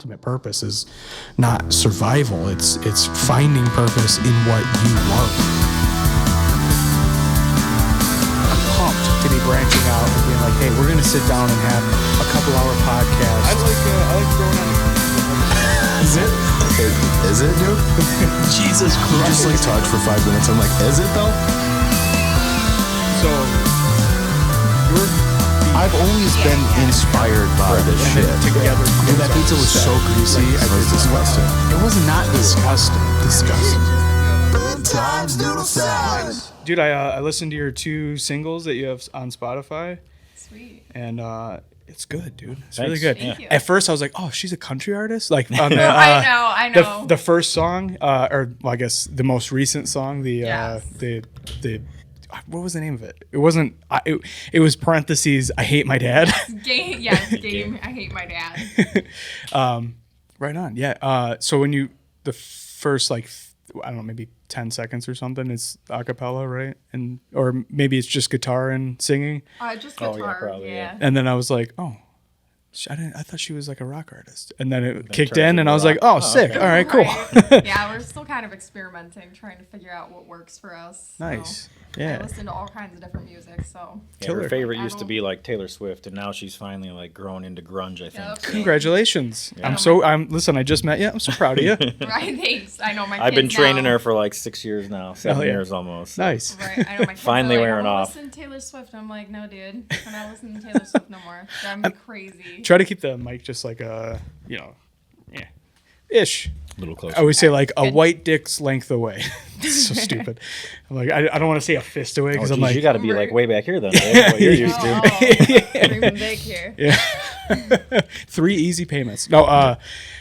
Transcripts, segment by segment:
ultimate purpose is not survival. It's finding purpose in what you love. I'm pumped to be branching out and being like, hey, we're going to sit down and have a couple-hour podcast. I like throwing on. Is it? Is it, dude? Jesus Christ. Just like talk for 5 minutes. I'm like, is it though? So, I've always been inspired by this shit. Together. And that pizza was so greasy. It was disgusting. It was not disgusting. Disgusting. Noodle Salad. dude, I listened to your 2 singles that you have on Spotify. Sweet. And it's good, dude. It's Thanks. really good. Thank you. At first, I was like, "Oh, she's a country artist." Like on the, I know. The first song, or well, I guess the most recent song, Yes. the what was the name of it? It wasn't. It was parentheses. I hate my dad. Game. Yes, game. I hate my dad. Right on. Yeah. So when you the first I don't know, maybe 10 seconds or something, it's a cappella, right? And or maybe it's just guitar and singing. Just Oh, yeah, guitar. probably, yeah. And then I was like, oh, I thought she was like a rock artist. And then it kicked tried in, to and I was rock. like, oh, sick. okay. All right, cool. Right. Yeah, we're still kind of experimenting, trying to figure out what works for us. So Nice. I Yeah. listen to all kinds of different music, so. Yeah, Killer. her favorite I used to don't- be like Taylor Swift, and now she's finally like grown into grunge, I think. Yep. Congratulations. Yeah. Listen, I just met you. I'm so proud of you. Right, thanks. I know my I've been kids training now. her for like 6 years now, 7 Hell yeah. years almost. Nice. Right, I know my kids Finally are like, wearing I off. listen to Taylor Swift. I'm like, no, dude, I'm not listening to Taylor Swift no more. Driving me crazy. Try to keep the mic just like ish. A little closer. I always say like a Good. white dick's length away. It's so stupid. I'm like, I don't want to say a fist away because Oh, I'm geez, like, you got to be like way back here then. Right? What you're used to. Oh, dreaming big here. yeah. 3 easy payments. No,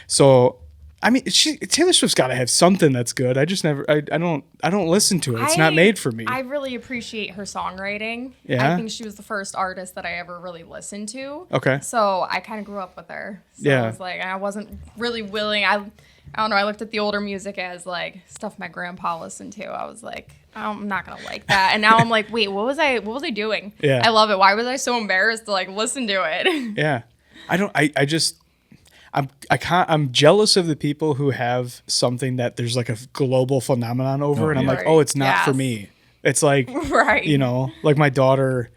so I mean, Taylor Swift's got to have something that's good. I just never, I don't listen to it. It's not made for me. I really appreciate her songwriting. Yeah? I think she was the first artist that I ever really listened to. Okay. So I kind of grew up with her. So Yeah. I was like, I wasn't really willing. I don't know. I looked at the older music as like stuff my grandpa listened to. I was like, I'm not gonna like that. And now I'm like, wait, what was I doing? Yeah. I love it. Why was I so embarrassed to like listen to it? Yeah. I'm jealous of the people who have something that there's like a global phenomenon over, and I'm like, Right. oh, it's not for Yes. me. It's like, Right. you know, like my daughter's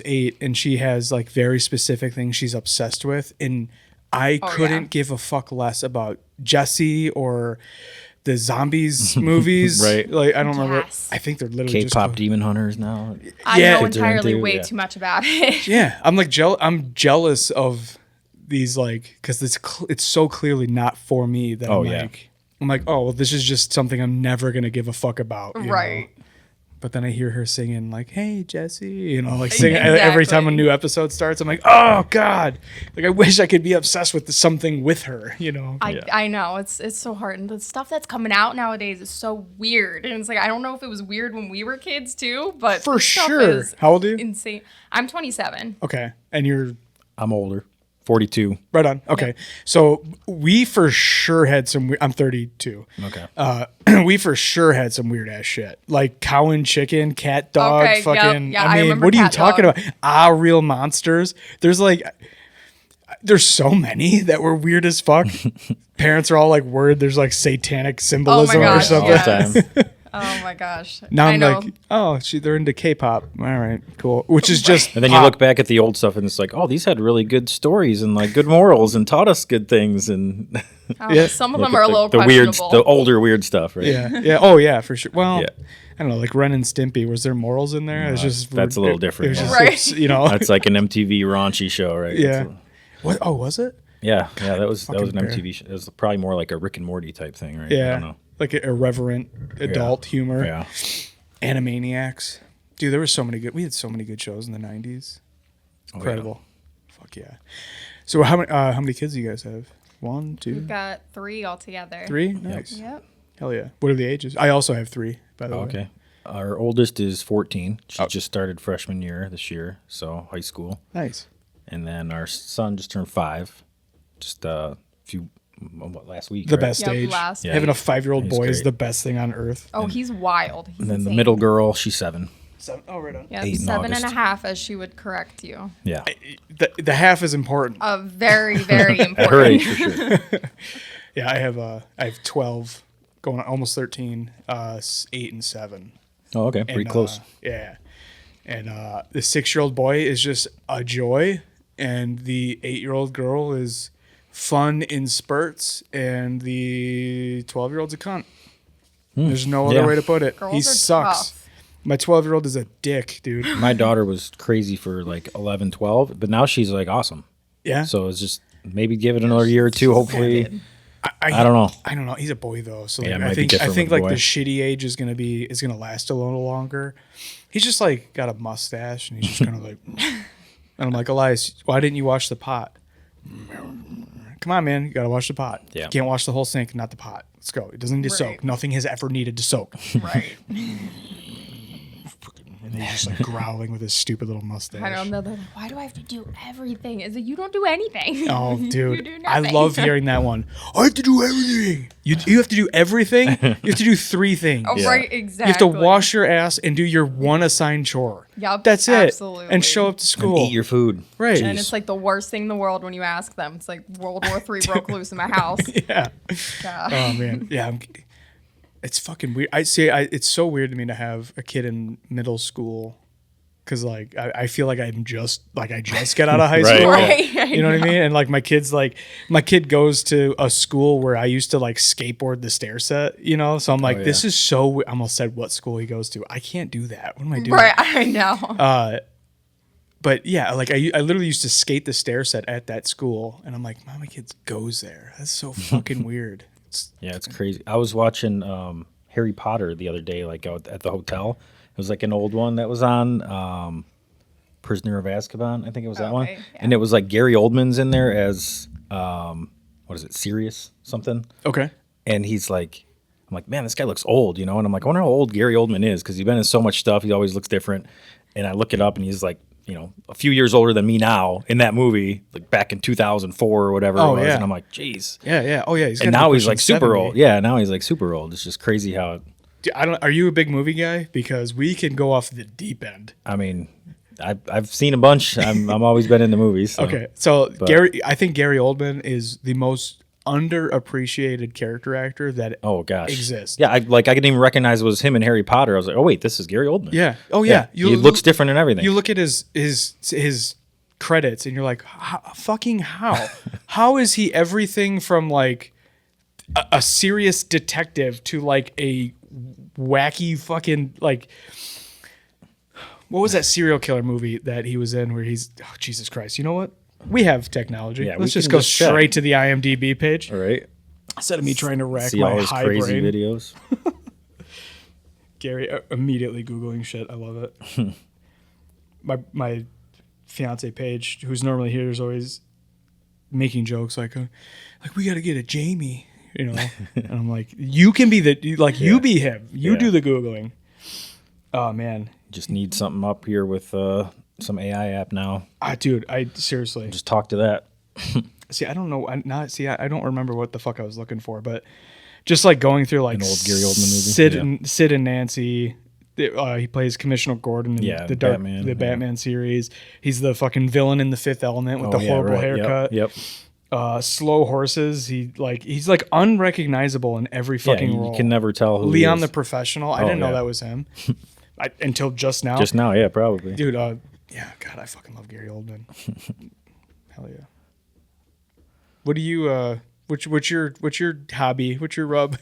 8, and she has like very specific things she's obsessed with, and I couldn't yeah. give a fuck less about Jessie or the zombies movies. Right. Like I don't remember. Yes. I think they're literally K-pop just called- demon hunters now. I Yeah. know Kids are entirely into, way yeah. too much about it. Yeah, I'm like I'm jealous of these like because it's so clearly not for me that Oh, I'm yeah. like I'm like, oh well, this is just something I'm never gonna give a fuck about, you Right. know? But then I hear her singing like, "Hey Jesse," you know, like singing every time a Exactly. new episode starts. I'm like, oh god, like I wish I could be obsessed with something with her, you know. I know it's so hard, and the stuff that's coming out nowadays is so weird, and it's like I don't know if it was weird when we were kids too, but For this stuff sure. is How old are you? insane. I'm 27. Okay, and you're I'm older. 42. right on. Okay, so we for sure had some. I'm 32. Okay. We for sure had some weird ass shit like cow and chicken, cat dog, Okay, yep, fucking. yeah, I I mean, remember what are you cat talking dog. about? Real monsters. There's so many that were weird as fuck. Parents are all like worried there's like satanic symbolism or gosh, something. yes. Oh my gosh. Now I I'm know. like, oh, they're into K-pop. All right, cool. Which is just And then you pop. look back at the old stuff, and it's like, oh, these had really good stories and like good morals and taught us good things. And Yeah. Some of look them at are a little the weird, questionable. the older weird stuff, right? Yeah, yeah. Oh yeah, for sure. Well, Yeah. I don't know, like Ren and Stimpy. Was there morals in there? It's just that's a little different, It was yeah. just, you know. That's like an MTV raunchy show, right? Yeah. It's What? Oh, was it? yeah. That was an Fucking bear. MTV show. It was probably more like a Rick and Morty type thing, right? I Yeah. don't know. Like irreverent adult humor. Yeah. Animaniacs. Dude, there were so many good. We had so many good shows in the 90s. Incredible. Fuck yeah. So how many kids do you guys have? 1, 2, We've got 3 altogether. 3? Nice. Yep. Hell yeah. What are the ages? I also have 3, by the way. Okay. Our oldest is 14. She Oh. just started freshman year this year, so high school. Nice. And then our son just turned 5, just last week. The right? best Yep, age. last Having a week. 5-year-old He's boy is great. the best thing on earth. Oh, he's wild. He's And then the insane. middle girl, she's 7. Oh, right on. Yeah, 8 in 7.5, as she would correct you. Yeah. The half is important. Very, very At her age, important. for sure. Yeah, I have 12, going on almost 13, 8 and 7. Oh, okay. Pretty And, close. Yeah. And the 6-year-old boy is just a joy, and the 8-year-old girl is fun in spurts, and the 12-year-old's a cunt. There's no other Yeah. way to put it. Girls He are sucks. tough. My 12-year-old is a dick, dude. My daughter was crazy for like 11, 12, but now she's like awesome. Yeah. So it's just maybe give it another year or two. Hopefully, I don't know. I don't know. He's a boy though, so Yeah, like, it might I be think different with a like boy. the shitty age is gonna last a little longer. He's just like got a mustache, and he's just kind of like. And I'm like, Elias, why didn't you wash the pot? Come on, man, you gotta wash the pot. Yeah. You can't wash the whole sink, not the pot. Let's go. It doesn't need to Right. soak. Nothing has ever needed to soak. Right. And he's just like growling with his stupid little mustache. I know. They're like, why do I have to do everything? Is it you don't do anything? Oh, You dude, do I nothing. love hearing that one. I have to do everything. You have to do everything. You have to do 3 things. Oh, Yeah. right, exactly. You have to wash your ass and do your one assigned chore. Yup, That's it. absolutely. And show up to And school. eat your food. Right. And it's like the worst thing in the world when you ask them. It's like World War III broke loose in my house. Yeah. Yeah. Oh man. Yeah. It's fucking weird. It's so weird to me to have a kid in middle school. Cause like I feel like I just got out of high Right. school. Right, I You know what I know. mean? And like my kid goes to a school where I used to like skateboard the stair set, you know? So I'm like, yeah. this is so I almost said what school he goes to. I can't do that. What am I doing? Right, I know. But yeah, like I literally used to skate the stair set at that school, and I'm like, my kid goes there. That's so fucking weird. Yeah, it's crazy. I was watching Harry Potter the other day, like out at the hotel. It was like an old one that was on Prisoner of Azkaban. I think it was that one. Okay, yeah. And it was like Gary Oldman's in there as what is it, Sirius something? Okay. And he's like, I'm like, man, this guy looks old, you know? And I'm like, I wonder how old Gary Oldman is because he's been in so much stuff. He always looks different. And I look it up, and he's like, you know, a few years older than me now in that movie, like back in 2004 or whatever Oh, it was. yeah. And I'm like, geez. Yeah, yeah. Oh yeah. He's And gotta now be he's like pushing super 70. old. Yeah, now he's like super old. It's just crazy how, Are you a big movie guy? Because we can go off the deep end. I mean, I've seen a bunch. I'm always been into movies. So. Okay, so I think Gary Oldman is the most underappreciated character actor that Oh gosh. exists. Yeah, I didn't even recognize it was him and Harry Potter. I was like, oh wait, this is Gary Oldman. Yeah. Oh yeah. he looks different and everything. You look at his credits, and you're like, fucking how? How is he everything from like a serious detective to like a wacky fucking like. What was that serial killer movie that he was in where he's Jesus Christ? You know what? We have technology. Yeah, Let's we just can go just check. straight to the IMDb page All right. instead of me trying to rack See my all his high crazy brain. videos. Gary immediately Googling shit. I love it. my fiance Paige, who's normally here, is always making jokes like we got to get a Jamie, you know. And I'm like, you can be you be him. You Yeah. do the Googling. Oh man, Just need something up here with some AI app now. dude, I seriously Just talk to that. see. I don't know. I don't remember what the fuck I was looking for, but just like going through like An old Gary Oldman movie? Sid and Nancy. He plays Commissioner Gordon in Yeah, the Batman, Batman series. He's the fucking villain in The Fifth Element with the horrible right. haircut. Yep. Slow Horses. He's like unrecognizable in every Yeah, fucking you role. can never tell who Leon he the is. Professional. I didn't know yeah. that was him until just now. Just now, yeah, probably. Dude, yeah, God, I fucking love Gary Oldman. Hell yeah. What do you what's your hobby? What's your rub?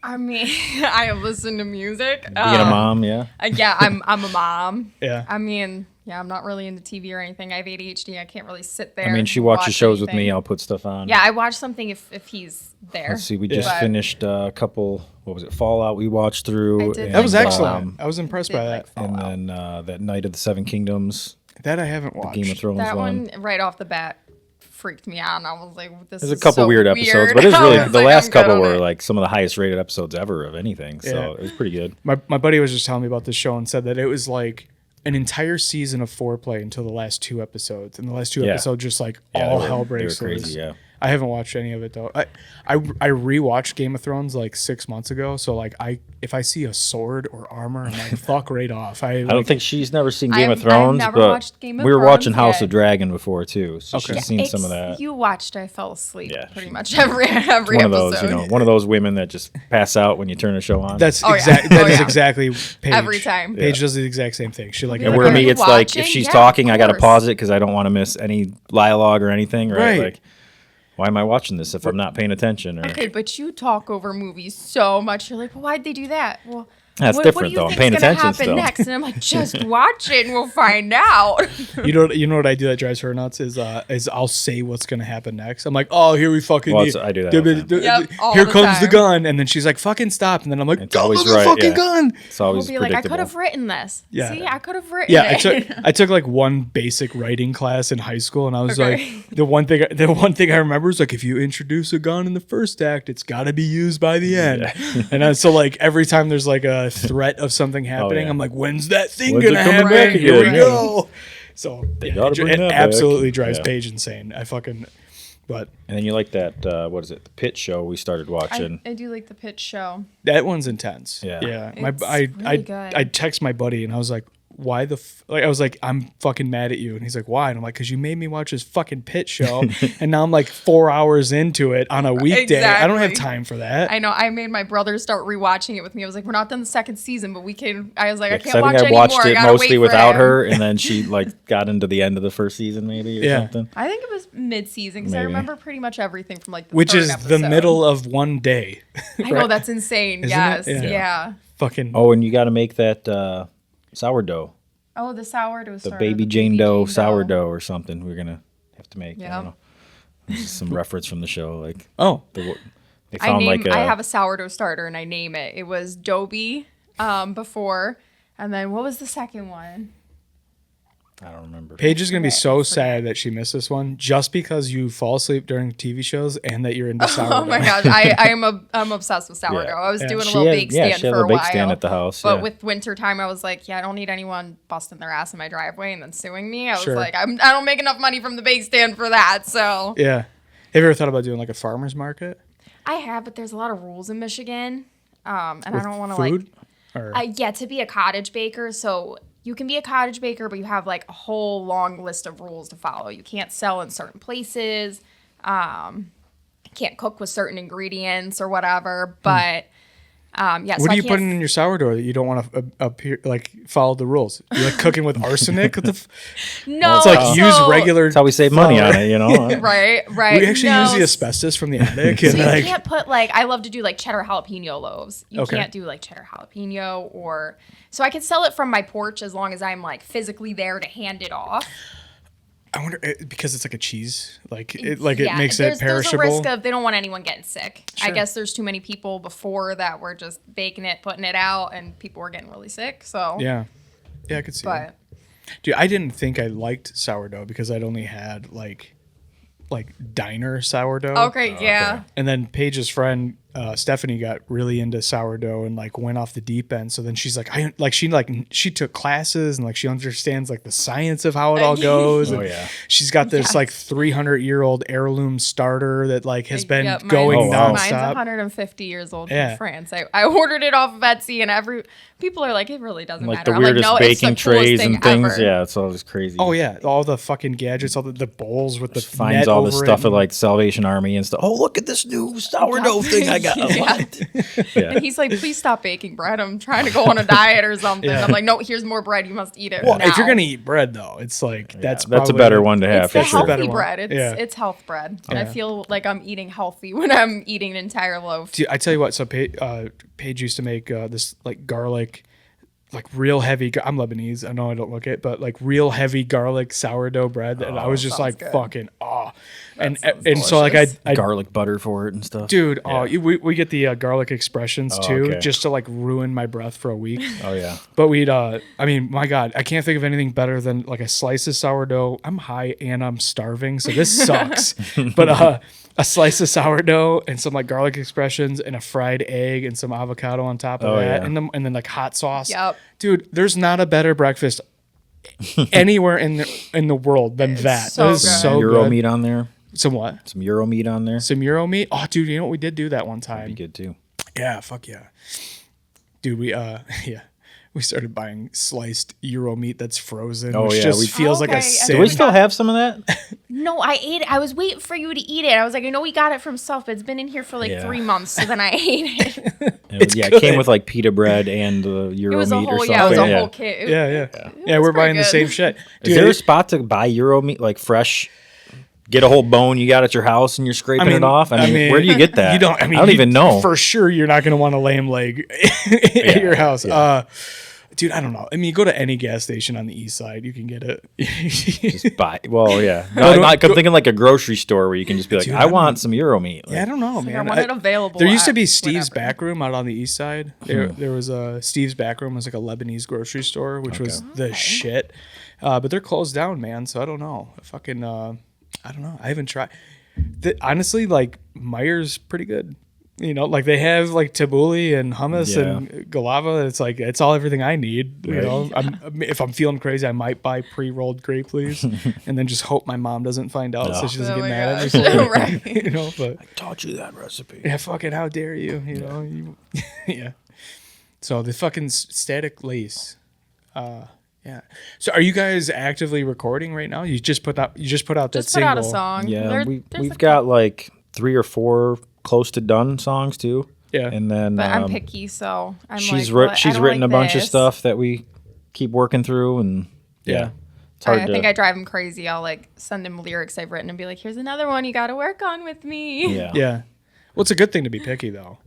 I mean, I listen to music. Being a mom, yeah. Yeah, I'm a mom. Yeah. I mean, yeah, I'm not really into TV or anything. I have ADHD. I can't really sit there. I mean, she and watches watch shows with me. anything. I'll put stuff on. Yeah, I watch something if he's there. Let's see. We just But finished a couple. What was it? Fallout. We watched through. I did That was like excellent. I was impressed did by like that. And then that Night of the Seven Kingdoms, That I haven't watched. Game of Thrones That one. one right off the bat freaked me out, and I was like, "This There's is a couple so weird episodes, but it's I really was the like, last I'm good couple on were it. like some of the highest rated episodes ever of anything. So Yeah. it was pretty good. My buddy was just telling me about this show and said that it was like an entire season of foreplay until the last 2 episodes, and the last two Yeah. episodes just like Yeah, all they were- hell they were breaks crazy, loose. yeah. I haven't watched any of it though. I rewatched Game of Thrones like 6 months ago. So like if I see a sword or armor, I'm like fuck right off. I don't think she's never seen Game of I've Thrones, never but watched Game of we were Thrones watching House yet. of Dragon before too, so Okay. she's seen some of that. You watched. I fell asleep Yeah. pretty much every One episode. of those, one of those women that just pass out when you turn a show on. that's Oh, yeah. exact. Oh, That is yeah. exactly Paige. Every time. Paige does the exact same thing. She like be and like, where "Are me, you it's like if watching?" she's Yeah, talking, of I gotta course. pause it because I don't want to miss any dialogue or anything. Right? Right. Like, why am I watching this if I'm not paying attention? Or Okay, but you talk over movies so much. You're like, well, why'd they do that? Well, That's what different, do you though. I'm think's paying gonna attention happen still. next? And I'm like, just watch it and we'll find out. you know what I do that drives her nuts is I'll say what's gonna happen next. I'm like, oh, here we fucking. Well, need- I do that all the time. Yep, all here the comes the time. gun, and then she's like, fucking stop, and then I'm like, It's always the right, fucking yeah. gun. it's We'll always be like, I predictable. could have written this. Yeah. See, I could have written Yeah, it. I took like one basic writing class in high school, and I was Okay. like, the one thing I remember is like, if you introduce a gun in the first act, it's got to be used by the end. And so like every time there's like a threat of something happening, yeah. I'm like, when's that thing When's it gonna coming happen? back Here we again? go. So gotta bring it that back. absolutely drives Yeah. Paige insane. But And then you like that? What is it? The Pit Show we started watching. I do like the pitch show. that one's intense. Yeah. Yeah. It's I really good. I text my buddy and I was like, why I was like, I'm fucking mad at you. And he's like, why? And I'm like, because you made me watch this fucking Pit Show. And now I'm like 4 hours into it on a weekday. I don't have Exactly. time for that. I know. I made my brother start rewatching it with me. I was like, we're not done the second season, but we can. I was like, Yeah, I 'cause can't watch I anymore. watched I it gotta mostly wait for without him. her, and then she like got into the end of the first season, maybe or Yeah. something. I think it was mid-season because I Maybe. remember pretty much everything from like the Which third is episode. the middle of one day. I know that's insane. Isn't Yes, it? Yeah. yeah. Fucking. Oh, and you got to make that sourdough, Oh, the sourdough. the baby Jane Doe sourdough or something. We're gonna have to make. I Yeah. don't know. This is some reference from the show, like Oh. they I found name. like I have a sourdough starter and I name it. It was Dobie before, and then what was the second one? I don't remember. Paige is going to be Okay, so I sad that she missed this one just because you fall asleep during TV shows and that you're into sourdough. Oh my gosh, I'm obsessed with sourdough. Yeah. I was Yeah. doing a She little had- bake yeah, stand she had for a a bake while. stand at the house, But yeah. with winter time, I was like, yeah, I don't need anyone busting their ass in my driveway and then suing me. I was Sure. like, I don't make enough money from the bake stand for that. So Yeah. Have you ever thought about doing like a farmer's market? I have, but there's a lot of rules in Michigan, and I With don't want to like. food? Or Yeah, to be a cottage baker, so you can be a cottage baker, but you have like a whole long list of rules to follow. You can't sell in certain places, can't cook with certain ingredients or whatever. But yeah, what so are I you can't putting in your sourdough that you don't want to appear like follow the rules? You like cooking with arsenic? What the No, it's like use so- regular. That's how we save money flour. on it, you know. Right. We actually No, use the asbestos from the attic. So and you like, can't put like I love to do like cheddar jalapeno loaves. You Okay. can't do like cheddar jalapeno or so I can sell it from my porch as long as I'm like physically there to hand it off. I wonder because it's like a cheese, like it makes there's, it perishable. There's a risk of they don't want anyone getting sick. I Sure. guess there's too many people before that were just baking it, putting it out, and people were getting really sick. So Yeah, I could see. but That. Dude, I didn't think I liked sourdough because I'd only had like diner sourdough. okay, yeah. And then Paige's friend Stephanie got really into sourdough and like went off the deep end. So then she's like, she took classes and like she understands like the science of how it all goes. Oh, and yeah. she's got this Yes. like 300-year-old heirloom starter that like has been Yep, going Oh, wow. Mine's nonstop. 150 years old Yeah. from France. I ordered it off of Etsy, and people are like, it really doesn't Like matter. the I'm weirdest like, no, it's the baking coolest trays thing and things. ever. Yeah, it's all just crazy. Oh yeah, all the fucking gadgets, all the bowls with the Finds net all the over stuff it at like Salvation Army and stuff. Oh, look at this new sourdough thing I got. Yeah. Yeah. And he's like, please stop baking bread. I'm trying to go on a diet or something. Yeah. I'm like, no, here's more bread. You must eat it. Well, if you're now." gonna eat bread though, it's like that's a probably better one to have It's the for sure. better healthy one. bread. It's health bread. And I Yeah. feel like I'm eating healthy when I'm eating an entire loaf. Dude, I tell you what. So Paige used to make this like garlic, like real heavy. I'm Lebanese. I know I don't look it, but like real heavy garlic sourdough bread. And I was just sounds like good. fucking and sounds so like delicious. I Garlic butter for it and stuff. dude, Yeah. we get the garlic expressions too, okay. just to like ruin my breath for a week. Oh yeah. But we'd, I mean, my God, I can't think of anything better than like a slice of sourdough. I'm high and I'm starving, so this sucks. But a slice of sourdough and some like garlic expressions and a fried egg and some avocado on top of Oh, that, yeah. and then like hot sauce. Yep. Dude, there's not a better breakfast anywhere in the world than that. so That is good. so Euro good. meat on there. Some what? Some Euro meat on there. Some Euro meat? Oh, dude, you know what? We did do that one time. Be good too. Yeah, fuck yeah. Dude, we started buying sliced Euro meat that's frozen, Oh, which yeah, just feels like Okay, a I sin. Do we still have some of that? No, I ate it. I was waiting for you to eat it. I was like, I know we got it from Self, but it's been in here for like Yeah. 3 months. So then I ate it. It came with like pita bread and Euro It was a meat or whole, something. it was a whole kit. Yeah, we're buying the pretty same good. shit. Is Dude, there a spot to buy Euro meat like fresh? Get a whole bone you got at your house and you're scraping it off. I mean, where do you get that? You don't. I mean, I don't even know. For sure, you're not going to want a lamb leg at your house. yeah. Dude, I don't know. I mean, you go to any gas station on the east side, you can get it. Just buy. Well, yeah. No, I'm thinking like a grocery store where you can just be like, Dude, I want some Euro meat. Like, Yeah, I don't know, I man. want it available. There used to at be Steve's whatever. Back Room out on the east side. There was a Steve's Back Room was like a Lebanese grocery store, which was the shit. But they're closed down, man. So I don't know. I don't know. I haven't tried. Honestly, like Meijer's pretty good. You know, like they have like tabbouleh and hummus and galava. It's like it's all everything I need. You know, if I'm feeling crazy, I might buy pre-rolled grape leaves and then just hope my mom doesn't find out so she doesn't Oh get my mad gosh. at me. For it. Right. You know, but I taught you that recipe. yeah, fucking how dare you? You know, yeah. So the fucking static lace. Yeah. So are you guys actively recording right now? You just put out that Just put single. out a song. Yeah, There's we've a got like 3 or 4 close to done songs too. Yeah. And then But I'm picky, so I'm she's like, well, I she's don't written like a bunch of this. stuff that we keep working through, and Yeah. it's hard I to. think I drive him crazy. I'll like send him lyrics I've written and be like, "Here's another one you got to work on with me." yeah. Yeah. Well, it's a good thing to be picky though.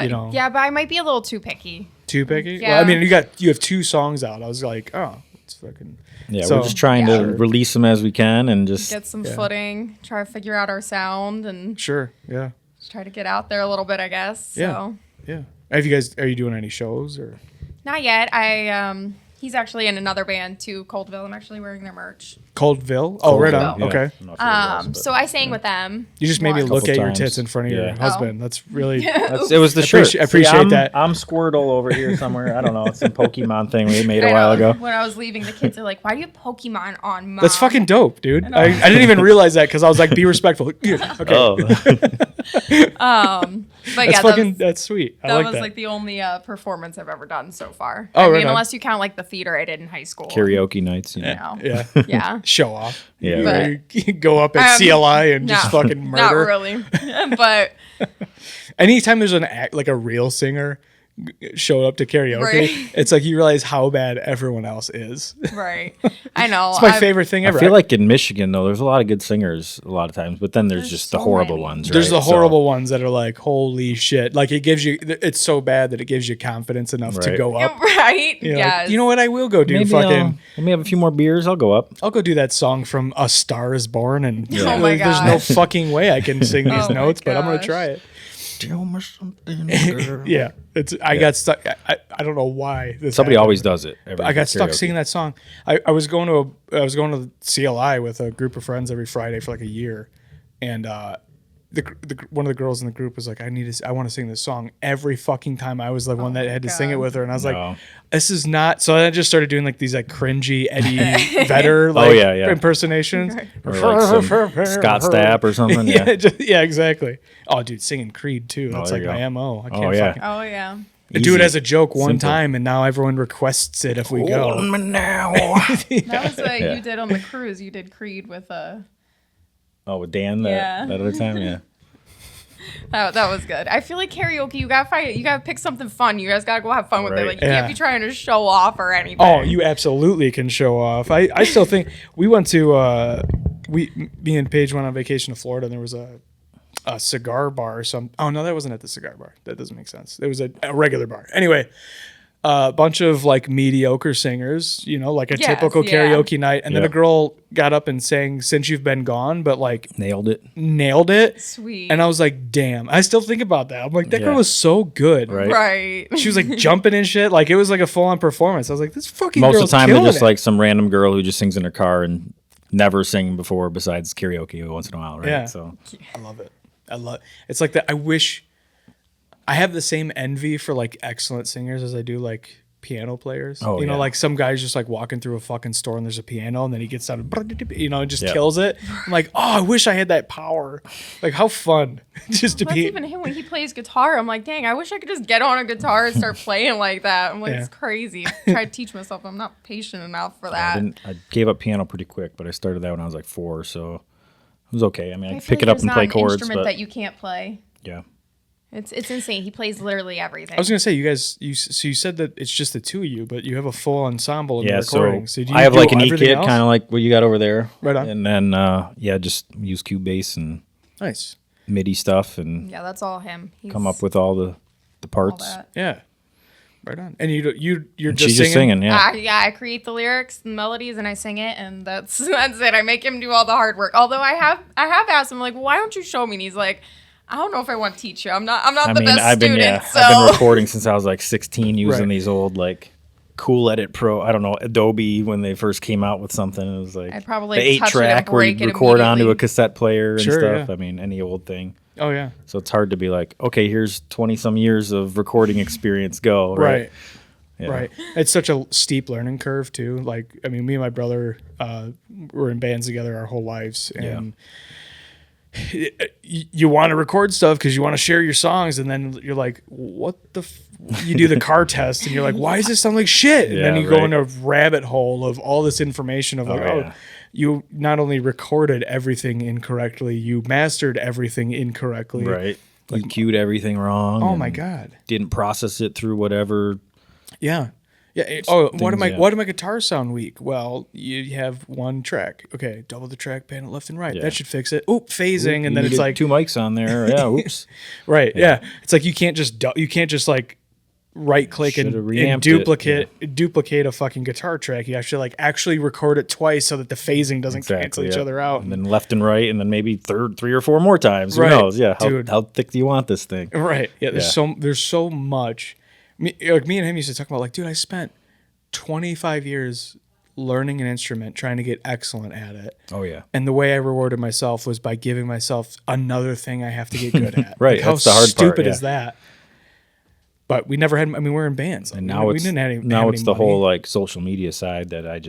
You know. Yeah, but I might be a little too picky. Too picky? Yeah. Well, I mean, you have 2 songs out. I was like, oh, it's fucking. Yeah, So- we're just trying Yeah. to release them as we can, and just Get some footing, try to figure out our sound, and Sure. Yeah. just try to get out there a little bit, I guess. Yeah. So Yeah. Are you doing any shows or? not yet. He's actually in another band too, Coldville. I'm actually wearing their merch. Coldville? Oh, right on. Yeah. Okay. I'm not sure what it was, but- So I sang with them. You just made me once. look at your times. tits in front of your Yeah. husband. That's really. it was the I shirt. appreciate I'm, that. I'm Squirtle over here somewhere. I don't know. It's some Pokemon thing we made I a while know. ago. When I was leaving, the kids are like, "Why do you have Pokemon on, Mom?" That's fucking dope, dude. I didn't even realize that because I was like, be respectful. Yeah, okay. Oh, But That's yeah, fucking, that's sweet. I that like was that. like the only performance I've ever done so far. Oh, I right mean, on. unless you count like the theater I did in high school. karaoke nights. You know. You know? yeah. Yeah. Show off. Yeah, But- right. You go up at CLI and just no, fucking Not murder. really. But Anytime there's an act, like a real singer show up to karaoke, Right. it's like you realize how bad everyone else is. It's right. I know. my favorite thing ever. I feel like in Michigan though, there's a lot of good singers a lot of times, but then there's just the so horrible many. ones. There's right? the horrible ones that are like, holy shit. Like it gives you, it's so bad that it gives you confidence enough to Right. go up. Right. You're Yes. like, you know what? I will go do Maybe fucking. let me have a few more beers. I'll go up. I'll go do that song from A Star Is Born, and Oh my there's no gosh. fucking way I can sing these Oh my notes, but I'm gonna gosh. try it. Tell me something, girl. Yeah, I got stuck. I don't know why. Somebody happened. always does it. I got stuck singing that song. I was going to CLI with a group of friends every Friday for like a year, and one of the girls in the group was like, I want to sing this song every fucking time. I was the one that had to sing it God. with her, and I was No. like, this is not. So I just started doing like these like cringy Eddie Vedder like yeah. impersonations. Or like some Scott Stapp or something. Yeah, Yeah. yeah, exactly. Oh, dude, singing Creed too. That's there like you my go. MO. I Oh, can't yeah. fucking. Oh yeah. I do it Easy. as a joke one Simple. time, and now everyone requests it if we go. Hold me now. That was what Yeah. you did on the cruise. You did Creed with Oh, with Dan Yeah. that other time, yeah. that was good. I feel like karaoke, you gotta pick something fun. You guys gotta go have fun with it. Right. Like you Yeah. can't be trying to show off or anything. Oh, you absolutely can show off. I still think we went to me and Paige went on vacation to Florida, and there was a cigar bar or some. Oh no, that wasn't at the cigar bar. That doesn't make sense. It was a regular bar. Anyway, a bunch of like mediocre singers, you know, like a Yes, typical yeah. karaoke night, and then a Yep. girl got up and sang "Since You've Been Gone," but like Nailed it. nailed it. Sweet. And I was like, damn. I still think about that. I'm like, that girl Yeah. was so good. Right. right. She was like jumping and shit. Like it was like a full on performance. I was like, this fucking Most of girl's the time they're killing just it. like some random girl who just sings in her car and never sang before besides karaoke once in a while, right? Yeah. So I love it. It's like that. I wish I have the same envy for like excellent singers as I do like piano players. Oh, you know, yeah. like some guy's just like walking through a fucking store and there's a piano and then he gets down and, you know, and just Yeah. kills it. I'm like, oh, I wish I had that power. Like, how fun just to That's be. even him when he plays guitar. I'm like, dang, I wish I could just get on a guitar and start playing like that. I'm like, Yeah. it's crazy. I try to teach myself. I'm not patient enough for that. I gave up piano pretty quick, but I started that when I was like 4, so it was okay. I mean, I I could feel pick it like up there's and not play an chords, instrument but that you can't play. yeah. It's insane. He plays literally everything. I was gonna say, you guys, so you said that it's just the two of you, but you have a full ensemble in Yeah, the recording. so do you I have do like an everything E-kit, else? kind of like what you got over there. Right on. And then, just use Cubase and Nice. MIDI stuff and yeah, that's all him. He's come up with all the all parts. that. Yeah. Right on. And you're And just she's just singing, yeah. I create the lyrics and melodies and I sing it, and that's it. I make him do all the hard work. Although I have asked him, like, well, why don't you show me? And he's like, I don't know if I want to teach you. I'm not the best I've been student. So I've been recording since I was like 16 using Right. these old like Cool Edit Pro. I don't know, Adobe when they first came out with something. It was like I'd probably the touch it and 8-track where you break it record onto a immediately. cassette player and Sure, stuff. yeah. I mean, any old thing. Oh yeah. So it's hard to be like, okay, here's 20 some years of recording experience. Go Right. Yeah. Right. It's such a steep learning curve too. Like, I mean, me and my brother were in bands together our whole lives, and you want to record stuff because you want to share your songs, and then you're like, what the? You do the car test, and you're like, why does this sound like shit? And then Yeah, you go right. in a rabbit hole of all this information of like, yeah. you not only recorded everything incorrectly, you mastered everything incorrectly. Right. You cued everything wrong. Oh and my god. Didn't process it through whatever. Yeah. Yeah. Oh, why do things, my guitars sound weak? Well, you have one track. Okay, double the track panel left and right. Yeah. That should fix it. Oop, phasing, and You then it's needed like 2 mics on there. Yeah. Oops. right. Yeah. It's like you can't just like right click and Should've reamped it, duplicate a fucking guitar track. You actually actually record it twice so that the phasing doesn't cancel each yeah. other out. And then left and right, and then maybe 3 or 4 more times. Right. Who knows? Yeah. Dude. How thick do you want this thing? Right. Yeah. Yeah. There's so much. Me and him used to talk about like, dude, I spent 25 years learning an instrument, trying to get excellent at it. Oh yeah. And the way I rewarded myself was by giving myself another thing I have to get good at. Right, Like, how that's the hard part, stupid yeah. is that? But we never had. I mean, we're in bands. And We- now we it's didn't have any, now have it's any the money. whole like social media side that I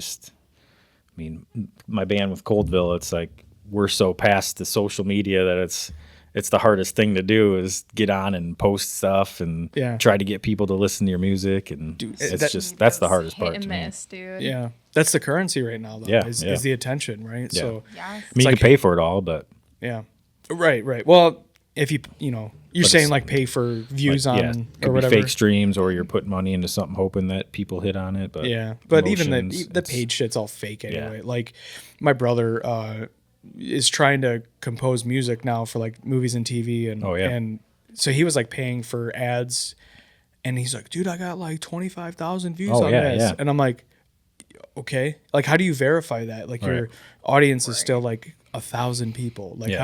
mean, my band with Coldville, it's like we're so past the social media that it's the hardest thing to do is get on and post stuff and Yeah. try to get people to listen to your music, and that's the hardest part Hit to and me. miss, dude. Yeah, that's the currency right now, though. Yeah, is yeah. the attention, right? Yeah. So Yes. I mean, It's you like- can pay for it all, but yeah, right. Well, if you're But saying it's- like pay for views like, on yeah, it or could be whatever. fake streams, or you're putting money into something hoping that people hit on it. But Yeah, but even promotions, the it's- paid shit's all fake anyway. Yeah. Like my brother is trying to compose music now for like movies and TV, and Oh, yeah. and so he was like paying for ads, and he's like, dude, I got like 25,000 views Oh, on yeah, this, yeah. and I'm like, okay, like how do you verify that? Like your Right. audience is still like 1,000 people. Like Yeah.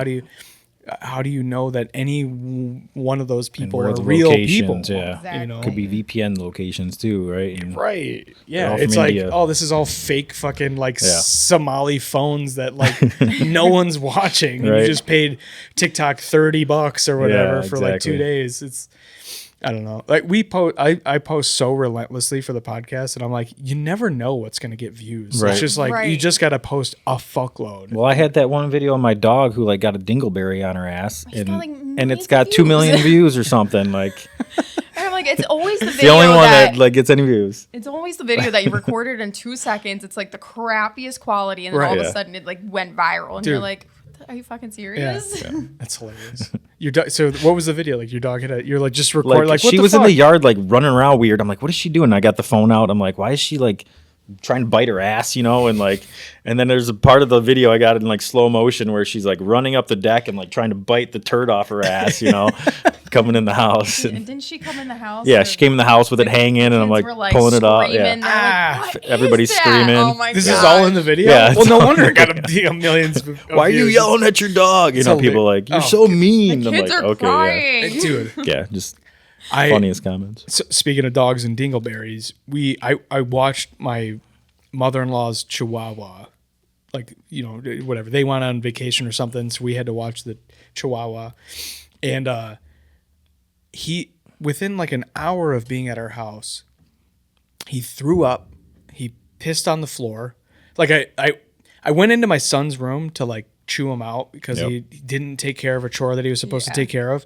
how do you know that any one of those people where are the real people? locations, yeah. Exactly. You know, could be VPN locations too, right? And right. They're Yeah. all It's from like, India. oh, this is all fake fucking like Yeah. Somali phones that like no one's watching. And you Right. just paid TikTok $30 or whatever Yeah, for like 2 exactly. days. I don't know. Like I post so relentlessly for the podcast, and I'm like, you never know what's going to get views. Right. It's just like, you Right. just got to post a fuckload. Well, I had that one video of my dog who like got a dingleberry on her ass, He's got, like, and millions it's got of 2 million views. views or something. Like And I'm like, it's always the the video only one that like gets any views. it's always the video that you recorded in 2 seconds. It's like the crappiest quality, and then Right. all of Yeah. a sudden it like went viral, and you're Dude. like, are you fucking Yeah. serious? That's hilarious. So what was the video? Like your dog you're like just record like what she the was fuck? in the yard like running around weird. I'm like, what is she doing? I got the phone out. I'm like, why is she like trying to bite her ass, and then there's a part of the video I got in like slow motion where she's like running up the deck and like trying to bite the turd off her ass, coming in the house. And And didn't she come in the house? yeah, or she came in the house with it hanging, and I'm kids like pulling it off. screaming, Yeah. they're like, "What is Everybody's that?" screaming. Oh my This God. is all in the video. Yeah, Well, it's no all- wonder it got millions. Of Why are you views. yelling at your dog? It's People like, you're oh, so mean. The I'm kids like, are okay, crying. Dude, yeah, just I funniest comments. speaking of dogs and dingleberries, I watched my mother-in-law's Chihuahua, like whatever, they went on vacation or something, so we had to watch the Chihuahua, and he within like an hour of being at our house, He threw up. He pissed on the floor. Like I went into my son's room to like chew him out because he didn't take care of a chore that he was supposed to take care of.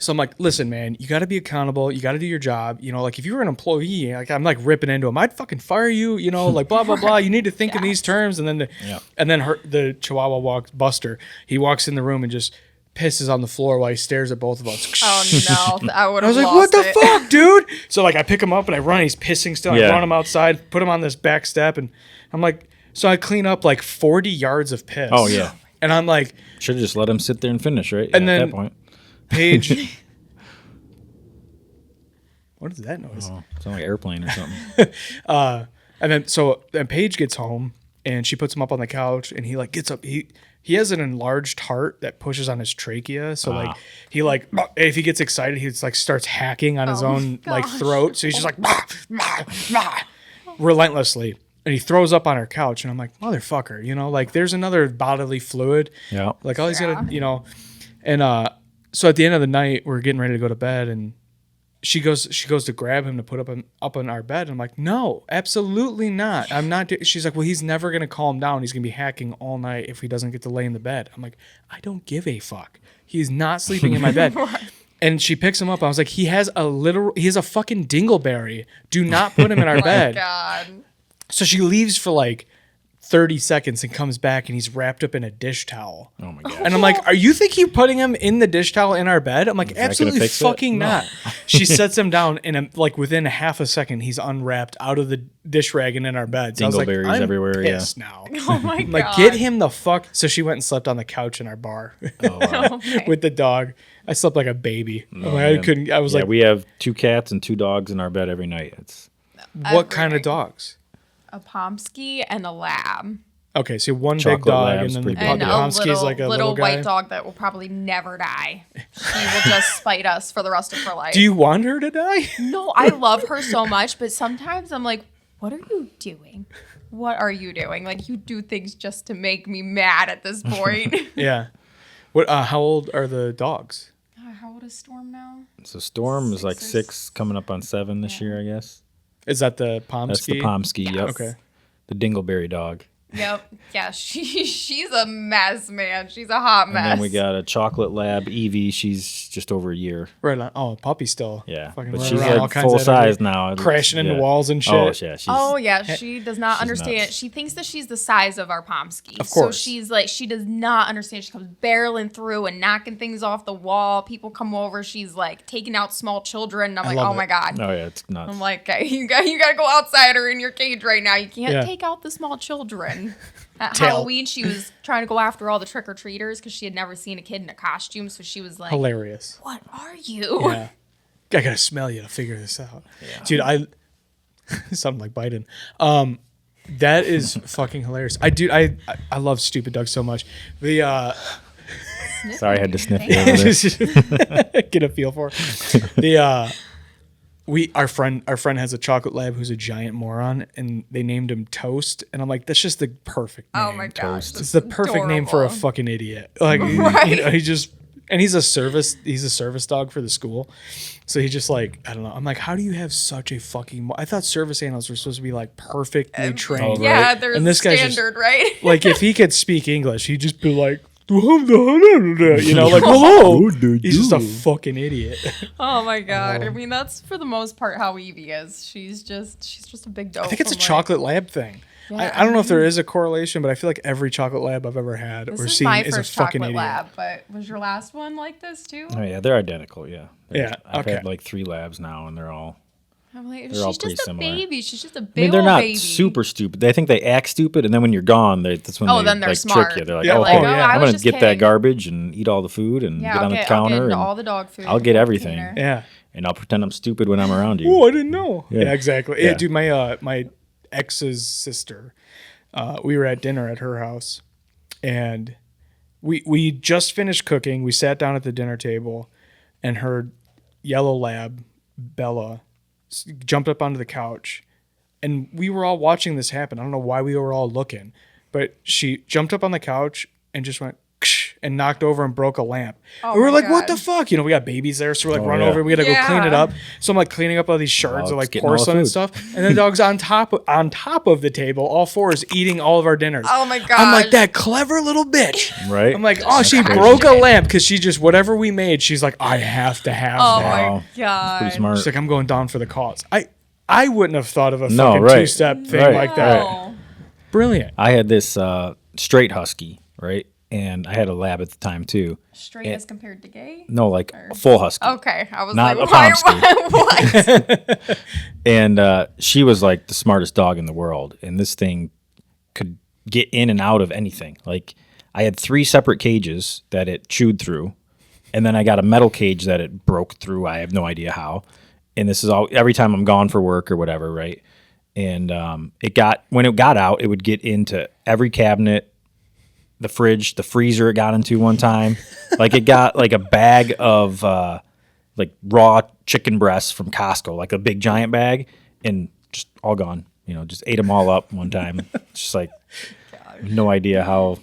So I'm like, listen, man, you got to be accountable. You got to do your job. You know, like if you were an employee, like I'm like ripping into him, I'd fucking fire you. You know, like blah blah blah. You need to think in these terms. And then the Chihuahua Buster. He walks in the room and just pisses on the floor while he stares at both of us. Oh no, I would. I was like, what the fuck, dude? So like I pick him up and I run. He's pissing still. I run him outside, put him on this back step, and I'm like, so I clean up like 40 yards of piss. Oh yeah. And I'm like, should have just let him sit there and finish, right? And then at that point. Paige. What is that noise? Oh, sound like an airplane or something. And Paige gets home and she puts him up on the couch and he like gets up. He has an enlarged heart that pushes on his trachea. So like he like if he gets excited, he like starts hacking on his own like throat. So he's just like relentlessly. And he throws up on her couch and I'm like, motherfucker, you know, like there's another bodily fluid. Yeah. Like all he's gotta, you know. And so at the end of the night, we're getting ready to go to bed and she goes to grab him to put up on our bed. And I'm like, no, absolutely not. I'm not. She's like, well, he's never going to calm down. He's going to be hacking all night if he doesn't get to lay in the bed. I'm like, I don't give a fuck. He's not sleeping in my bed. And she picks him up. I was like, he has a fucking dingleberry. Do not put him in our bed. God. So she leaves for like 30 seconds and comes back and he's wrapped up in a dish towel. Oh my god. And I'm like, are you think you're putting him in the dish towel in our bed? I'm like, absolutely fucking not. She sets him down and like within a half a second he's unwrapped out of the dish rag and in our bed. So I was like, I'm everywhere, pissed now. Oh my God. Like, get him the fuck. So she went and slept on the couch in our bar with the dog. I slept like a baby. I was like, we have 2 cats and 2 dogs in our bed every night. It's what kind of dogs? A Pomsky and a lab. Okay, so one Chocolate big dog lab's and then the pretty big. Pomsky is like a little guy. white dog that will probably never die. She will just spite us for the rest of her life. Do you want her to die? No, I love her so much, but sometimes I'm like, what are you doing? What are you doing? Like, you do things just to make me mad at this point. Yeah. What? How old are the dogs? How old is Storm now? So Storm is like 6, coming up on 7 this year, I guess. Is that the Pomsky? That's the Pomsky, yep. Okay. The Dingleberry dog. Yep. Yeah, she's a mess, man. She's a hot mess. And then we got a chocolate lab, Evie. She's just over a year. Right on. Oh, puppy still. Yeah. Fucking But running she's around all like kinds full of size now. crashing into walls and shit. Oh, yeah. She does not understand. nuts. She thinks that she's the size of our Pomsky. Of course. So she's like, she does not understand. She comes barreling through and knocking things off the wall. People come over. She's like taking out small children. And I'm like, love oh it. my God. Oh, yeah. It's nuts. I'm like, okay, you got to go outside or in your cage right now. You can't Yeah. take out the small children. At Tail. Halloween, she was trying to go after all the trick-or-treaters because she had never seen a kid in a costume. So she was like, Hilarious. what are you? Yeah. I gotta smell you to figure this out. Yeah. Dude, I sound like Biden. That is fucking hilarious. I love Stupid Doug so much. The Sorry, I had to sniff you over there. get a feel for it. Our friend has a chocolate lab who's a giant moron, and they named him Toast. And I'm like, that's just the perfect name. Oh my gosh. It's the perfect name for a adorable. fucking idiot. Like, Right. you know, he's a service dog for the school. So he just like, I don't know. I'm like, how do you have such a fucking, I thought service animals were supposed to be like perfectly trained. Yeah, there's And this guy's just- standard, right? Like if he could speak English, he'd just be like, you know, like, hello. He's just a fucking idiot. Oh my God. I mean, that's for the most part how Evie is. She's just a big dope. I think it's a from, like- chocolate lab thing. Yeah, I don't know if there is a correlation, but I feel like every chocolate lab I've ever had This or is seen my is a first fucking chocolate idiot. lab, but was your last one like this too? Oh, yeah. They're identical, yeah. Yeah, I've okay. had like 3 labs now, and they're all... I'm like, They're all she's pretty just a similar. baby. She's just a I big mean, they're old not baby. super stupid. I think they act stupid, and then when you're gone, that's when Oh, they then they're like smart. trick you. They're like, Yeah, oh, like, hey, oh, I I'm was going to just get that kidding. garbage and eat all the food and Yeah, get on the I'll counter, get into and all the dog food. I'll get everything. Container. Yeah. And I'll pretend I'm stupid when I'm around you. Oh, I didn't know. Yeah, exactly. Yeah. Yeah. Dude, my ex's sister, we were at dinner at her house, and we just finished cooking. We sat down at the dinner table, and her yellow lab, Bella, jumped up onto the couch, and we were all watching this happen. I don't know why we were all looking, but she jumped up on the couch and just went, ksh, and knocked over and broke a lamp. Oh And we were my like, what God. the fuck? You know, we got babies there, so we're like, run yeah. over. We got to go clean it Yeah. up. So I'm like cleaning up all these shards of Dog's like getting all the porcelain and food. stuff. And the dog's on top of the table, all fours, eating all of our dinners. Oh my I'm like, gosh. that clever little bitch. Right? I'm like, oh, she crazy. broke a lamp because she just, whatever we made, she's like, I have to have Oh that. my Wow. God. Pretty smart. She's like, I'm going down for the cause. I wouldn't have thought of a No, fucking right. two-step thing Right, like that. Oh. Brilliant. I had this straight husky, right? And I had a lab at the time too. Straight as compared to gay? No, like a full husky. Okay. I was Not like, a why? Pomsky. What? And she was like the smartest dog in the world. And this thing could get in and out of anything. Like I had 3 separate cages that it chewed through. And then I got a metal cage that it broke through. I have no idea how. And this is all every time I'm gone for work or whatever, right? And when it got out, it would get into every cabinet, the fridge, the freezer. It got into one time, like it got like a bag of like raw chicken breasts from Costco, like a big giant bag, and just all gone. You know, just ate them all up one time. Just like no idea how.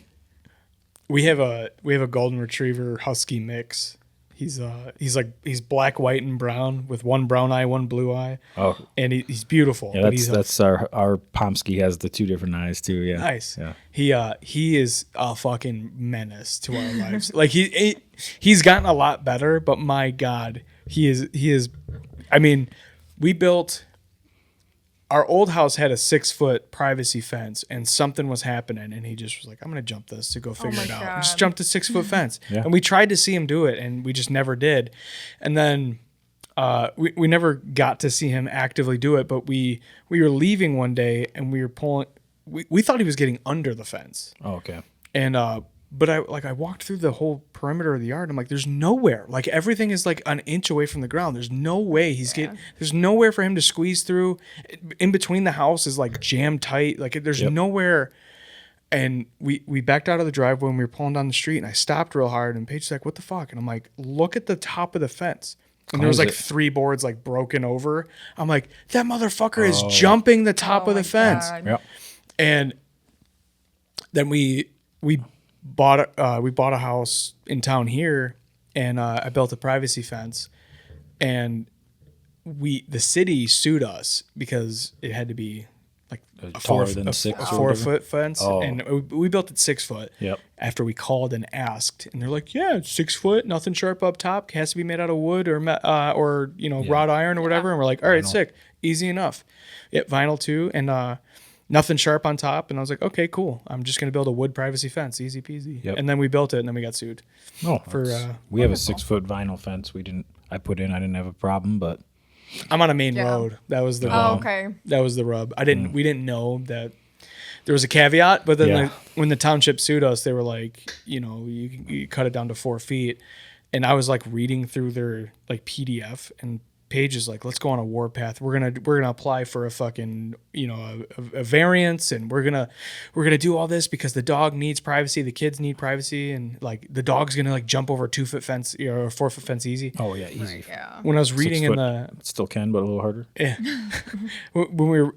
We have a golden retriever husky mix. He's black, white, and brown with one brown eye, one blue eye. Oh, And he's beautiful. yeah, but he's that's our Pomsky has the 2 different eyes too. Yeah, nice. Yeah. He is a fucking menace to our lives. Like he's gotten a lot better, but my God, he is. I mean, we built. Our old house had a 6-foot privacy fence, and something was happening, and he just was like, "I'm gonna jump this to go figure my it out." God. And just jumped a 6-foot fence, Yeah. and we tried to see him do it, and we just never did. And then we never got to see him actively do it, but we were leaving one day, and we were pulling. We thought he was getting under the fence, Oh, okay. and but I walked through the whole perimeter of the yard. I'm like, there's nowhere. Like everything is like an inch away from the ground. There's no way there's nowhere for him to squeeze through. In between the house is like jam tight. Like there's Yep. nowhere. And we backed out of the driveway when we were pulling down the street, and I stopped real hard, and Paige's like, what the fuck? And I'm like, look at the top of the fence. And there was Close like it. 3 boards like broken over. I'm like, that motherfucker is jumping the top Oh of the my fence. God. Yep. And then we bought a house in town here, and I built a privacy fence, and the city sued us because it had to be like a Taller than 6 or 4-foot fence, Oh. and we built it 6 foot. Yep. After we called and asked, and they're like, "Yeah, it's 6 foot, nothing sharp up top, has to be made out of wood or wrought iron or whatever." And we're like, "All right, sick, easy enough." Yep, vinyl too, and nothing sharp on top. And I was like, "Okay, cool. I'm just gonna build a wood privacy fence, easy peasy." Yep. And then we built it, and then we got sued. No, For, we have a 6-foot vinyl fence. I didn't have a problem, but I'm on a main Yeah. road. That was the Oh, rub. okay. That was the rub. We didn't know that there was a caveat, but then Yeah. when the township sued us, they were like, you cut it down to 4 feet, and I was like reading through their like PDF, and Paige is like, let's go on a warpath. We're gonna apply for a fucking a variance, and we're gonna do all this because the dog needs privacy, the kids need privacy, and like the dog's gonna like jump over a 2-foot fence or a 4-foot fence easy. oh yeah, easy. Yeah. When I was reading 6 in foot, the still can, but a little harder.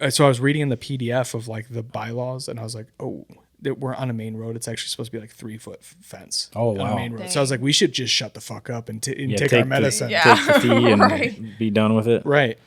so I was reading in the PDF of like the bylaws, and I was like, oh, that we're on a main road. It's actually supposed to be like 3-foot fence. Oh, on wow. a main road. So I was like, we should just shut the fuck up and, Yeah, take our the- medicine. Yeah. Take the fee and Right. be done with it. Right.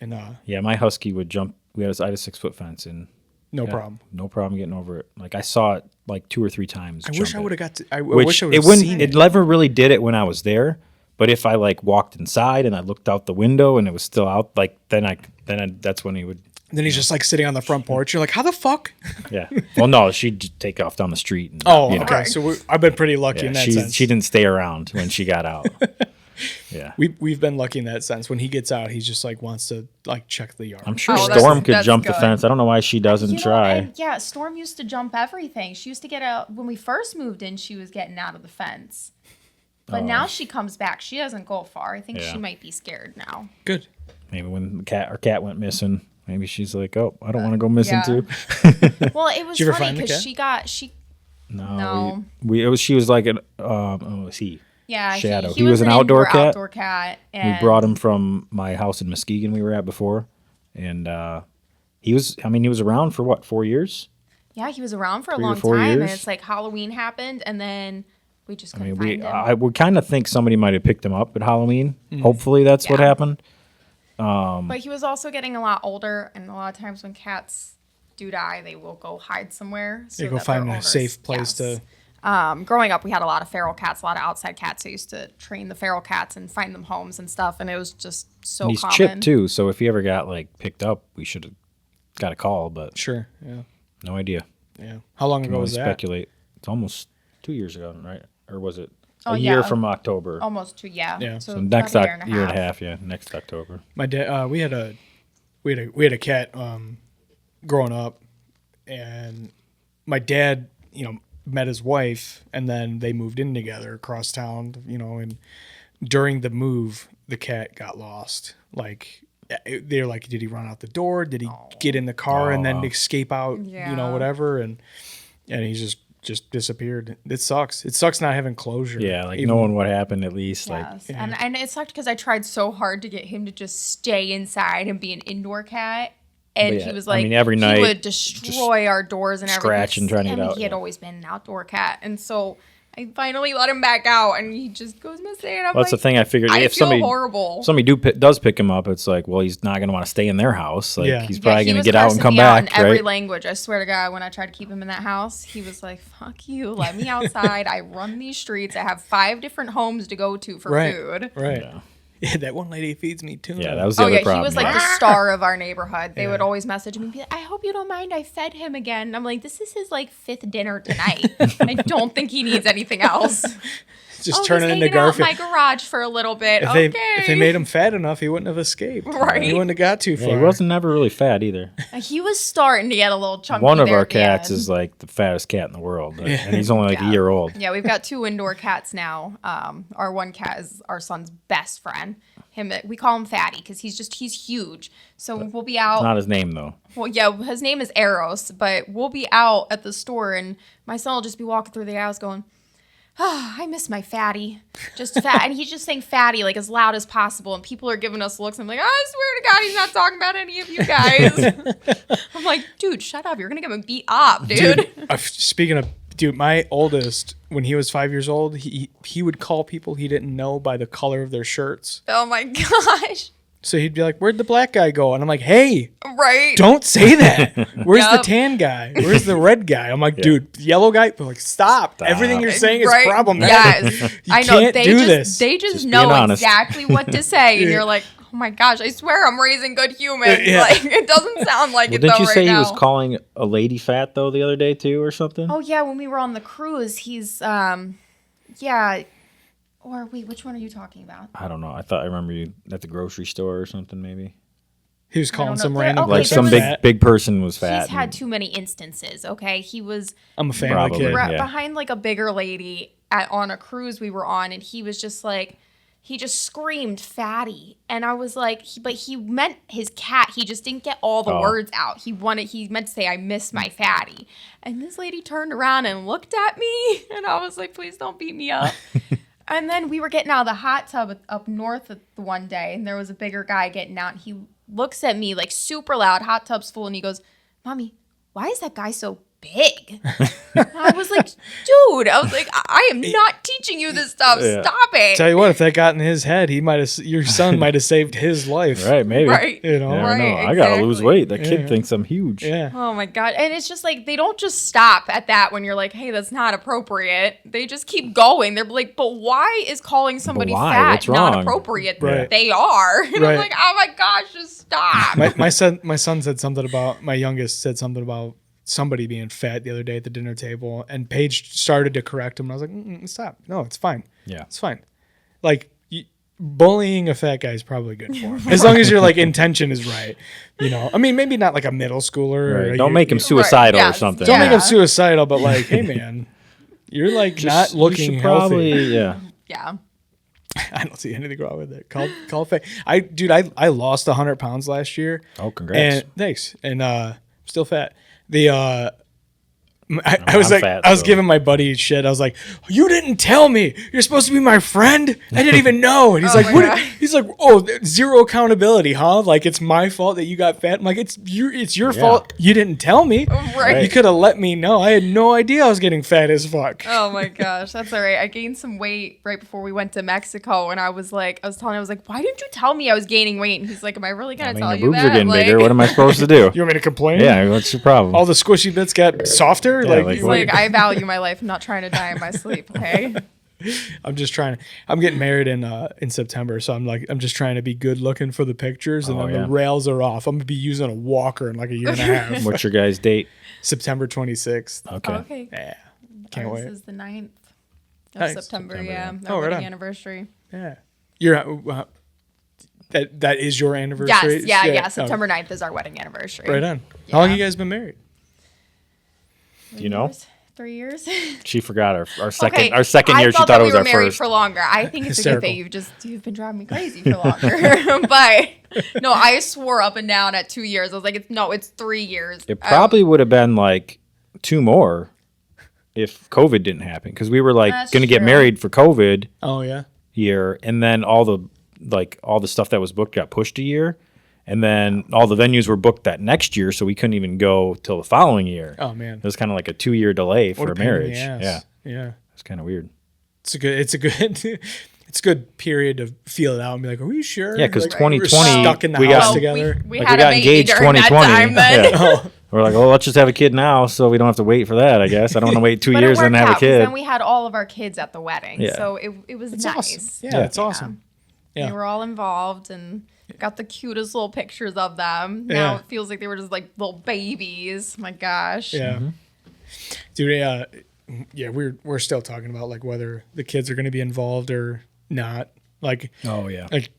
And Yeah, my husky would jump. I had a 6-foot fence, and no yeah, problem. no problem getting over it. Like I saw it like 2 or 3 times. I wish I would have got to. I Which wish I would it have wouldn't. seen It it. never really did it when I was there. But if I like walked inside and I looked out the window and it was still out, like that's when he would. And then he's just like sitting on the front porch. You're like, how the fuck? Yeah. Well, no, she'd just take off down the street. And, Oh, you know. okay. So I've been pretty lucky Yeah, in that she sense. didn't stay around when she got out. Yeah. We've been lucky in that sense. When he gets out, he just like wants to like check the yard. I'm sure Oh, that's- Storm could that's jump the good. fence. I don't know why she doesn't You know, try. and yeah, Storm used to jump everything. She used to get out when we first moved in. She was getting out of the fence, but now she comes back. She doesn't go far. I think Yeah. she might be scared now. Good. Maybe when our cat went missing, maybe she's like, "Oh, I don't want to go missing yeah. too." Well, it was Did you ever funny find the because cat? No, No. she was like an it was he. Yeah, Shadow. He He was an outdoor cat? Outdoor cat. And We brought him from my house in Muskegon we were at before, and he was around for what, 4 years? Yeah, he was around for a 3 or long 4 time, and years. it's like Halloween happened, and then We just I couldn't mean, find him. I would kind of think somebody might have picked him up at Halloween. Mm. Hopefully that's what Yeah. happened. But he was also getting a lot older, and a lot of times when cats do die, they will go hide somewhere. So They go that their find a owners- safe place to. Growing up, we had a lot of feral cats, a lot of outside cats. I used to train the feral cats and find them homes and stuff, and it was just so And he's common. chipped too, so if he ever got like picked up, we should have got a call, but Sure. Yeah. no idea. Yeah. How long Can ago only was that? speculate. It's almost 2 years ago, right? Or was it Oh, a year yeah. from October? Almost 2, yeah. Yeah. So about next a year year and a half, yeah, next October. My dad, we had a cat growing up, and my dad, met his wife, and then they moved in together across town, and during the move, the cat got lost. Like they're like, did he run out the door? Did he get in the car and then escape out? Yeah. Whatever, and he's just disappeared. It sucks. It sucks not having closure. Yeah, like Even- knowing what happened at least. Yes. Like And it sucked because I tried so hard to get him to just stay inside and be an indoor cat. And But yeah, he was I like, mean, every night, he would destroy our doors and everything. scratching, trying to get I mean, out, He had yeah. always been an outdoor cat. And so I finally let him back out, and he just goes missing. And I'm well, that's the like, thing. I figured I if feel somebody horrible. does pick him up, it's like, well, he's not going to want to stay in their house. Like Yeah. he's Yeah, probably he going to was get out and cursing come me out back, in every right? language. I swear to God, when I tried to keep him in that house, he was like, "Fuck you, let me outside. I run these streets. I have 5 different homes to go to for Right. food." Right. Yeah. Yeah, that one lady feeds me tuna. Yeah, that was the Oh other yeah, problem. he was like yeah. the star of our neighborhood. They Yeah. would always message me and be like, "I hope you don't mind. I fed him again." I'm like, "This is his like 5th dinner tonight. I don't think he needs anything else." just Oh, turning he's into hanging out in Garfield. my garage for a little bit. If Okay. they made him fat enough, he wouldn't have escaped. Right. He wouldn't have got too Yeah, far. he wasn't never really fat either. He was starting to get a little chunky. One of there our at the cats end. is like the fattest cat in the world, and he's only like a year old. Yeah, we've got 2 indoor cats now. Our one cat is our son's best friend. We call him Fatty because he's huge. So we'll be out. Not his name though. Well, yeah, his name is Eros, but we'll be out at the store, and my son will just be walking through the aisles going, I miss my Fatty. Just fat. And he's just saying Fatty like as loud as possible, and people are giving us looks. I'm like, I swear to God, he's not talking about any of you guys. I'm like, dude, shut up. You're going to get him beat up, dude. Speaking of, my oldest, when he was 5 years old, he would call people he didn't know by the color of their shirts. Oh, my gosh. So he'd be like, "Where'd the black guy go?" And I'm like, "Hey, Right? don't say that. Where's the Yup. tan guy? Where's the red guy?" I'm like, "Dude, yellow guy." But like, stop. Everything you're saying is Right? problematic. Yes. You I know. can't They do just, this. They just Just know being honest. exactly what to say. And you're like, oh my gosh, I swear I'm raising good humans. Yeah. Like, it doesn't sound like Well, it didn't though you right say now. he was calling a lady fat though the other day too, or something? Oh yeah, when we were on the cruise, he's yeah. Or wait, which one are you talking about? I don't know. I remember you at the grocery store or something maybe. He was calling know. some There- random okay, Like person there some was- fat. big person was fat. He's had and- too many instances. Okay, he was I'm a family Probably. kid. Right. Yeah. behind like a bigger lady on a cruise we were on, and he was just like. He just screamed fatty. And I was like, but he meant his cat. He just didn't get all the Oh. words out. He meant to say, I miss my fatty. And this lady turned around and looked at me. And I was like, please don't beat me up. And then we were getting out of the hot tub up north one day. And there was a bigger guy getting out. And he looks at me like super loud, hot tub's full. And he goes, Mommy, why is that guy so big? I was like, dude, I am not teaching you this stuff. Yeah. Stop it. Tell you what, if that got in his head, your son might have saved his life. Right, maybe. Right. You know? Yeah, I Right, know. I gotta lose exactly. weight. That kid Yeah. thinks I'm huge. Yeah. Oh my God. And it's just like, they don't just stop at that when you're like, hey, that's not appropriate. They just keep going. They're like, but why is calling somebody why? fat What's not wrong? appropriate? Right. They are. And Right. I'm like, oh my gosh, just stop. My son said something about, my youngest said something about somebody being fat the other day at the dinner table, and Paige started to correct him. And I was like, stop. No, it's fine. Yeah. It's fine. Like, bullying a fat guy is probably good for him. As long as your like intention is right. You know, I mean, maybe not like a middle schooler. Right. Or Don't make him suicidal yes. or something. Don't make Yeah. him suicidal, but like, hey man, you're like not You looking should healthy. probably, yeah. Yeah. I don't see anything wrong with it. Call fat. I lost 100 pounds last year. Oh, congrats. And thanks. And still fat. The I was I'm like, fat, I was so- giving my buddy shit. I was like, you didn't tell me. You're supposed to be my friend. I didn't even know. And he's Oh like, my what? God. He's like, oh, zero accountability, huh? Like it's my fault that you got fat. I'm like, it's your fault. You didn't tell me. Right. You could have let me know. I had no idea I was getting fat as fuck. Oh my gosh, that's all right. I gained some weight right before we went to Mexico, and I was like, why didn't you tell me I was gaining weight? And he's like, am I really gonna tell your you boobs that? are getting Like, bigger. What am I supposed to do? You want me to complain? Yeah, what's your problem? All the squishy bits got softer. Yeah, like like, he's what- like, I value my life. I'm not trying to die in my sleep. Okay. I'm just trying. I'm getting married in September, so I'm just trying to be good looking for the pictures, and Oh, then yeah. the rails are off. I'm gonna be using a walker in like a year and a half. What's your guys' date? September 26th. Okay. Okay. Yeah, can't Ours wait. is the 9th of Nice. September. September, Yeah. yeah. Our Oh, right wedding on. anniversary. Yeah, you're that is your anniversary. Yes. Yeah. Oh, September 9th is our wedding anniversary. right on. How long Yeah. you guys been married? Do you know? 3 years. She forgot our second Okay, our second I year. She thought thought that it we was were our married first. for longer. I think it's a good Hysterical. thing. You've been driving me crazy for longer. But no, I swore up and down at 2 years. I was like, it's 3 years. It probably would have been like 2 more if COVID didn't happen, because we were like That's going to get true. married for COVID Oh yeah. year, and then all the stuff that was booked got pushed a year, and then all the venues were booked that next year, so we couldn't even go till the following year. Oh man. It was kind of like a 2-year delay for What a pain in the marriage. ass. Yeah, Yeah. it's kind of weird. It's a good. It's a good period to feel it out and be like, are we sure? Yeah, 'cause Like, 2020 we're stuck in the we house got- together. We Like, had we got a baby engaged during that 2020. time then. Yeah. Oh, We're like, well, let's just have a kid now, so we don't have to wait for that. I guess I don't want to wait 2 But years it and worked have a out, 'cause kid. then we had all of our kids at the wedding. Yeah. So it was it's nice. awesome. Yeah, it's awesome. Yeah. We were all involved and got the cutest little pictures of them. Now Yeah. it feels like they were just like little babies. My gosh. Yeah. Dude, yeah, we're still talking about like whether the kids are going to be involved or not. Like, Oh yeah. like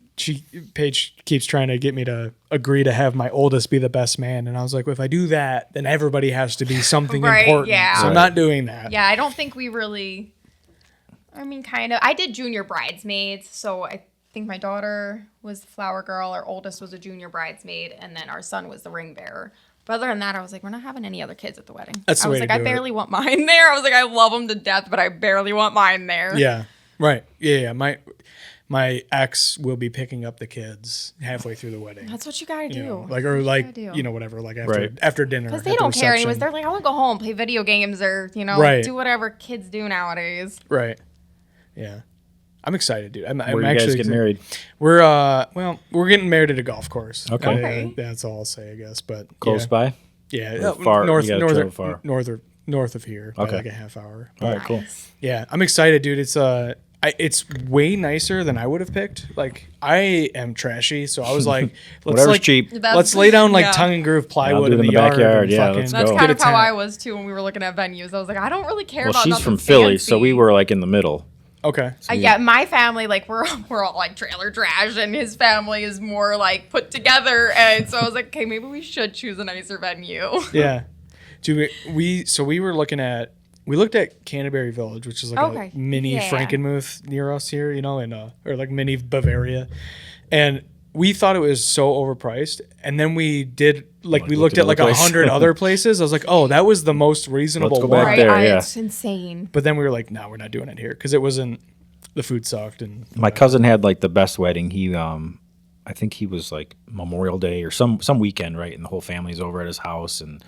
Paige keeps trying to get me to agree to have my oldest be the best man, and I was like, well, if I do that, then everybody has to be something Right, important. yeah. So I'm not doing that. Yeah, I don't think we really. I mean, kind of. I did junior bridesmaids, so I think my daughter was the flower girl. Our oldest was a junior bridesmaid, and then our son was the ring bearer. But other than that, I was like, we're not having any other kids at the wedding. That's the I was way like, to I do it. barely want mine there. I was like, I love them to death, but I barely want mine there. Yeah. Right. Yeah. My ex will be picking up the kids halfway through the wedding. That's what you gotta do. You know, like or like do. you know whatever like Right. after dinner Because at they the don't care anyways. reception. They're like, I want to go home, play video games, or Right. do whatever kids do nowadays. Right. Yeah. I'm excited, dude. I'm Where you actually guys get excited. married? We're getting married at a golf course. Okay. Okay. That's all I'll say, I guess. But Close yeah. by. Yeah. far? You gotta travel far. North of here. By Okay. like a half hour. All right, cool. Yeah, I'm excited, dude. It's way nicer than I would have picked. Like I am trashy, so I was like, let's Whatever's like cheap. let's lay down like Yeah. tongue and groove plywood do it in the yard. backyard. and Yeah, fucking let's That's go. kind get of a how tent. I was too when we were looking at venues. I was like, I don't really care Well, about she's nothing from Philly, so fancy. we were like in the middle. Okay. Yeah, my family, like we're all like trailer trash, and his family is more like put together. And so I was like, okay, maybe we should choose a nicer venue. Yeah. Dude, we looked at Canterbury Village, which is like Okay. a mini Yeah. Frankenmuth near us here, you know, or like mini Bavaria. And we thought it was so overpriced. And then we did we looked looked at at like other 100 other places. I was like, oh, that was the most reasonable go one. back there, yeah. It's insane. But then we were like, no, we're not doing it here because it wasn't. The food sucked, and My cousin had like the best wedding. He, I think he was like Memorial Day or some weekend, right? And the whole family's over at his house and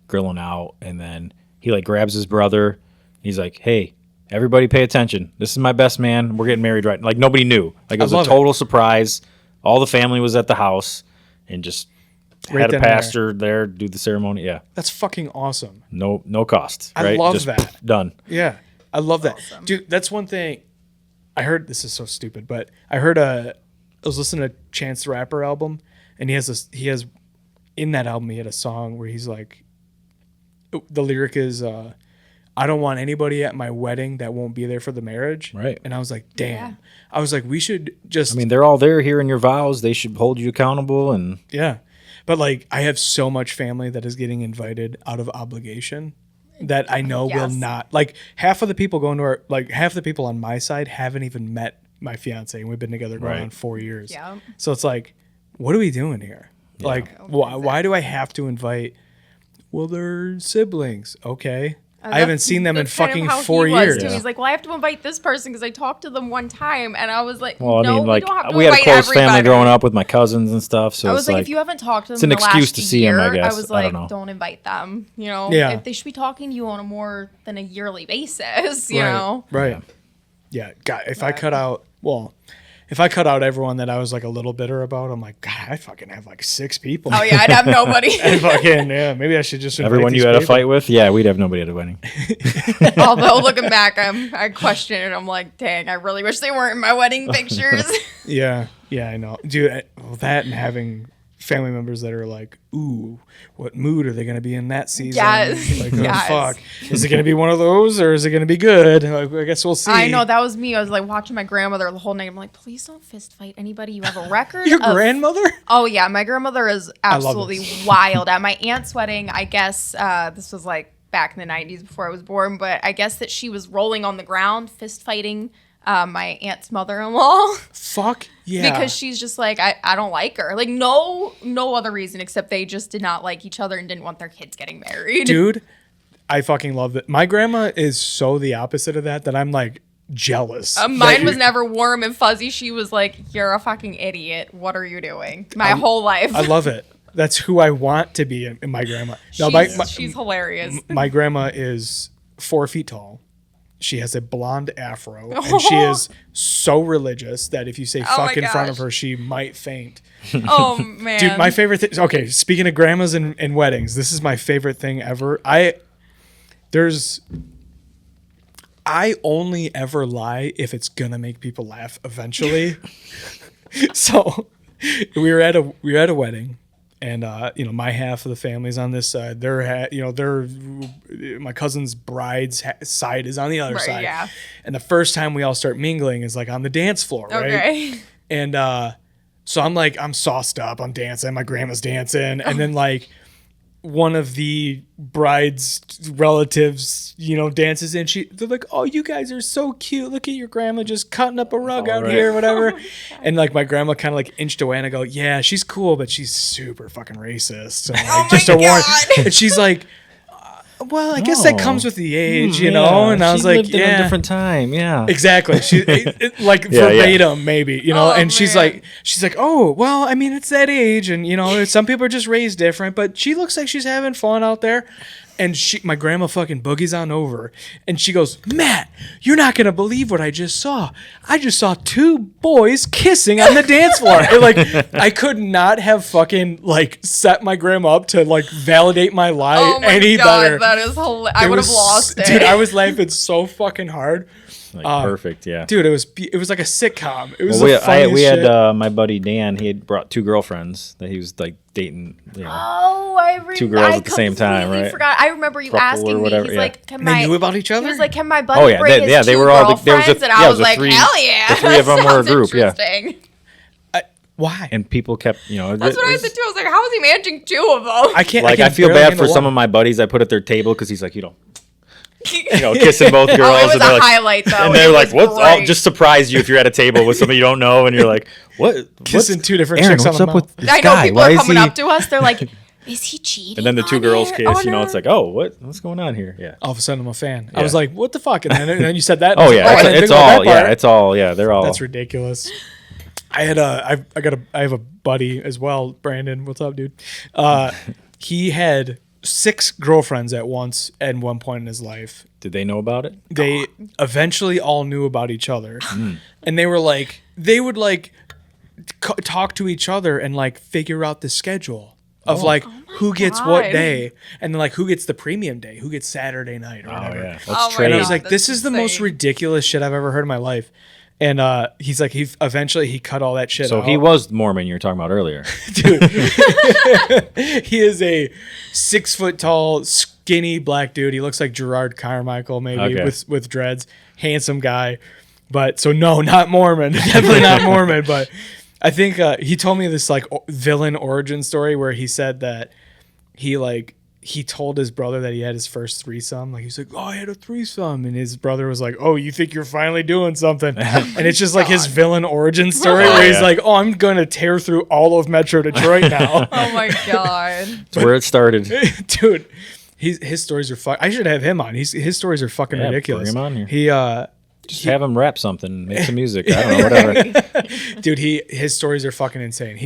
grilling out. And then he like grabs his brother. He's like, "Hey, everybody, pay attention. This is my best man. We're getting married right." Like nobody knew. Like it was a love it. total surprise. All the family was at the house and just Right had a then and there. pastor there do the ceremony. Yeah, that's fucking awesome. no cost. I right? love Just that. Done. Yeah, I love that, dude. That's one thing. I heard this is so stupid, but I was listening to Chance the Rapper album, and he has in that album he had a song where he's like, the lyric is, "I don't want anybody at my wedding that won't be there for the marriage." Right. And I was like, damn. Yeah. I was like, we should just. I mean, they're all there hearing your vows. They should hold you accountable and. yeah, but like I have so much family that is getting invited out of obligation. That I know will Yes. not, like half of the people going to our, like half the people on my side haven't even met my fiance, and we've been together going Right. on 4 years. Yeah. So it's like, what are we doing here? Like, why do I have to invite? Well, they're siblings, okay. I haven't seen them in That's kind of fucking how 4 he was, years. too. He's like, well, I have to invite this person because I talked to them one time, and I was like, Well, I no, mean, like we don't have to we had a invite close family everybody. growing up with my cousins and stuff. So I it's was like, if you haven't talked to them it's an in the excuse last to see year, them, I guess. was I like, don't know. don't invite them. You know, Yeah. if they should be talking to you on a more than a yearly basis. You right. know, Right. Yeah. God, if I cut out everyone that I was like a little bitter about, I'm like, God, I fucking have like 6 people. oh yeah, I'd have nobody. And fucking, yeah, maybe I should just invite everyone these you had a people. fight with, yeah, we'd have nobody at a wedding. Although looking back, I question it. I'm like, dang, I really wish they weren't in my wedding pictures. Yeah. Yeah, I know. Dude, well, that and having family members that are like, ooh, what mood are they going to be in that season? Yes. Like, oh, Yes. fuck. Is it going to be one of those or is it going to be good? Like, I guess we'll see. I know, that was me. I was like watching my grandmother the whole night. I'm like, please don't fist fight anybody. You have a record. Your of- grandmother? Oh yeah, my grandmother is love absolutely this. wild. At my aunt's wedding, I guess this was like back in the 90s before I was born, but I guess that she was rolling on the ground, fist fighting my aunt's mother-in-law. Fuck yeah. Because she's just like, I don't like her. Like no other reason except they just did not like each other and didn't want their kids getting married. Dude, I fucking love it. My grandma is so the opposite of that I'm like jealous. Mine was never warm and fuzzy. She was like, you're a fucking idiot. What are you doing? My whole life. I love it. That's who I want to be in my grandma. No, She's hilarious. my grandma is 4 feet tall. She has a blonde afro, and she is so religious that if you say Oh fuck my in front of gosh. her, she might faint. Oh man. Dude, my favorite thing. Okay, speaking of grandmas and weddings, this is my favorite thing ever. I only ever lie if it's gonna make people laugh eventually. So we were at a wedding. And my half of the family's on this side. They're my cousin's bride's side is on the other Right, side. yeah. And the first time we all start mingling is like on the dance floor, right? Okay. And so I'm sauced up. I'm dancing. My grandma's dancing, and then like one of the bride's relatives, dances in. They're like, "Oh, you guys are so cute. Look at your grandma just cutting up a rug out here, whatever." And like my grandma kind of like inched away, and I go, "Yeah, she's cool, but she's super fucking racist." And, like, just to warn. God. And she's like, "Well, I guess that comes with the age, And I was she like, lived in "Yeah." a different time, yeah. Exactly. She like Yeah, verbatim, maybe, Oh, and she's man. like, oh, well, I mean, it's that age. And, some people are just raised different, but she looks like she's having fun out there. And my grandma fucking boogies on over and she goes, Matt, you're not going to believe what I just saw. I just saw 2 boys kissing on the dance floor. And, like, I could not have fucking like set my grandma up to like validate my lie Oh my any god, better. that is hilarious. I It would have was- lost it. Dude, I was laughing so fucking hard. Like, perfect, yeah. Dude, it was like a sitcom. It was Well, the funniest we shit. had my buddy Dan. He had brought 2 girlfriends that he was like dating. Oh, I remember. 2 girls at the same time, completely right? forgot. I remember you Couple or asking me. whatever, He's yeah. like, can And they my knew about each other? He was like, can my buddy Oh yeah, bring his they 2 were all. There was girlfriends? a, And yeah, I it was the like, 3, hell yeah. The 3 of them were a Sounds group, yeah. interesting. Why? And people kept, That's what I said too. I was like, how is he managing 2 of them? I can't. like I feel bad for some of my buddies I put at their table because he's like, kissing both girls. Oh, it was and they're a like, highlight though. And they're It like, was "What?" I'll great. just surprise you if you're at a table with somebody you don't know, and you're like, "What?" Kissing 2 different Aaron, chicks what's on the up with mouth. this I know guy? people Why are is coming he? up to us. They're like, is he cheating? And then the 2 on girls it? kiss. Oh, no. It's like, "Oh, what's going on here?" Yeah. All of a sudden, I'm a fan. I Yeah. was like, "What the fuck?" And then you said that. and I Oh was yeah, like, I didn't it's think about all. that part. Yeah, it's all. Yeah, they're all. That's ridiculous. I have a buddy as well, Brandon. What's up, dude? He had 6 girlfriends at once at one point in his life. Did they know about it? They eventually all knew about each other, Hmm. and they would talk to each other and like figure out the schedule of like who gets what God. day, and then like who gets the premium day, who gets Saturday night or Oh whatever. yeah, Oh, my let's trade. And I was God, like, this that's is the most insane. ridiculous shit I've ever heard in my life. And he's like, he eventually cut all that shit So out. he was the Mormon you were talking about earlier. Dude. He is a 6 foot tall, skinny black dude. He looks like Gerard Carmichael, maybe Okay. with dreads. Handsome guy. But so no, not Mormon. Definitely not Mormon. But I think he told me this like villain origin story where he said that he told his brother that he had his first threesome. Like he's like, "Oh, I had a threesome," and his brother was like, "Oh, you think you're finally doing something?" And it's just like his villain origin story where he's yeah. like, "Oh, I'm gonna tear through all of Metro Detroit now." Oh my god. That's where it started. Dude, His stories are I should have him on. His stories are fucking ridiculous. Bring him on here. He have him rap something, make some music. I don't know, whatever. dude, his stories are fucking insane.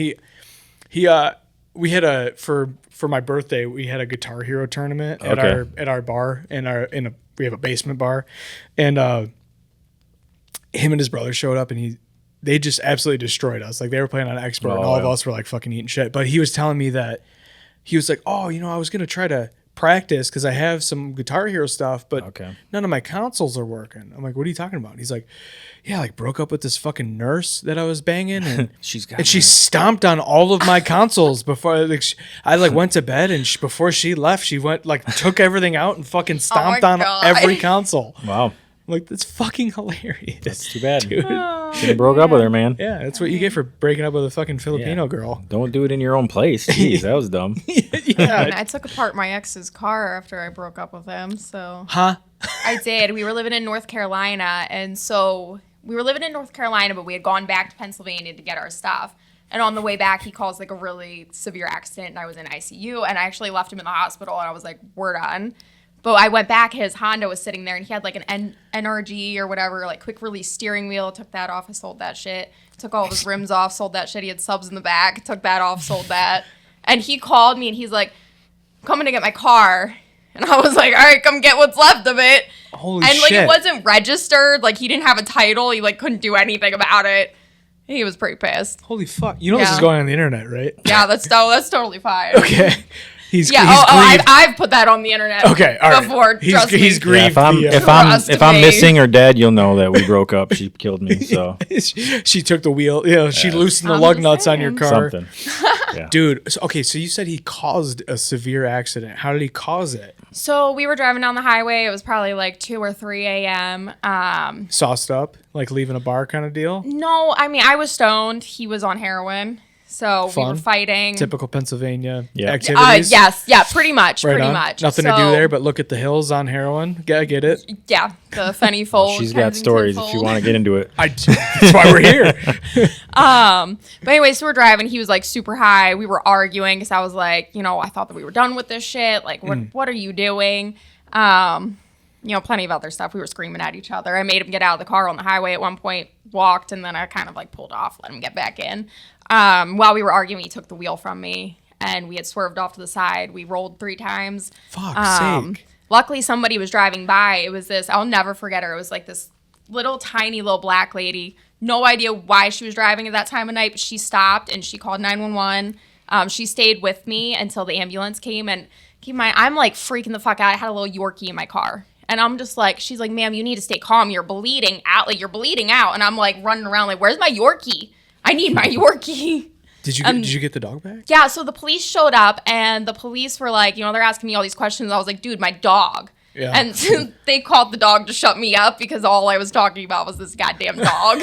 We had for my birthday, we had a Guitar Hero tournament at our bar we have a basement bar, and him and his brother showed up, and they just absolutely destroyed us. Like, they were playing on expert, and all of us were like fucking eating shit. But he was telling me that he was like, oh, I was gonna try to practice because I have some Guitar Hero stuff, but none of my consoles are working. I'm like, what are you talking about? And he's like, yeah, like broke up with this fucking nurse that I was banging, and she stomped on all of my consoles before I went to bed, and before she left, she went took everything out and fucking stomped on every console. Wow. I'm like, that's fucking hilarious. That's too bad, dude. She broke up with her, man. Yeah, that's what you get for breaking up with a fucking Filipino girl. Don't do it in your own place. Jeez, that was dumb. Yeah. I took apart my ex's car after I broke up with him. So I did. We were living in North Carolina, and so we were living in North Carolina, but we had gone back to Pennsylvania to get our stuff. And on the way back, he calls a really severe accident, and I was in ICU, and I actually left him in the hospital, and I was like, we're done. But I went back, his Honda was sitting there, and he had an NRG or whatever, quick release steering wheel. Took that off, I sold that shit. Took all of his rims off, sold that shit. He had subs in the back, took that off, sold that. And he called me, and he's like, I'm coming to get my car. And I was like, all right, come get what's left of it. Holy shit. And it wasn't registered. He didn't have a title. He couldn't do anything about it. He was pretty pissed. Holy fuck. This is going on the internet, right? Yeah, that's totally fine. Okay. He's grieved. I've put that on the internet. Okay, all right. Before, he's grieved. If I'm missing or dead, you'll know that we broke up. She killed me. So she took the wheel. She loosened the lug nuts on your car. Something. Yeah. Dude. So you said he caused a severe accident. How did he cause it? So we were driving down the highway. It was probably 2 or 3 a.m. Sauced up, leaving a bar kind of deal. No, I mean, I was stoned. He was on heroin. So we were fighting. Typical Pennsylvania activities. Yes, yeah, pretty much. Nothing to do there but look at the hills on heroin. I get it. Yeah, the Fenny Fold. She's got stories if you want to get into it. That's why we're here. But anyway, so we're driving. He was super high. We were arguing because I was like, I thought that we were done with this shit. What are you doing? Plenty of other stuff. We were screaming at each other. I made him get out of the car on the highway at one point, walked, and then I kind of pulled off, let him get back in. While we were arguing, he took the wheel from me, and we had swerved off to the side. We rolled 3 times. Fuck's sake. Luckily, somebody was driving by. It was I'll never forget her. It was this tiny little black lady. No idea why she was driving at that time of night, but she stopped, and she called 911. She stayed with me until the ambulance came, and keep in mind, I'm freaking the fuck out. I had a little Yorkie in my car. And I'm just she's like, ma'am, you need to stay calm. You're bleeding out. You're bleeding out. And I'm running around where's my Yorkie? I need my Yorkie. Did you get the dog back? Yeah, so the police showed up, and the police were they're asking me all these questions. I was like, dude, my dog. Yeah. And they called the dog to shut me up because all I was talking about was this goddamn dog.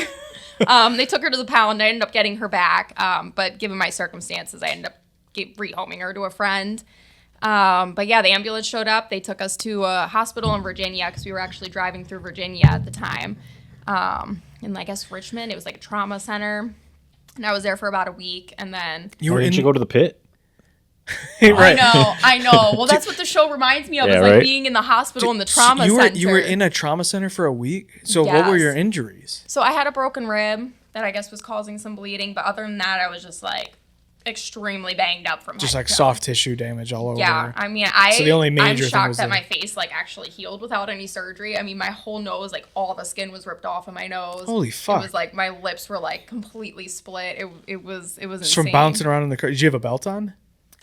They took her to the pound. I ended up getting her back. But given my circumstances, I ended up rehoming her to a friend. But yeah, the ambulance showed up. They took us to a hospital in Virginia because we were actually driving through Virginia at the time. In I guess Richmond, it was a trauma center. And I was there for about a week, and then... Didn't you go to the pit? Right. I know. Well, that's what the show reminds me of, is being in the hospital in the trauma center. You were in a trauma center for a week? So what were your injuries? So I had a broken rib that I guess was causing some bleeding, but other than that, I was just extremely banged up from just head to toe. Soft tissue damage all over. Yeah, I mean, so the only major I'm shocked thing was that my face actually healed without any surgery. I mean, my whole nose, all the skin was ripped off of my nose. Holy fuck! It was my lips were completely split. It was insane. Just from bouncing around in the car. Did you have a belt on?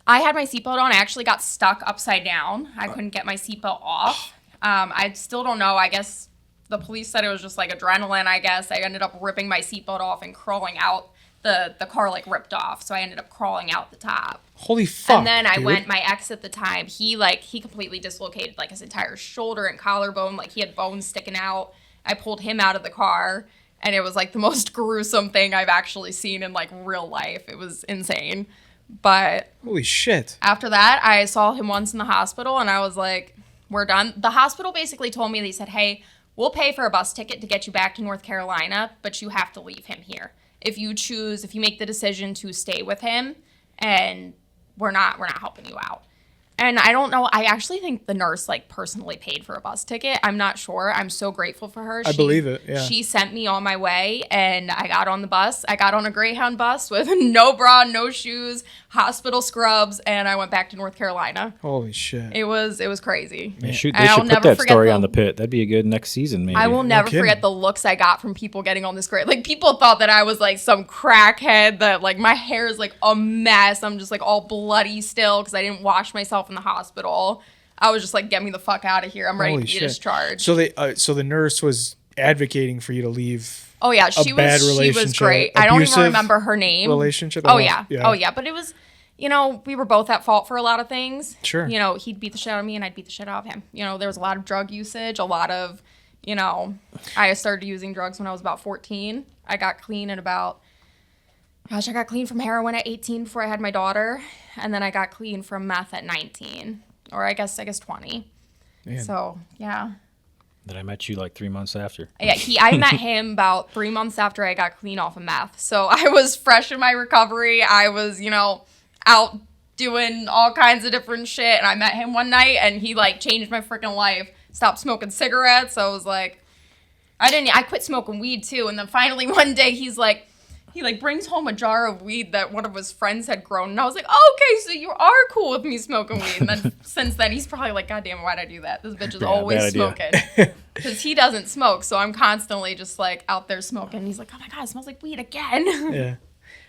I had my seatbelt on. I actually got stuck upside down. I couldn't get my seatbelt off. I still don't know. I guess the police said it was just adrenaline. I guess I ended up ripping my seatbelt off and crawling out. The car ripped off, so I ended up crawling out the top. Holy fuck! And then I went. My ex at the time, he completely dislocated his entire shoulder and collarbone. He had bones sticking out. I pulled him out of the car, and it was the most gruesome thing I've actually seen in real life. It was insane. But holy shit! After that, I saw him once in the hospital, and I was like, "We're done." The hospital basically told me, they said, "Hey, we'll pay for a bus ticket to get you back to North Carolina, but you have to leave him here. If you make the decision to stay with him, and we're not helping you out." And I don't know. I actually think the nurse like personally paid for a bus ticket. I'm not sure. I'm so grateful for her. I believe it. Yeah. She sent me on my way, and I got on the bus. I got on a Greyhound bus with no bra, no shoes, hospital scrubs, and I went back to North Carolina. Holy shit. It was crazy. They should And I'll put never that forget story the- on the pit. That'd be a good next season, maybe. I will never kidding. forget the looks I got from people getting on this great. Like, people thought that I was like some crackhead, that like my hair is like a mess. I'm just like all bloody still because I didn't wash myself in the hospital. I was just like, get me the fuck out of here. I'm ready Holy to be shit. discharged. So the nurse was advocating for you to leave. Oh yeah, she bad was relationship, great. I don't even abusive remember her name. relationship? Oh Oh, yeah. yeah. Oh yeah, but it was, you know, we were both at fault for a lot of things. Sure. You know, he'd beat the shit out of me and I'd beat the shit out of him. You know, there was a lot of drug usage, a lot of, you know, I started using drugs when I was about 14. I got clean I got clean from heroin at 18 before I had my daughter, and then I got clean from meth at 19, or I guess 20. Man. So, yeah. Then I met you like 3 months after. Yeah, I met him about 3 months after I got clean off of meth. So I was fresh in my recovery. I was, you know, out doing all kinds of different shit. And I met him one night and he like changed my freaking life. Stopped smoking cigarettes. So I was like, I quit smoking weed too. And then finally one day he brings home a jar of weed that one of his friends had grown. And I was like, oh, okay, so you are cool with me smoking weed. And then since then, he's probably like, God damn it, why'd I do that? This bitch is always bad smoking. Because he doesn't smoke. So I'm constantly just like out there smoking. And he's like, oh my God, it smells like weed again. Yeah.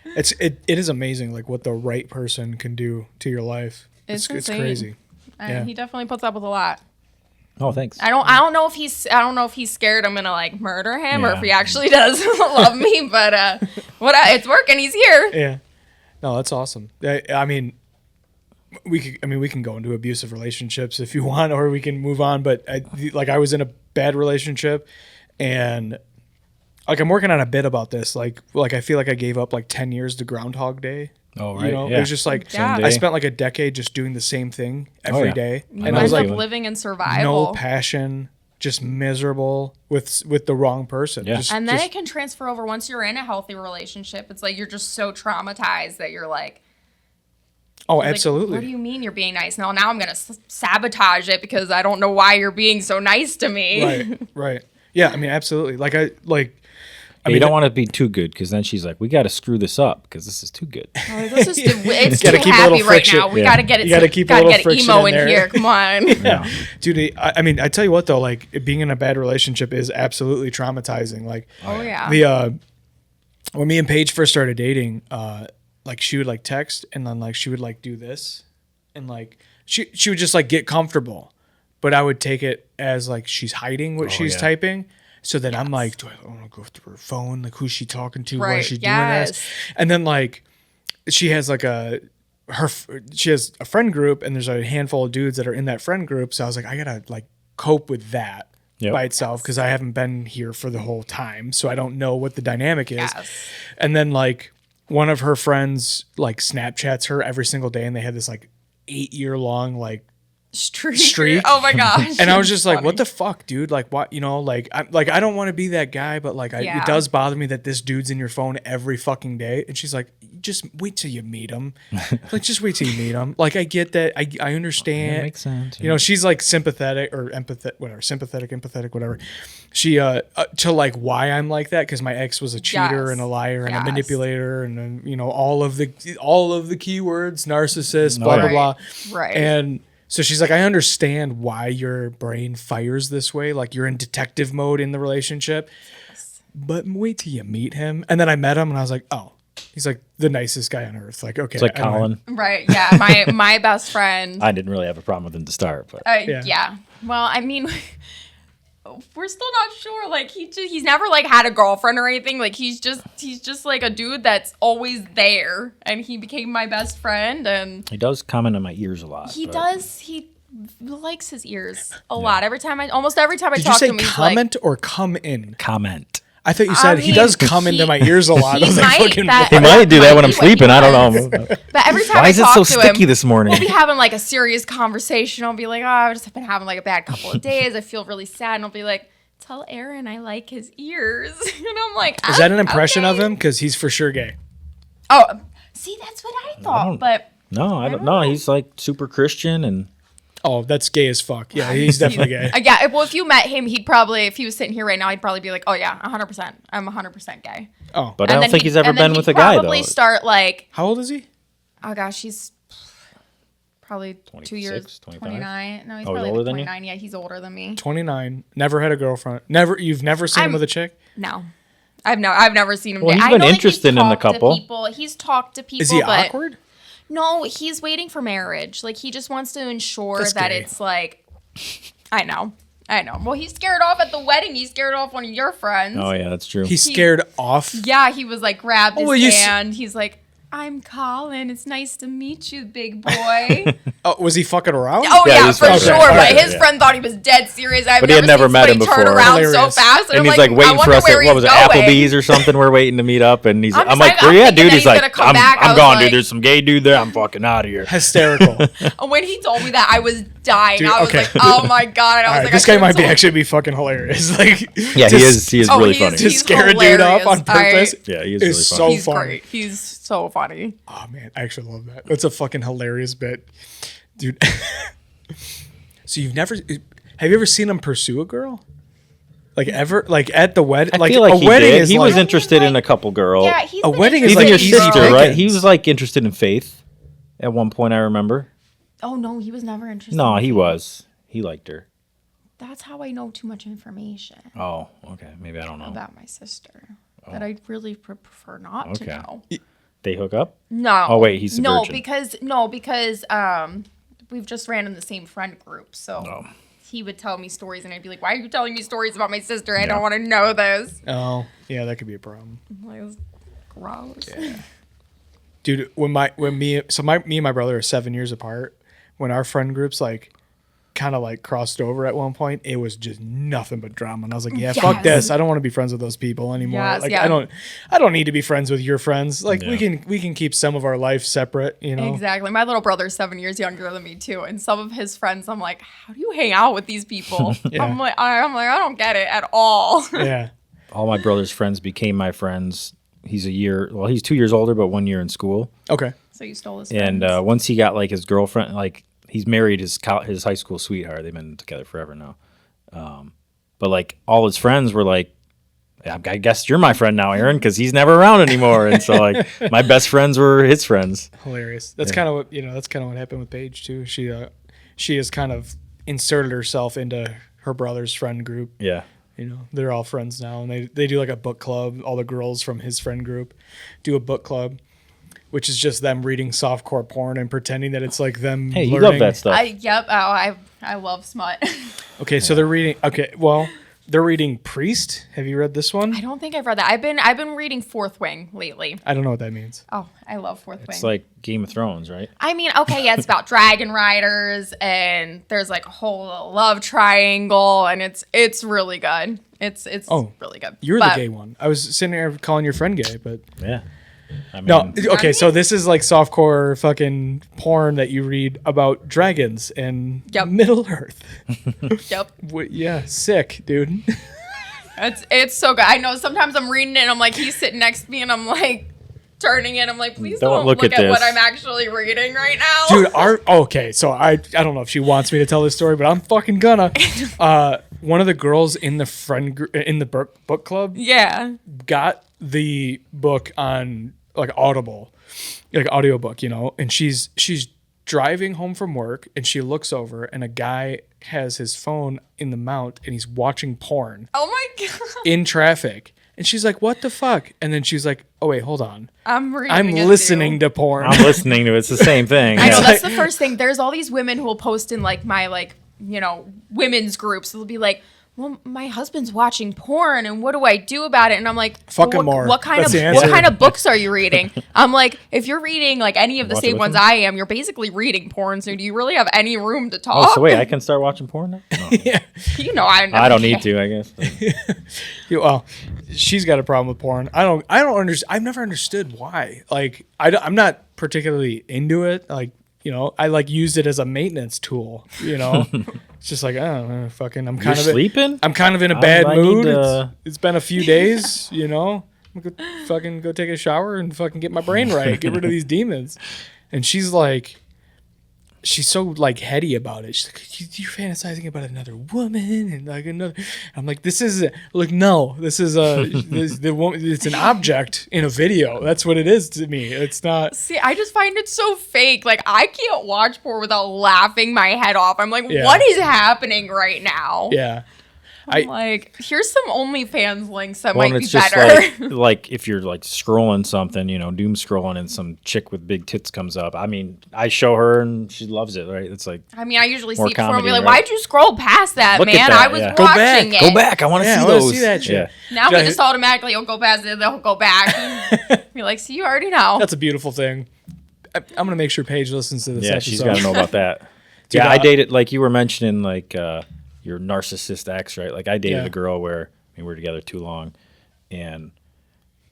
It is amazing like what the right person can do to your life. It's It's insane. crazy. And Yeah. he definitely puts up with a lot. Oh, thanks. I don't know if he's scared I'm gonna like murder him or Yeah. if he actually does love me, but it's working. He's here. Yeah. No, that's awesome. I mean, we can go into abusive relationships if you want, or we can move on. But I was in a bad relationship, and like I'm working on a bit about this. Like I feel like I gave up like 10 years to Groundhog Day. Oh, right. You know, yeah. it was just like Yeah. I spent like a decade just doing the same thing every yeah. day, You and I was end like up living in no survival. passion, just miserable with the wrong person. Yeah. Just, And then just- it can transfer over once you're in a healthy relationship. It's like you're just so traumatized that you're like, oh, like, absolutely. what do you mean you're being nice? Now I'm gonna sabotage it because I don't know why you're being so nice to me. Right. Yeah, I mean, absolutely. I you mean, don't want to be too good because then she's like, we got to screw this up because this is too good. Like, this is it's Gotta too keep a happy little right friction. now. We Yeah. gotta get it. You gotta keep a gotta little get friction emo in in there. here. Come on. Yeah. dude, I mean, I tell you what though, like being in a bad relationship is absolutely traumatizing. Like, Oh yeah. the when me and Paige first started dating, like she would like text and then like she would like do this, and like she would just like get comfortable, but I would take it as like she's hiding what she's yeah. typing. So then I'm like, do I want to go through her phone? Like, who's she talking to? Why Right, is she doing yes. this? And then like, she has like she has a friend group, and there's a handful of dudes that are in that friend group. So I was like, I gotta like cope with that Yep. by itself because I haven't been here for the whole time, so I don't know what the dynamic is. Yes. And then like one of her friends like Snapchats her every single day, and they had this like 8-year long like streak. Oh my gosh. and I was just like, Funny. what the fuck, dude? Like, what, I don't want to be that guy, but like, Yeah. it does bother me that this dude's in your phone every fucking day. And she's like, just wait till you meet him. Like, just wait till you meet him. Like, I get that. I understand. That makes sense. You know, she's like sympathetic or empathetic, whatever, empathetic, whatever. She, to like why I'm like that, because my ex was a cheater Yes. and a liar and a Yes. manipulator and, all of the keywords, narcissist, blah, blah, Right. blah. Right. And so she's like, I understand why your brain fires this way. Like you're in detective mode in the relationship, but wait till you meet him. And then I met him and I was like, oh, he's like the nicest guy on earth. Like, okay. It's like I don't- Colin. Right. Yeah. My best friend. I didn't really have a problem with him to start, but Yeah. Well, I mean, we're still not sure. Like he's never like had a girlfriend or anything. Like he's just like a dude that's always there, and he became my best friend, and he does comment on my ears a lot. he but does. He likes his ears a lot. Almost every time I Did you talk say to him, he's like, comment or come in? Comment. I thought you said he mean, does come into my ears a lot. I he was like, might. fucking That- He might do that when I'm be what he sleeping. I don't does. know. But every time Why I is it talk so to sticky him, this morning? we'll be having like a serious conversation. I'll be like, oh, I've just been having like a bad couple of days. I feel really sad. And I'll be like, tell Aaron I like his ears. And I'm like, Is that an impression of okay. him? Because he's for sure gay. Oh, see, that's what I thought. But No, I don't know. He's like super Christian and Oh, that's gay as fuck. Yeah, he's definitely gay. Yeah, well, if you met him, he'd probably, if he was sitting here right now, he'd probably be like, oh yeah, 100%. I'm 100% gay. Oh, but I don't think he's ever been with a guy though. Probably start like, how old is he? oh gosh, he's probably 2 years, 25? 29. No, he's Oh, he's probably older like than you? 29. Yeah, he's older than me. 29. Never had a girlfriend. You've never seen him with a chick? No. I've never seen him. Well, he's I been know that interested in the talked to couple. people. He's talked to people. Is he but awkward? No, he's waiting for marriage. Like, he just wants to ensure That's that gay. it's like, I know. Well, he's scared off at the wedding. He scared off one of your friends. Oh yeah, that's true. He's scared off. Yeah, he was like, grabbed his well, you hand. He's like, I'm Colin. It's nice to meet you, big boy. Oh, was he fucking around? Oh Yeah, yeah, he's for fucking sure. around. But Okay, his yeah. friend thought he was dead serious. But he had never met him Turn before. around so Hilarious. fast, And I'm he's like I waiting for wonder us at where what was he's it, going. Applebee's or something? We're waiting to meet up, and I'm like, just where like, you I'm at, dude? thinking He's that he's like, gonna come back. I I'm was gone, like- dude. There's some gay dude there. I'm fucking out of here. Hysterical. When he told me that, I was dying. Dude, I was okay. like, oh my god. And I All was right, like, this I guy might could've told- actually be fucking hilarious. Like, Yeah, he is. He is Oh, really he's- funny. To he's scare a dude off on hilarious. purpose. Yeah, he is is really so funny. He's funny. great. He's so funny. Oh man, I actually love that. That's a fucking hilarious bit, dude. So have you ever seen him pursue a girl? Like ever? Like at the wedding? I Like feel like a he wedding did. is He like was interested in a couple girls. Yeah, he's A been wedding is Even like your easy sister, right? pickings. He was like interested in Faith at one point. I remember. Oh no, he was never interested. No, in he me. was. He liked her. That's how I know too much information Oh, okay. Maybe I don't know. about my sister that I really prefer not to Okay. know. They hook up? No. Oh, wait, he's a no virgin. because we've just ran in the same friend group, so Oh. he would tell me stories, and I'd be like, "Why are you telling me stories about my sister? I don't want to know this." Oh yeah, that could be a problem, Like, it was gross. dude. Me and my brother are 7 years apart. When our friend groups like kind of like crossed over at one point, it was just nothing but drama, and I was like, yeah, fuck Yes. this. I don't want to be friends with those people anymore. Yes, like yeah. I don't need to be friends with your friends. Like Yeah. we can keep some of our life separate, you know. Exactly. My little brother's 7 years younger than me too, and some of his friends, I'm like, "How do you hang out with these people?" Yeah. I'm like, I don't get it at all. Yeah. All my brother's friends became my friends. He's 2 years older, but 1 year in school. Okay. So you stole his And friends. once he got like his girlfriend, like he's married his high school sweetheart. They've been together forever now. But like all his friends were like, I guess you're my friend now, Aaron, because he's never around anymore. And so like my best friends were his friends. Hilarious. That's kind of what that's kind of what happened with Paige too. She has kind of inserted herself into her brother's friend group. Yeah. You know, they're all friends now, and they do like a book club. All the girls from his friend group do a book club, which is just them reading softcore porn and pretending that it's like them. Hey, you learning. love that stuff. I love smut. Okay, so they're reading. Okay, well, they're reading Priest. Have you read this one? I don't think I've read that. I've been reading Fourth Wing lately. I don't know what that means. Oh, I love Fourth Wing. It's like Game of Thrones, right? I mean, okay, yeah, it's about dragon riders, and there's like a whole love triangle, and it's really good. It's really good. You're But- the gay one. I was sitting there calling your friend gay, but Yeah. I mean, no. Okay, so this is like softcore fucking porn that you read about dragons and Yep. Middle Earth. Yep. Yeah, sick, dude. It's so good. I know sometimes I'm reading it and I'm like, he's sitting next to me and I'm like turning it. I'm like, please don't look at what this. I'm actually reading right now. Dude, okay, so I don't know if she wants me to tell this story, but I'm fucking gonna. One of the girls in the friend in the book club Yeah. got the book on like Audible, like audiobook, and she's driving home from work and she looks over and a guy has his phone in the mount and he's watching porn Oh my god. in traffic. And she's like, what the fuck? And then she's like, oh wait, hold on. I'm reading. I'm it listening too. to porn. I'm listening to it. It's the same thing. I know Yeah. that's the first thing. There's all these women who will post in like my women's groups. They'll be like, well, my husband's watching porn, and what do I do about it? And I'm like, Fuck well, him more. What kind That's the of what answer. kind of books are you reading? I'm like, if you're reading like any of the Watch it same with ones him? I am, you're basically reading porn. So do you really have any room to talk? Oh, so wait, I can start watching porn now? No. You know, I I don't need to, I guess. Well, she's got a problem with porn. I don't understand. I've never understood why. Like, I'm not particularly into it. Like, I like used it as a maintenance tool. It's just like, oh, fucking. I'm kind You're of sleeping? I'm kind of in a bad I need mood. to- It's been a few days. I'm gonna fucking go take a shower and fucking get my brain right. Get rid of these demons. and she's like, she's so like heady about it. She's like, you're fantasizing about another woman and like another. I'm like, this is like, no, this is the woman. It's an object in a video. That's what it is to me. It's not. See, I just find it so fake. Like, I can't watch porn without laughing my head off. I'm like, Yeah. what is happening right now? Yeah. I'm like, here's some OnlyFans links that Well, might and be it's just better. like if you're like scrolling something, you know, doom scrolling, and some chick with big tits comes up. I mean, I show her and she loves it, right? It's like, I mean, I usually More see it before and be comedy, like, right? why'd you scroll past that, Look at man? that, I was yeah. Go back, watching it. go back. I want to Yeah, see I wanna those. see that shit. Yeah. Now we Yeah. just automatically, you'll go past it, they'll go back. Be like, see, you already know. That's a beautiful thing. I'm gonna make sure Paige listens to this Yeah, episode. she's got to know about that. Dude, Yeah, I dated, like you were mentioning, like your narcissist ex, right? Like I dated Yeah. a girl where we were together too long, and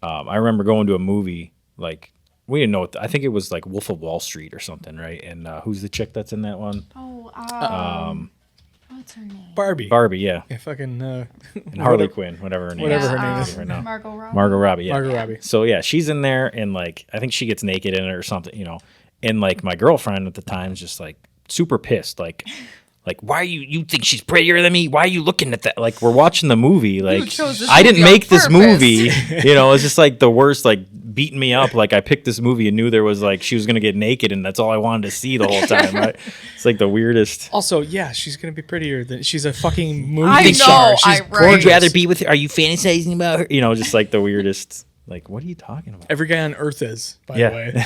I remember going to a movie. Like we didn't know what I think it was like Wolf of Wall Street or something, right? And who's the chick that's in that one? What's her name? Barbie. Barbie, yeah, Yeah, fucking and Harley Quinn, whatever her name whatever is. her name is right now. Margot Robbie. Margot Robbie, yeah. Margot Robbie. So yeah, she's in there, and like I think she gets naked in it or something, you know. And like my girlfriend at the time is just like super pissed, like why are you think she's prettier than me? Why are you looking at that? Like we're watching the movie, like chose this I didn't movie on make this purpose. movie, you know. It's just like the worst, like beating me up. Like I picked this movie and knew there was like she was gonna get naked, and that's all I wanted to see the whole time. Right? It's like the weirdest. Also, yeah, she's gonna be prettier than she's a fucking movie I know, star. She's I- right. gorgeous. Would rather be with her? Are you fantasizing about her? You know, just like the weirdest. Like, what are you talking about? Every guy on earth is, by Yeah. the way.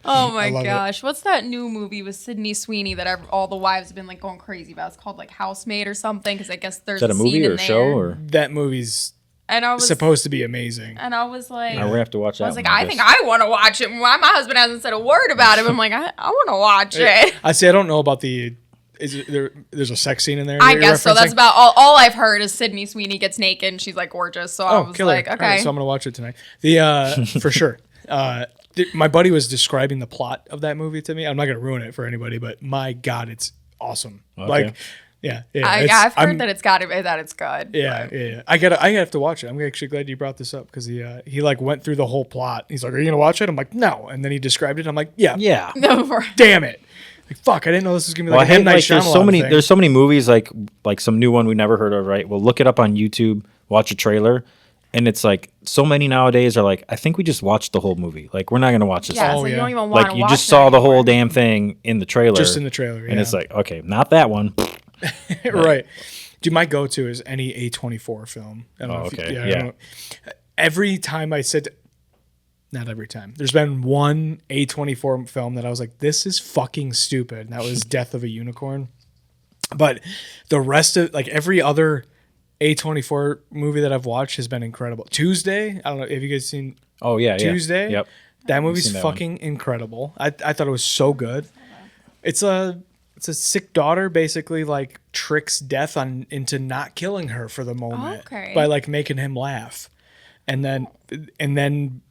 Oh my love it. gosh. What's that new movie with Sydney Sweeney that all the wives have been like going crazy about? It's called like Housemaid or something, because I guess there's Is that a movie scene or in a there. show or? That movie's And I was supposed to be amazing. and I was like, We're gonna have to watch that. I was like, one, I guess. think I want to watch it. Why my husband hasn't said a word about it? I'm like, I want to watch it. I say I don't know about the. There's a sex scene in there? I that you're guess so. That's referencing? about all I've heard is Sydney Sweeney gets naked and she's like gorgeous. So I was killer. like, All okay. right, so I'm gonna watch it tonight. The for sure. My buddy was describing the plot of that movie to me. I'm not gonna ruin it for anybody, but my God, it's awesome. Okay. Like, yeah. I've heard that it's got to be that it's good. Yeah, but- yeah. I have to watch it. I'm actually glad you brought this up because he like went through the whole plot. He's like, "Are you gonna watch it?" I'm like, "No," and then he described it. I'm like, "Yeah, Yeah. damn it." Like, fuck, I didn't know this was gonna be Well, like I a hate M. Night like there's so Shyamalan many thing. there's so many movies like some new one we never heard of, right? We'll look it up on YouTube, watch a trailer, and it's like so many nowadays are like, I think we just watched the whole movie. Like we're not gonna watch this. Yeah, whole so you yeah. don't even want Like to you watch just it saw the anymore. whole damn thing in the trailer. Just in the trailer, And yeah. it's like, okay, not that one. Right. Dude, my go-to is any A24 film. I don't know if you- okay, I yeah. don't know. Every time I sit, not every time. There's been one A24 film that I was like, this is fucking stupid. And that was Death of a Unicorn. But the rest of, like, every other A24 movie that I've watched has been incredible. Tuesday, I don't know, have you guys seen Oh yeah, Tuesday? Yeah. Yep. That movie's seen that fucking incredible. I thought it was so good. It's a sick daughter basically like tricks Death into not killing her for the moment Okay. by like making him laugh. And then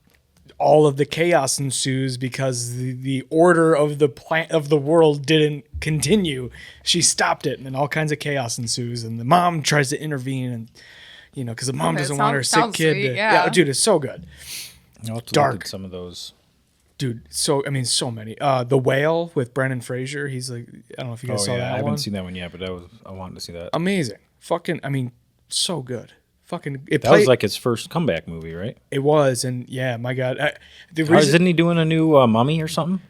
all of the chaos ensues because the order of the world didn't continue. She stopped it and then all kinds of chaos ensues and the mom tries to intervene and you know, because the mom Okay, doesn't want her sick sounds kid sweet, to, yeah. dude, it's so good. I'll have to Dark. look at some of those. Dude, so many. The Whale with Brendan Fraser. He's like, I don't know if you guys saw I that haven't one. seen that one yet, but I wanted to see that. Amazing, fucking. I mean, so good. Fucking. That was like his first comeback movie, right? it was, and yeah, my God. The Or reason isn't he doing a new Mummy or something?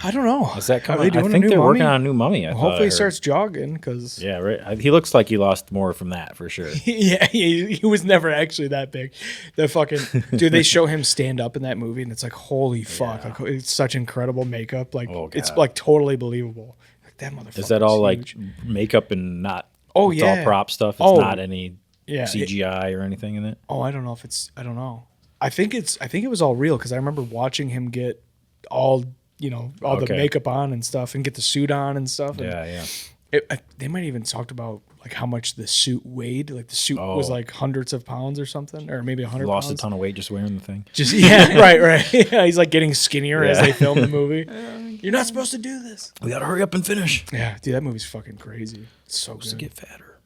I don't know. Is that Are coming? they doing I a think new they're working Mummy? on a new Mummy. I thought I Hopefully, he heard. starts jogging because Yeah, right. He looks like he lost more from that for sure. yeah, he was never actually that big. The fucking dude. They show him stand up in that movie, and it's like, holy fuck! Like, it's such incredible makeup. Like, Oh, it's God. like totally believable. Like that motherfucker. Is that all huge. like makeup and not? Oh, it's yeah. all prop stuff. It's Oh, not any yeah, CGI or anything in it. Oh, I don't know if it's. I don't know. I think it was all real because I remember watching him get all the Okay. makeup on and stuff, and get the suit on and stuff. And Yeah. they might even talked about like how much the suit weighed. Like the suit was Oh. like hundreds of pounds or something, or maybe 100 Lost pounds. a ton of weight just wearing the thing. Just yeah, right. Yeah, he's like getting skinnier as Yeah. they film the movie. You're not supposed to do this. We gotta hurry up and finish. Yeah, dude, that movie's fucking crazy. It's so To good. get fatter.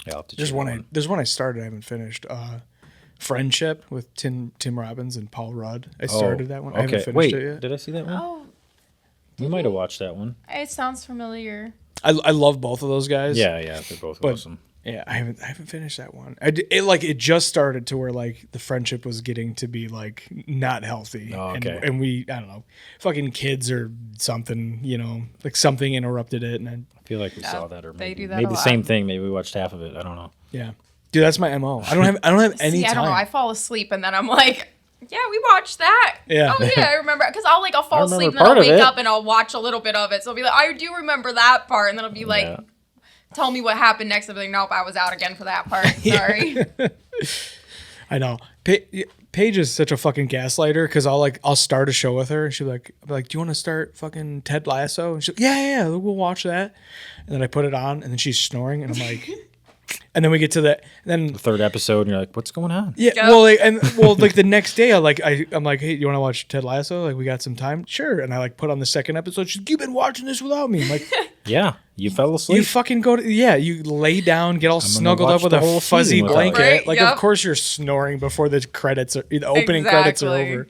Yeah, I'll have to There's check one. that There's one I started. I haven't finished. Friendship with Tim Robbins and Paul Rudd. I started that one. I haven't Okay. finished Wait, it yet. did I see that one? Oh, We might have watched that one. it sounds familiar. I love both of those guys. Yeah, they're both But awesome. yeah, I haven't finished that one. It just started to where like the friendship was getting to be like not healthy. Oh, okay. And we I don't know, fucking kids or something, like something interrupted it, and then I feel like we saw that, or they maybe, do that maybe a the lot. same thing. Maybe we watched half of it. I don't know. yeah, dude, that's my MO. I don't have any See, time. I don't know. I fall asleep and then I'm like, yeah, we watched that. Yeah. Oh yeah, I remember. Because I'll fall remember asleep and then I'll part of wake it. up and I'll watch a little bit of it. So I'll be like, I do remember that part, and then I'll be like, Yeah. tell me what happened next. I'll be like, nope, I was out again for that part. Sorry. I know. Paige is such a fucking gaslighter because I'll start a show with her and she'll be like, do you want to start fucking Ted Lasso? And she'll yeah, we'll watch that. And then I put it on and then she's snoring and I'm like, and then we get to that. Then The third episode, and you're like, what's going on? yeah, Yep. well, the next day I'm like, hey, you want to watch Ted Lasso? Like, we got some time, sure. And I put on the second episode. She's like, you've been watching this without me. I'm like, Yeah, you fell asleep. you fucking you lay down, get all snuggled watch up with the a whole fuzzy season without blanket. you. Right, Like, yep. of course you're snoring before the opening credits are Exactly. over.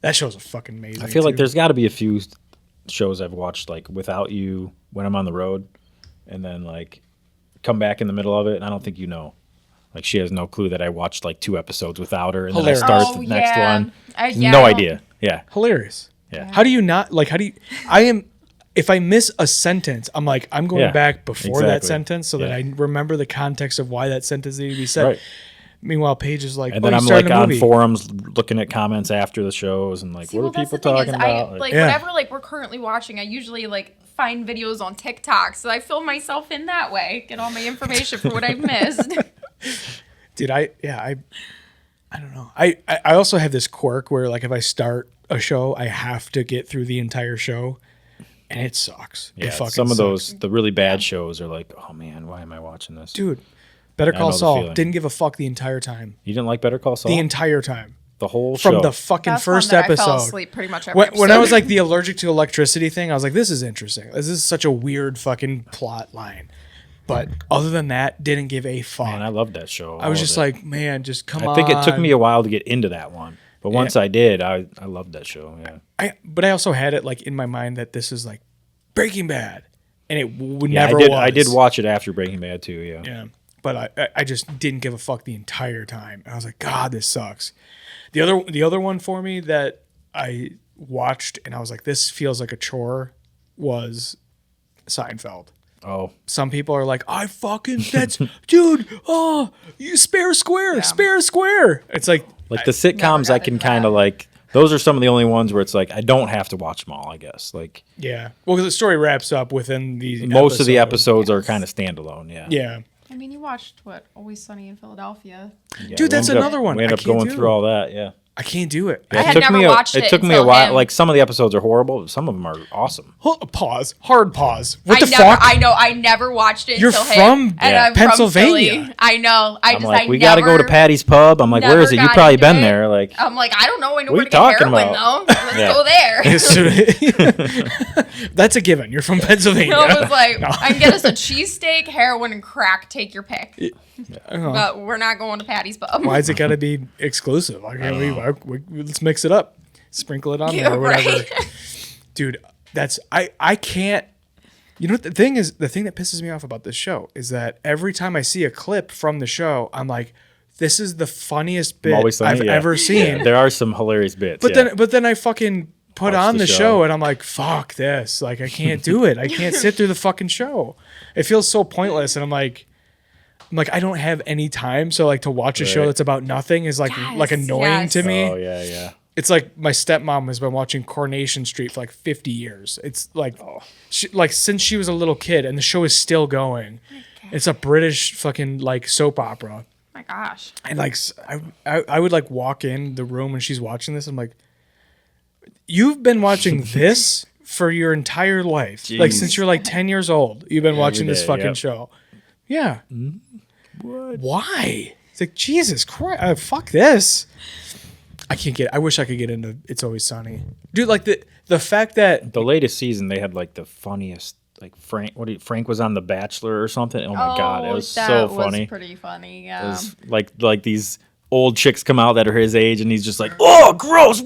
That show's fucking amazing. I feel like too. there's got to be a few shows I've watched like without you when I'm on the road, and then like come back in the middle of it, and I don't think you know. Like she has no clue that I watched like 2 episodes without her, and Hilarious. then I start Oh, the next yeah. one. Yeah, No I don't- idea. Yeah, hilarious. yeah. How do you not like? How do you? If I miss a sentence, I'm like, I'm going Yeah, back before that exactly. sentence so that Yeah. I remember the context of why that sentence needed to be said. Right. Meanwhile, Paige is like, And oh, then you I'm started like a on movie. forums looking at comments after the shows and like, See, what well, are that's people the thing talking is, about? I like Yeah. whatever we're currently watching. I usually find videos on TikTok, so I film myself in that way, get all my information for what I've missed. Dude, I don't know. I also have this quirk where like if I start a show, I have to get through the entire show, and it sucks. Yeah, it fucking some of sucks. those, the really bad shows are like, oh man, why am I watching this? Dude, Better I Call know the Saul feeling. didn't give a fuck the entire time. You didn't like Better Call Saul? The entire time. The whole From show. the fucking That's first one that episode. I fell asleep pretty much every When I episode. was like the allergic to electricity thing, I was like, this is interesting. This is such a weird fucking plot line. But other than that, didn't give a fuck. Man, I loved that show. I was all of just it. like, man, just come on. I think it took me a while to get into that one. But once I did, I loved that show. Yeah. But I also had it like in my mind that this is like Breaking Bad. And it Yeah, never I did. was. I did watch it after Breaking Bad too. Yeah. Yeah. But I just didn't give a fuck the entire time. I was like, God, this sucks. The other one for me that I watched and I was like, this feels like a chore was Seinfeld. Oh, Some people are like, that's dude, you spare square. It's like like the sitcoms, I got can into kind of that. like. Those are some of the only ones where it's like I don't have to watch them all. I guess like yeah. Well, 'cause the story wraps up within the most of the episode. episodes are kind of standalone. Yeah. Yeah. I mean, you watched what Always Sunny in Philadelphia. Yeah, Dude, we that's ended up- another one We ended I up can't going do. through all that. Yeah. I can't do it. I had took never me watched it it took me a until while. him. Like some of the episodes are horrible, but some of them are awesome. Pause. Hard pause. What the never, fuck? I know. I never watched it. You're until from him, and Yeah. I'm Pennsylvania. From Philly. I know. I'm like, we got to go to Patty's Pub. I'm like, where never is it? You've got probably into been it. there. Like, I'm like, I don't know. I know What where are to you get talking heroin about? though. Let's Yeah. go there. That's a given. You're from Pennsylvania. I was like, I can get us a cheesesteak, heroin, and crack. Take your pick. But we're not going to Patty's Pub. Why's it got to be exclusive? Let's mix it up. Sprinkle it on there Yeah, or whatever. right. Dude, I can't. You know what the thing is? The thing that pisses me off about this show is that every time I see a clip from the show, I'm like, this is the funniest bit Always Sunny, I've yeah. ever seen. Yeah, there are some hilarious bits. But yeah. then I fucking put Watch on the the show show. and I'm like, fuck this. Like I can't do it. I can't sit through the fucking show. It feels so pointless. And I'm like, I don't have any time. So like to watch a show Right. that's about nothing is like annoying yes. to me. Oh yeah, yeah. It's like my stepmom has been watching Coronation Street for like 50 years. It's like, like since she was a little kid and the show is still going. It's a British fucking like soap opera. My gosh. And like I would like walk in the room when she's watching this. I'm like, you've been watching this for your entire life. Like Jeez. since you're like 10 years old, you've been watching this day, fucking yep. show. Yeah. Why? It's like, Jesus Christ. Fuck this. I wish I could get into It's Always Sunny. Dude, like the fact that The latest season, they had like the funniest. Like Frank was on The Bachelor or something. Oh my god, it was that so was funny. pretty funny. It Yeah. was like these old chicks come out that are his age, and he's just like, oh, gross,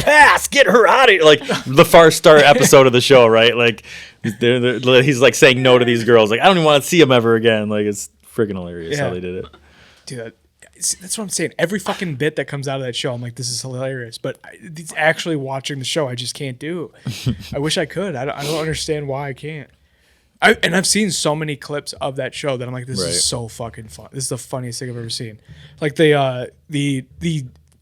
pass, get her out of here. Like the Far Start episode of the show, right? Like he's like saying no to these girls. Like, I don't even want to see them ever again. Like, it's freaking hilarious how they did it. Dude, that's what I'm saying. Every fucking bit that comes out of that show, I'm like, this is hilarious. But it's actually watching the show, I just can't do. I wish I could. I don't understand why I can't. And I've seen so many clips of that show that I'm like, this is so fucking fun. This is the funniest thing I've ever seen. Like the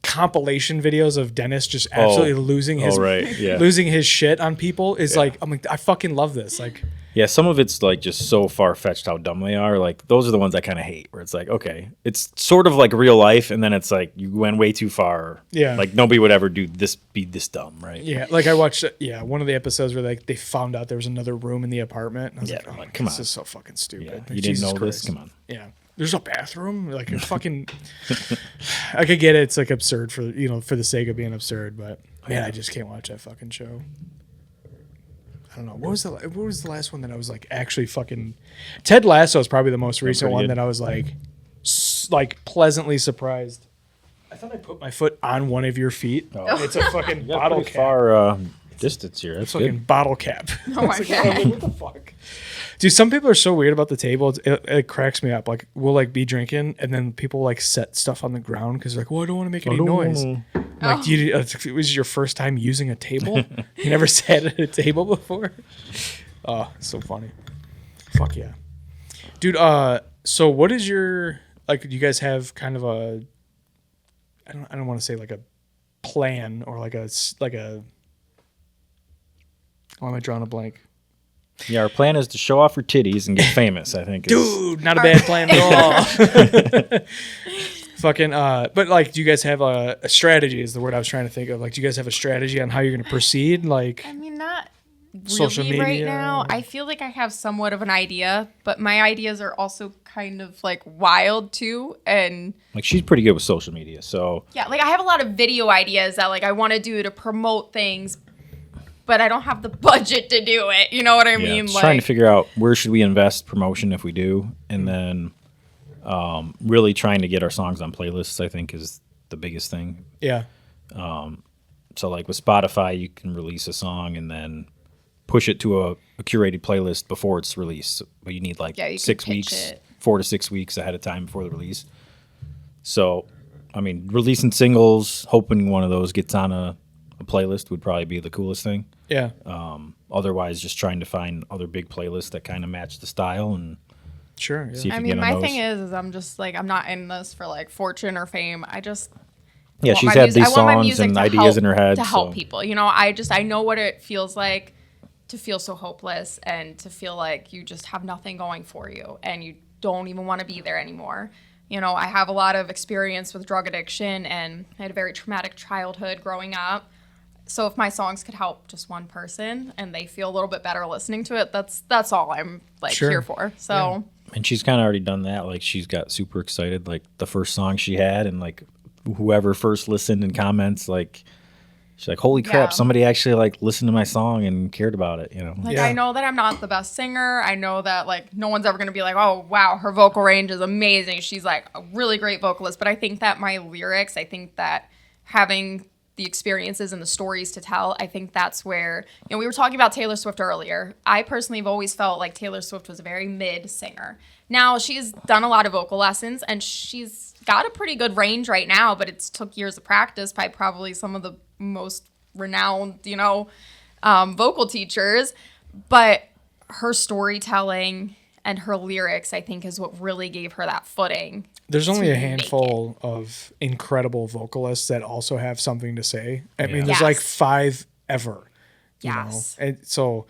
compilation videos of Dennis just absolutely losing his shit on people is like, I'm like, I fucking love this. Like, yeah, some of it's like just so far fetched how dumb they are. Like those are the ones I kind of hate, where it's like, okay, it's sort of like real life, and then it's like you went way too far. Yeah, like nobody would ever be this dumb, right? Yeah, like I watched one of the episodes where like they found out there was another room in the apartment, and I was like, oh, come on, this is so fucking stupid. Yeah, like, you didn't know this? Come on. Yeah. There's a bathroom, like a fucking. I could get it. It's like absurd for for the sake of being absurd, but man, I just can't watch that fucking show. I don't know what was the last one that I was like actually fucking. Ted Lasso is probably the most recent one that I was like pleasantly surprised. I thought I put my foot on one of your feet. Oh. It's a fucking bottle cap. Far distance here. That's fucking good. Bottle cap. Oh my god! What the fuck? Dude, some people are so weird about the table. It cracks me up. Like, we'll like be drinking, and then people like set stuff on the ground because they're like, "Well, I don't want to make any noise." Like, it was your first time using a table? You never sat at a table before? Oh, so funny. Fuck yeah, dude. So what is your like? Do you guys have kind of a? I don't want to say like a plan or like a. Why am I drawing a blank? Yeah, our plan is to show off her titties and get famous, I think. Dude, not a bad plan at all. Fucking, but like, do you guys have a strategy is the word I was trying to think of. Like, do you guys have a strategy on how you're going to proceed? Like, I mean, not really social media right now. I feel like I have somewhat of an idea, but my ideas are also kind of like wild too. And like, she's pretty good with social media, so. Yeah, like I have a lot of video ideas that like I want to do to promote things, but I don't have the budget to do it. You know what I mean? Just trying to figure out where should we invest promotion if we do, and then really trying to get our songs on playlists, I think, is the biggest thing. Yeah. So like with Spotify, you can release a song and then push it to a curated playlist before it's released. But you need like 6 weeks, 4 to 6 weeks ahead of time before the release. So, I mean, releasing singles, hoping one of those gets on a playlist would probably be the coolest thing. Yeah. Otherwise, just trying to find other big playlists that kind of match the style and sure. Yeah. See if I you mean, get on my those. thing is I'm just like I'm not in this for like fortune or fame. I just she's had these songs and ideas in her head to help people. You know, I know what it feels like to feel so hopeless and to feel like you just have nothing going for you and you don't even want to be there anymore. You know, I have a lot of experience with drug addiction and I had a very traumatic childhood growing up. So if my songs could help just one person and they feel a little bit better listening to it, that's all I'm like here for. So Yeah. And she's kind of already done that. Like, she's got super excited. Like, the first song she had, and like whoever first listened and comments, like, she's like, "Holy crap! Somebody actually like listened to my song and cared about it." You know. Like, I know that I'm not the best singer. I know that like no one's ever gonna be like, "Oh wow, her vocal range is amazing. She's like a really great vocalist." But I think that my lyrics, I think that having the experiences and the stories to tell, I think that's where, you know, we were talking about Taylor Swift earlier. I personally have always felt like Taylor Swift was a very mid singer. Now, she's done a lot of vocal lessons and she's got a pretty good range right now, but it's took years of practice by probably some of the most renowned, you know, vocal teachers. But her storytelling and her lyrics, I think, is what really gave her that footing. There's only a handful of incredible vocalists that also have something to say. I mean, there's like 5 ever. You know? And so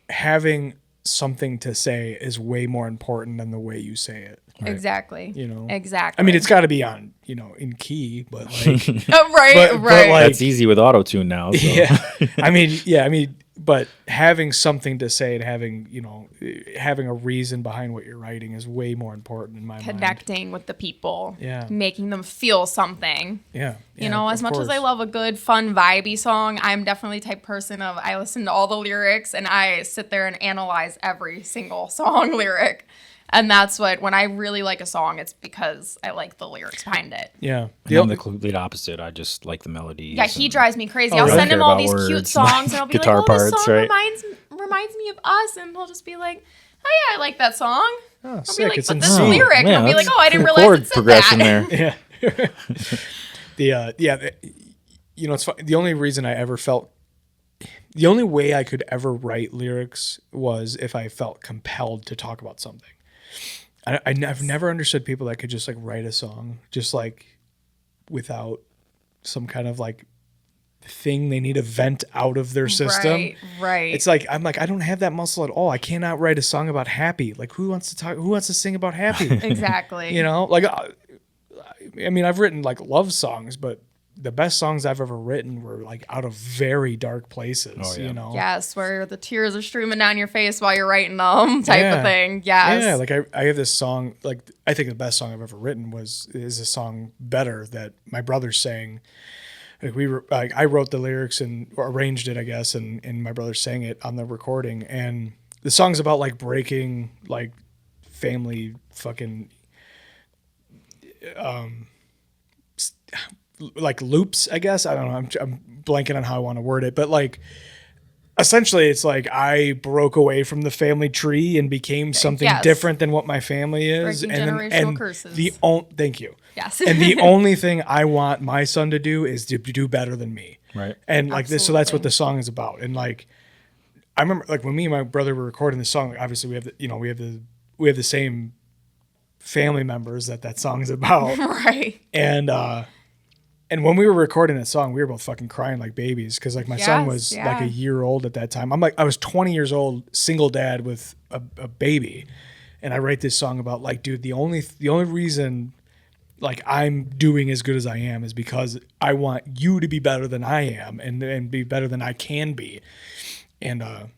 having something to say is way more important than the way you say it. Right? Exactly. You know? Exactly. I mean, it's got to be on, you know, in key, but like. right. But like, that's easy with auto-tune now. So. Yeah. I mean, but having something to say and having, you know, having a reason behind what you're writing is way more important in my mind. Connecting with the people. Yeah. Making them feel something. Yeah. You know, as much as I love a good, fun, vibey song, I'm definitely the type person of I listen to all the lyrics and I sit there and analyze every single song lyric. And that's what, when I really like a song, it's because I like the lyrics behind it. Yeah. And I'm the complete opposite. I just like the melodies. Yeah, he drives me crazy. Oh, I'll really? send him Care all about these cute words, songs, and I'll be guitar like, oh, this parts, song right? reminds me of us. And he'll just be like, oh, yeah, I like that song. Oh, I'll sick. be like, It's but in this C. lyric. And man, I'll be like, that's oh, I didn't cool realize chord it said progression that. there. Yeah. It's fun. The only reason I ever felt, the only way I could ever write lyrics was if I felt compelled to talk about something. I've never understood people that could just like write a song just like without some kind of like thing they need to vent out of their system. Right. It's like, I'm like, I don't have that muscle at all. I cannot write a song about happy. Like who wants to sing about happy? Exactly. You know, like, I mean, I've written like love songs, but the best songs I've ever written were like out of very dark places, Oh, yeah. you know? Yes, where the tears are streaming down your face while you're writing them, type Yeah. of thing. Yes. Yeah, like I have this song, like I think the best song I've ever written is a song Better that my brother sang. Like I wrote the lyrics and arranged it, I guess, and my brother sang it on the recording. And the song's about like breaking like family fucking like loops, I guess. I don't know. I'm blanking on how I want to word it, but like essentially it's like I broke away from the family tree and became something Yes. different than what my family is. Breaking generational curses. Thank you. Yes. And the only thing I want my son to do is to do better than me. Right. And like this, so that's what Absolutely. the song is about. And like, I remember like when me and my brother were recording the song, like, obviously we have the same family members that song is about. Right. And when we were recording that song, we were both fucking crying like babies because like my son Yes, was yeah. like a year old at that time. I was 20 years old, single dad with a baby, and I write this song about like, dude, the only reason like I'm doing as good as I am is because I want you to be better than I am and be better than I can be, and then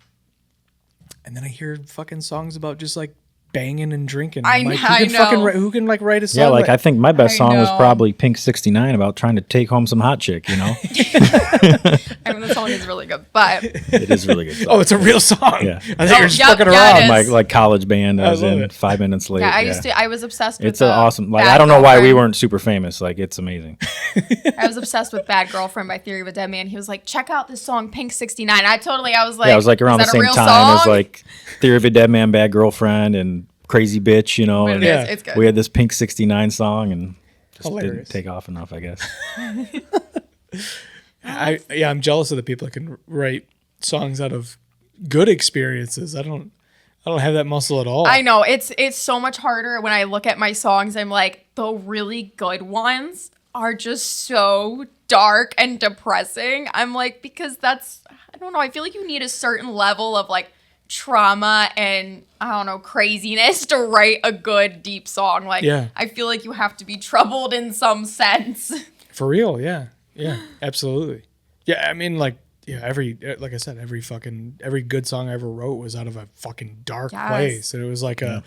I hear fucking songs about just like banging and drinking. I'm like, I know. who can like write a song? Yeah, like I think my best I song was know. probably Pink 69 about trying to take home some hot chick, you know? I mean, the song is really good, but It is really good. Oh, it's a real song. Yeah. I think you're just yep, fucking yeah, around. it My is. like college band I was love in it. 5 minutes late. yeah, I was obsessed with It's an awesome, like, Bad I don't know why we Girlfriend. weren't super famous. Like, it's amazing. I was obsessed with Bad Girlfriend by Theory of a Dead Man. He was like, check out this song, Pink 69. I was like, Yeah, it was like around the is that a same real time as song? like Theory of a Dead Man, Bad Girlfriend, and Crazy Bitch, you know? But And it Yeah. is, it's good. we had this Pink 69 song and just Hilarious. didn't take off enough, I guess. I'm jealous of the people that can write songs out of good experiences. I don't have that muscle at all. I know it's so much harder when I look at my songs. I'm like, the really good ones are just so dark and depressing. I'm like, because I don't know. I feel like you need a certain level of like trauma and I don't know, craziness to write a good deep song. Like, Yeah. I feel like you have to be troubled in some sense. For real, yeah, absolutely. Yeah, I mean, like, yeah, like I said, every good song I ever wrote was out of a fucking dark Yes. place, and it was like and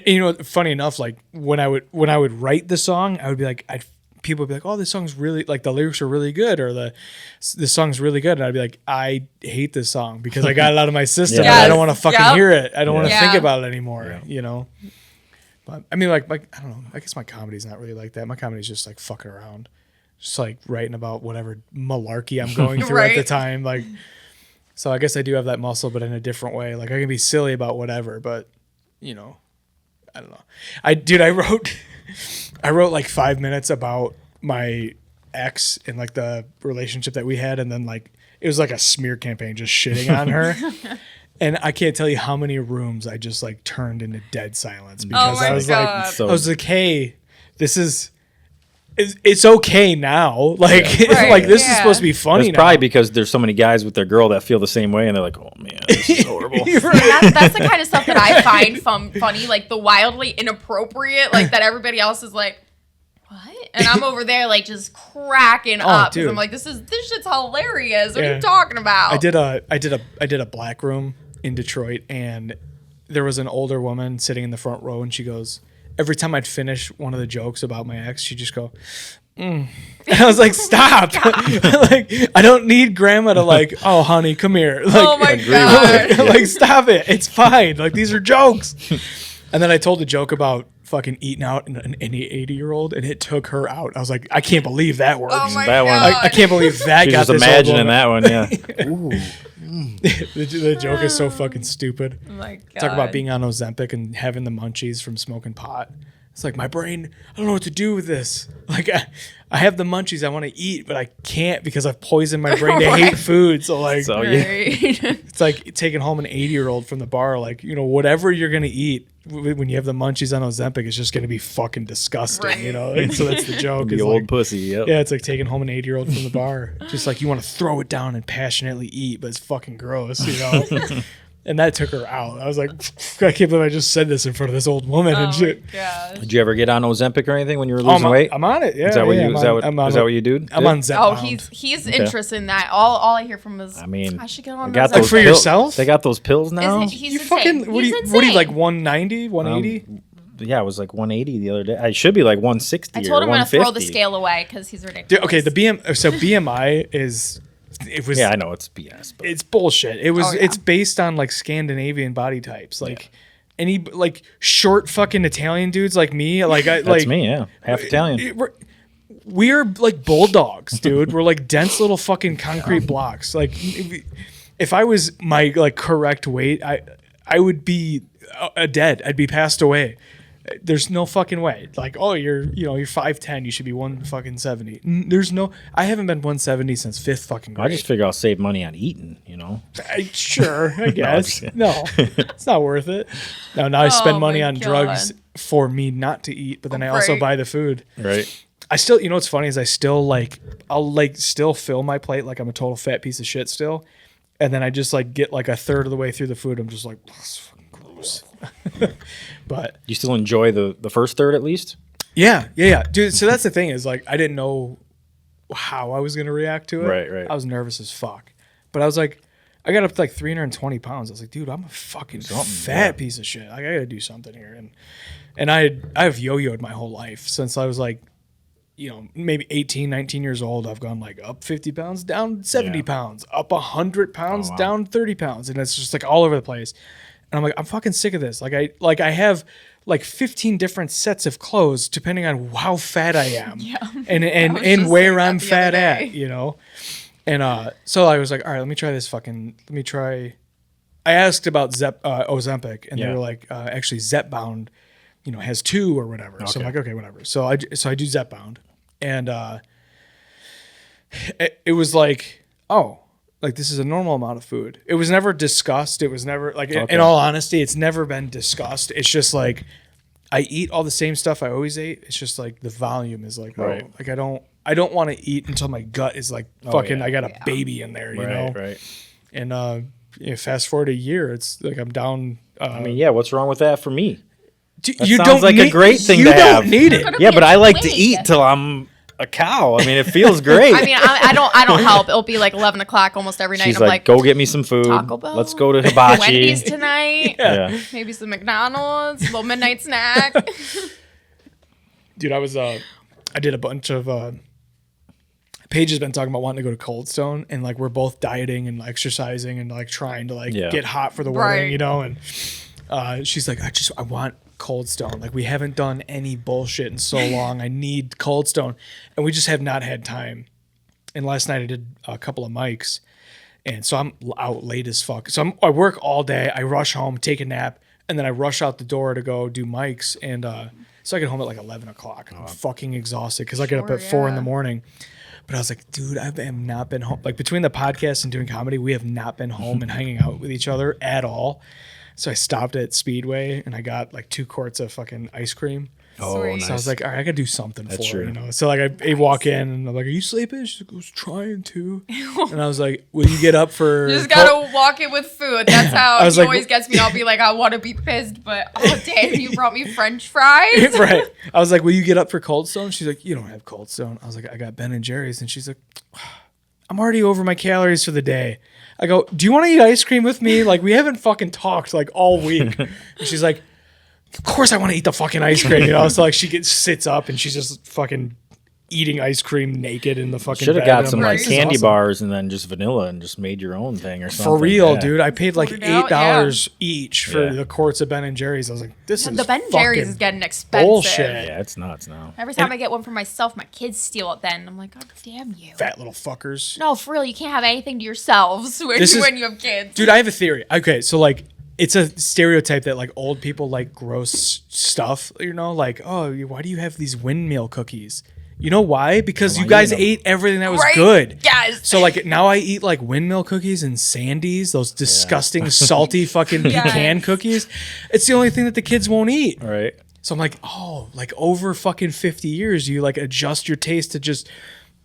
you know, funny enough, like when I would write the song, I would be like, people would be like, oh, this song's really, like, the lyrics are really good, or this song's really good, and I'd be like, I hate this song because I got it out of my system, Yeah. and I don't Yes. want to fucking Yep. hear it. I don't want to Yeah. think about it anymore. Yeah. You know. But I mean, like I don't know. I guess my comedy's not really like that. My comedy's just like fucking around, just like writing about whatever malarkey I'm going through at the Right. time. Like, so I guess I do have that muscle, but in a different way. Like I can be silly about whatever, but you know, I don't know. I wrote like 5 minutes about my ex and like the relationship that we had, and then like it was like a smear campaign just shitting on her. And I can't tell you how many rooms I just like turned into dead silence because my I was God. like, So- I was like, hey, it's okay now. Like, Right. like this is Yeah. supposed to be funny. It's probably because there's so many guys with their girl that feel the same way, and they're like, "Oh man, this is horrible." That's the kind of stuff that I find funny, like the wildly inappropriate, like that everybody else is like, what? And I'm over there like just cracking up because dude. I'm like, this shit's hilarious. What are Yeah. you talking about? I did a black room in Detroit, and there was an older woman sitting in the front row, and she goes, every time I'd finish one of the jokes about my ex, she'd just go, And I was like, stop. Like, I don't need grandma to like, oh honey, come here. Like, Oh my God. like, stop it. It's fine. Like, these are jokes. And then I told a joke about fucking eating out in an 80-year-old, and it took her out. I was like, I can't believe that works. Oh my That one- God. I can't believe that She's got just this imagining old woman. that one, yeah. The joke is so fucking stupid. Oh my God. Talk about being on Ozempic and having the munchies from smoking pot. It's like my brain, I don't know what to do with this. Like I have the munchies I want to eat, but I can't because I've poisoned my brain to hate food. So like So, yeah. Right. it's like taking home an 80-year-old from the bar. Like, you know, whatever you're gonna eat when you have the munchies on Ozempic, it's just gonna be fucking disgusting. Right. You know, like, so that's the joke. The is old like, pussy, yep. yeah, it's like taking home an 80-year-old from the bar. Just like you want to throw it down and passionately eat, but it's fucking gross, you know? And that took her out. I was like, I can't believe I just said this in front of this old woman Oh and shit. my gosh. Did you ever get on Ozempic or anything when you were Oh, losing weight? I'm on it. Yeah. Is that what yeah, you? I'm Is that on- what? I'm on Is that it. what you do? I'm on Zepbound. Oh, he's interested in that. All I hear from is, I mean, I should get on I got those. those for pill- yourself? They got those pills now. He's You insane. fucking, what He's are you insane. like 190, 180? Yeah, it was like 180 the other day. I should be like 160. I told him or I'm gonna throw the 150. scale away because he's ridiculous. Dude, okay, the BMI is, it was, Yeah, I know it's BS. But it's bullshit. It was, Oh, yeah. it's based on like Scandinavian body types. Like any, like short fucking Italian dudes like me, like I, that's like, me. Yeah, half Italian. We're like bulldogs, dude. We're like dense little fucking concrete blocks. Like if I was my like correct weight, I would be dead. I'd be passed away. There's no fucking way. Like, oh, you're 5'10", you should be 170. There's no. I haven't been 170 since fifth fucking grade. I just figure I'll save money on eating. Sure, I guess. just No, it's not worth it. Now I spend Oh money my on God. drugs for me not to eat, but then I also Right. buy the food. Right. I still, you know what's funny is I still like, I'll like still fill my plate like I'm a total fat piece of shit still. And then I just like get like a third of the way through the food. I'm just like, this is fucking gross. But You still enjoy the first third at least? yeah. Dude, so that's the thing is like, I didn't know how I was going to react to it. Right. I was nervous as fuck. But I was like, I got up to like 320 pounds. I was like, dude, I'm a fucking fat piece of shit. I got to do something here. And I've yo-yoed my whole life since I was like, you know, maybe 18, 19 years old. I've gone like up 50 pounds, down 70 Yeah. pounds, up 100 pounds, wow. down 30 pounds. And it's just like all over the place. And I'm like, I'm fucking sick of this. Like I have like 15 different sets of clothes depending on how fat I am. Yeah. And was and just where saying that I'm the fat other at, day. you know? And so I was like, all right, let me try. I asked about Ozempic, and they Yeah. were like, actually Zepbound, you know, has 2 or whatever. So I'm Okay. like, okay, whatever. So I do Zepbound, and it was like, oh, like this is a normal amount of food. It was never discussed. It was never like, Okay. in all honesty, it's never been discussed. It's just like I eat all the same stuff I always ate. It's just like the volume is like, Right. oh, like I don't want to eat until my gut is like fucking. yeah. I got a baby in there, you know. Right. And you know, fast forward a year, it's like I'm down. I mean, yeah. What's wrong with that for me? That you sounds don't like need, a great thing you to don't have. need it. Yeah, but I like to Wait. eat till I'm a cow. I mean, it feels great. I mean, I don't help. It'll be like 11 o'clock almost every night. She's and I'm like, go get me some food. Taco Bell? Let's go to hibachi. Wendy's tonight. Yeah. Maybe some McDonald's. A little midnight snack. Dude, I did a bunch of. Paige has been talking about wanting to go to Cold Stone, and like we're both dieting and exercising and like trying to like Yeah. get hot for the Right. wedding, you know. And she's like, I want Cold Stone. Like we haven't done any bullshit in so long. I need Cold Stone, and we just have not had time. And last night I did a couple of mics, and so I'm out late as fuck. So I work all day. I rush home, take a nap, and then I rush out the door to go do mics. And so I get home at like 11 o'clock. I'm fucking exhausted because I get up at 4 in the yeah. morning. But I was like, dude, I have not been home. Like between the podcast and doing comedy, we have not been home and hanging out with each other at all. So I stopped at Speedway and I got like 2 quarts of fucking ice cream. Oh, Sweet. nice. So I was like, all right, I gotta do something That's for her, true. you know. So like I walk in and I'm like, are you sleeping? She goes, trying to. And I was like, will you get up for? You just gotta walk in with food. That's how I was he like- always gets me. I'll be like, I want to be pissed, but oh damn, you brought me French fries. Right. I was like, will you get up for Cold Stone? She's like, you don't have Cold Stone. I was like, I got Ben and Jerry's. And she's like, I'm already over my calories for the day. I go, do you want to eat ice cream with me? Like, we haven't fucking talked like all week. And she's like, of course I want to eat the fucking ice cream, you know? So like she sits up and she's just fucking eating ice cream naked in the fucking Should have bed. got And some I'm like this is candy awesome. bars and then just vanilla and just made your own thing or something. For real, Yeah. dude. I paid like Ordered out, $8 each for Yeah. the quarts of Ben and Jerry's. I was like, this is The Ben Jerry's fucking is getting expensive. bullshit. Yeah, it's nuts now. Every time I get one for myself, my kids steal it then. I'm like, God damn you. Fat little fuckers. No, for real, you can't have anything to yourselves when, This is- when you have kids. Dude, I have a theory. Okay, so like it's a stereotype that like old people like gross stuff, you know, like, oh, why do you have these windmill cookies? You know why? Because you guys ate everything that was Right? good. Yes. So like now I eat like windmill cookies and Sandies, those disgusting salty fucking pecan cookies. It's the only thing that the kids won't eat. All right. So I'm like, oh, like over fucking 50 years, you like adjust your taste to just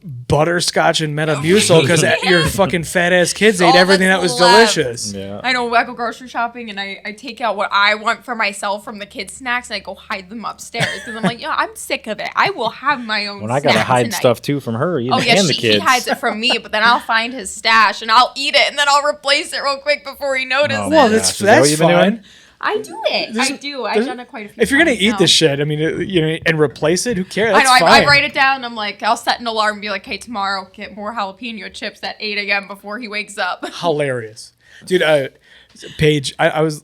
butterscotch and Metamucil because your fucking fat ass kids ate all everything that that's was left. delicious. Yeah. I know I go grocery shopping and I take out what I want for myself from the kids' snacks and I go hide them upstairs because I'm like, yeah, I'm sick of it. I will have my own When I gotta snacks hide tonight. stuff too from her, Oh yeah, and the he kids. hides it from me, but then I'll find his stash and I'll eat it and then I'll replace it real quick before he notices. Oh, Well, Yeah. that's Is that what that's you've been fine. doing? I do it. I do. I've done it quite a few If you're gonna times eat now. this shit, I mean, you know, and replace it, who cares? I That's know. I fine. write it down. I'm like, I'll set an alarm and be like, hey, tomorrow get more jalapeno chips at 8 a.m. before he wakes up. Hilarious, dude. Paige, I was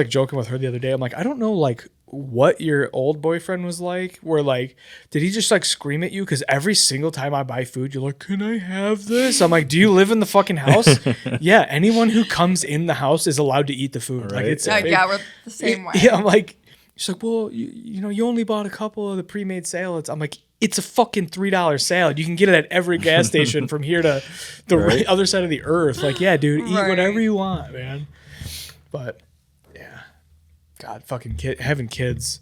joking with her the other day. I'm like, I don't know, like what your old boyfriend was like. Where like, did he just like scream at you? Because every single time I buy food, you're like, can I have this? I'm like, do you live in the fucking house? Yeah. Anyone who comes in the house is allowed to eat the food. Like Right. it's Yeah, we're the same way. Yeah, I'm like, she's like, well, you know, you only bought a couple of the pre-made salads. I'm like, it's a fucking $3 salad. You can get it at every gas station from here to the Right. other side of the earth. Like, yeah, dude, eat Right. whatever you want, man. But yeah, God, fucking having kids,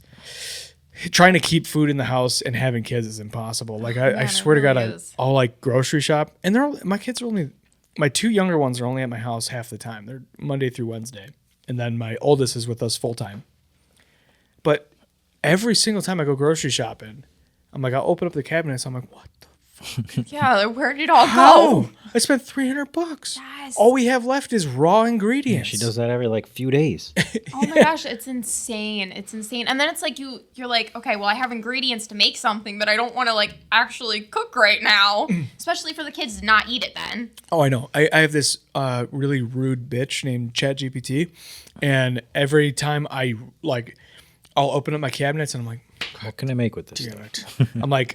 trying to keep food in the house and having kids is impossible. Like, I Man, it swear to God, really is. I'll like grocery shop, and my kids are only, my two younger ones are only at my house half the time. They're Monday through Wednesday, and then my oldest is with us full time. But every single time I go grocery shopping, I'm like, I'll open up the cabinets. I'm like, what the Yeah, like, where did it all how? go? I spent $300. Yes. All we have left is raw ingredients. She does that every like few days. Oh my gosh, it's insane. It's insane. And then it's like you're like, okay, well I have ingredients to make something, but I don't want to like actually cook right now. Especially for the kids to not eat it then. Oh, I know. I have this really rude bitch named ChatGPT, and every time I'll open up my cabinets and I'm like, What can I make with this? damn Stuff? it.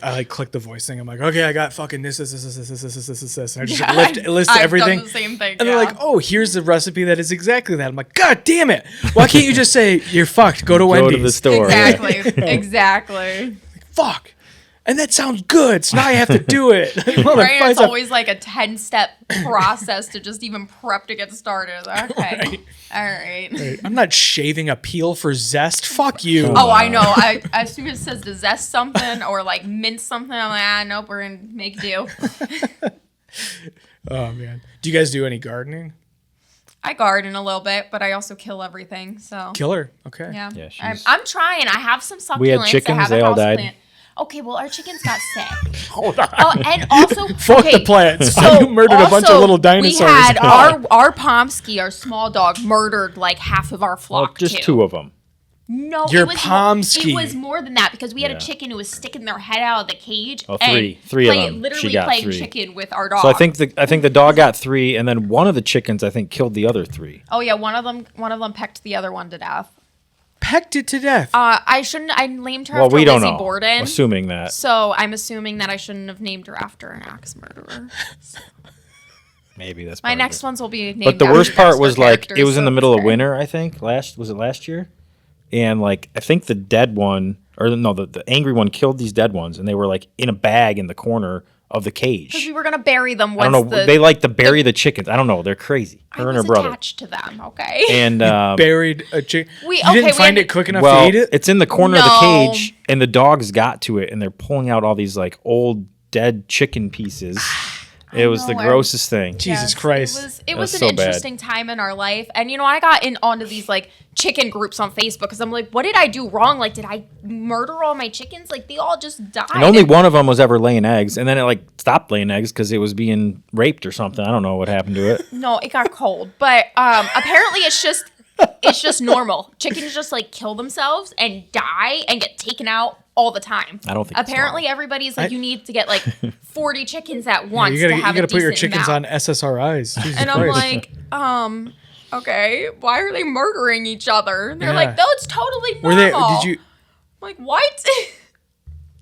I like click the voice thing. I'm like, okay, I got fucking this. And I just Yeah, list I've everything. done the same thing. And they're like, oh, here's the recipe that is exactly that. I'm like, God damn it. Why can't you just say, you're fucked, go to Wendy's? Go to the store. exactly, exactly. Fuck. And that sounds good. So now I have to do it. Right? Motherfucker. It's always like a 10-step process to just even prep to get started. Okay. All right. I'm not shaving a peel for zest. Fuck you. Oh, I know. As soon as it says to zest something or like mince something, I'm like, nope, we're gonna make do. Oh, man. Do you guys do any gardening? I garden a little bit, but I also kill everything. So Killer. Okay. yeah, Yeah, I'm trying. I have some succulents. We had I chickens, have a they all house died. plant. Okay, well, our chickens got sick. Hold on. Oh, and also, Fuck okay, the plants. so You murdered a bunch of also, little dinosaurs. We had our Pomsky, our small dog, murdered like half of our Well, flock. just too. two of them. No, Your it was Pomsky. It was more than that because we had Yeah. a chicken who was sticking their head out of the cage. Oh, and three of play- them. Literally She got playing 3. chicken with our dog. So I think the dog got 3, and then one of the chickens I think killed the other 3. Oh yeah, one of them pecked the other one to death. Pecked it to death. I shouldn't. I named her Well, after we don't Lizzie know. Borden. Assuming that. So I'm assuming that I shouldn't have named her after an axe murderer. Maybe that's My part of next it. ones will be named. But the after worst part Dexter was like characters, it was in so the middle it's of great. winter. I think was it last year? And like I think the dead one, or no, the angry one killed these dead ones, and they were like in a bag in the corner of the Because cage. we were gonna bury them I once don't know. They like to bury the chickens. I don't know. They're crazy. I Her and her was brother. attached to them. Okay. And Buried a chicken. We- You okay, didn't we find had it to- quick enough well, to eat it? it's in the corner of No. the cage, and the dogs got to it, and they're pulling out all these like old dead chicken pieces. It was the know, grossest thing. Jesus Yes, Christ. It was That's an so bad. interesting time in our life. And I got onto these like chicken groups on Facebook because I'm like, what did I do wrong? Like, did I murder all my chickens? Like, they all just died. And only one of them was ever laying eggs, and then it like stopped laying eggs because it was being raped or something. I don't know what happened to it. No, it got cold. But apparently it's just It's just normal. Chickens just like kill themselves and die and get taken out all the time. I don't think it's Apparently everybody's like, you need to get like 40 chickens at once you to have gotta a put your decent chickens amount. on SSRIs. Jesus And I'm Christ. like, okay, why are they murdering each other? And they're Yeah. like, no, it's totally normal. Were they? I'm like, what?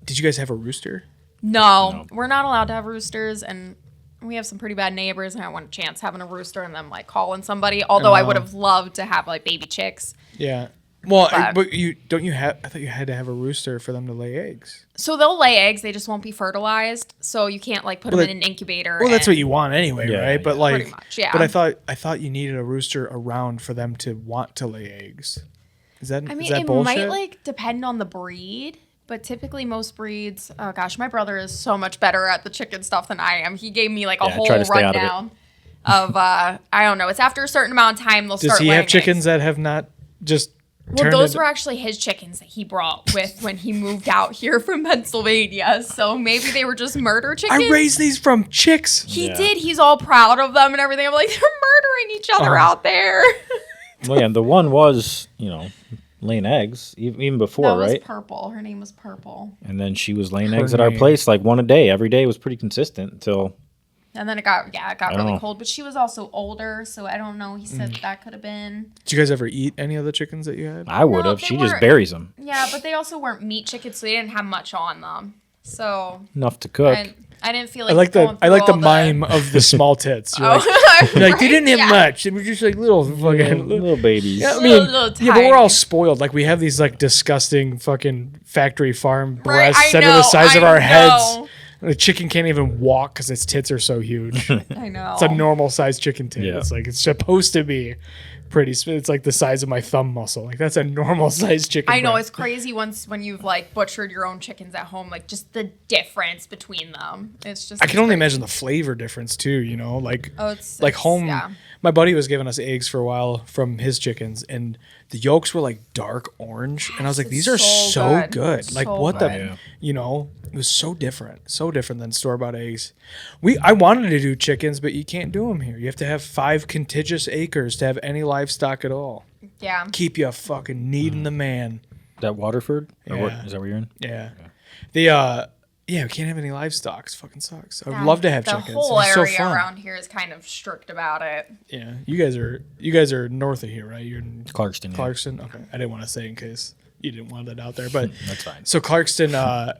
Did you guys have a rooster? No, we're not allowed to have roosters, and we have some pretty bad neighbors, and I want a chance having a rooster and them like calling somebody. Although I would have loved to have like baby chicks. Yeah. Well, But- but you have. I thought you had to have a rooster for them to lay eggs. So they'll lay eggs, they just won't be fertilized. So you can't like put them in an incubator. Well, that's what you want anyway, Yeah, right? But yeah. like, Pretty much, yeah. But I thought you needed a rooster around for them to want to lay eggs. Is that? I is mean, that it bullshit? might like depend on the breed, but typically most breeds. Oh gosh, my brother is so much better at the chicken stuff than I am. He gave me like a Yeah, whole try to stay out of it. rundown of I don't know. It's after a certain amount of time they'll Does start. he have laying chickens eggs. that have not just? Well, turned those into- were actually his chickens that he brought with when he moved out here from Pennsylvania. So maybe they were just murder chickens. I raised these from chicks. He Yeah. did. He's all proud of them and everything. I'm like, they're murdering each other out there. Well, yeah, the one was, laying eggs even before, That was right? Purple. Her name was Purple. And then she was laying Her eggs at our name. place like one a day. Every day was pretty consistent until And then it got don't really know. cold. But she was also older, so I don't know. He said Mm. that could have been. Did you guys ever eat any of the chickens that you had? I would No, have. they She just weren't- buries them. Yeah, but they also weren't meat chickens, so they didn't have much on them. So Enough to cook. I didn't feel I like like going the through all mime of the small tits. You're like, Oh, you're like, they didn't have yeah. much. They were just like little fucking. Little babies. Yeah, I Little- mean, little yeah, but we're all tiny. spoiled. Like we have these like disgusting fucking factory farm Right, breasts I that are the know, size of I our heads. know. The chicken can't even walk because its tits are so huge. I know. It's a normal sized chicken tit. Yeah. It's like it's supposed to be pretty. It's like the size of my thumb muscle. Like that's a normal sized chicken. I know breast. it's crazy when you've like butchered your own chickens at home, like just the difference between them. It's just I can only crazy. imagine the flavor difference too. You know, like It's like home. Yeah. My buddy was giving us eggs for a while from his chickens, and the yolks were like dark orange, and I was like, It's "These are so so good. good! Like So what good. the, Yeah. you know, it was so different than store bought eggs." I wanted to do chickens, but you can't do them here. You have to have 5 contiguous acres to have any livestock at all. Yeah. Keep you fucking needing the man. That Waterford? Or what, Yeah. is that where you're in? Yeah, we can't have any livestock. It fucking sucks. I would love to have the chickens. whole It's so area fun. around here is kind of strict about it. Yeah, you guys are north of here, right? You're in Clarkston. Yeah. Clarkston. Okay, I didn't want to say in case you didn't want that out there, but That's fine. so Clarkston,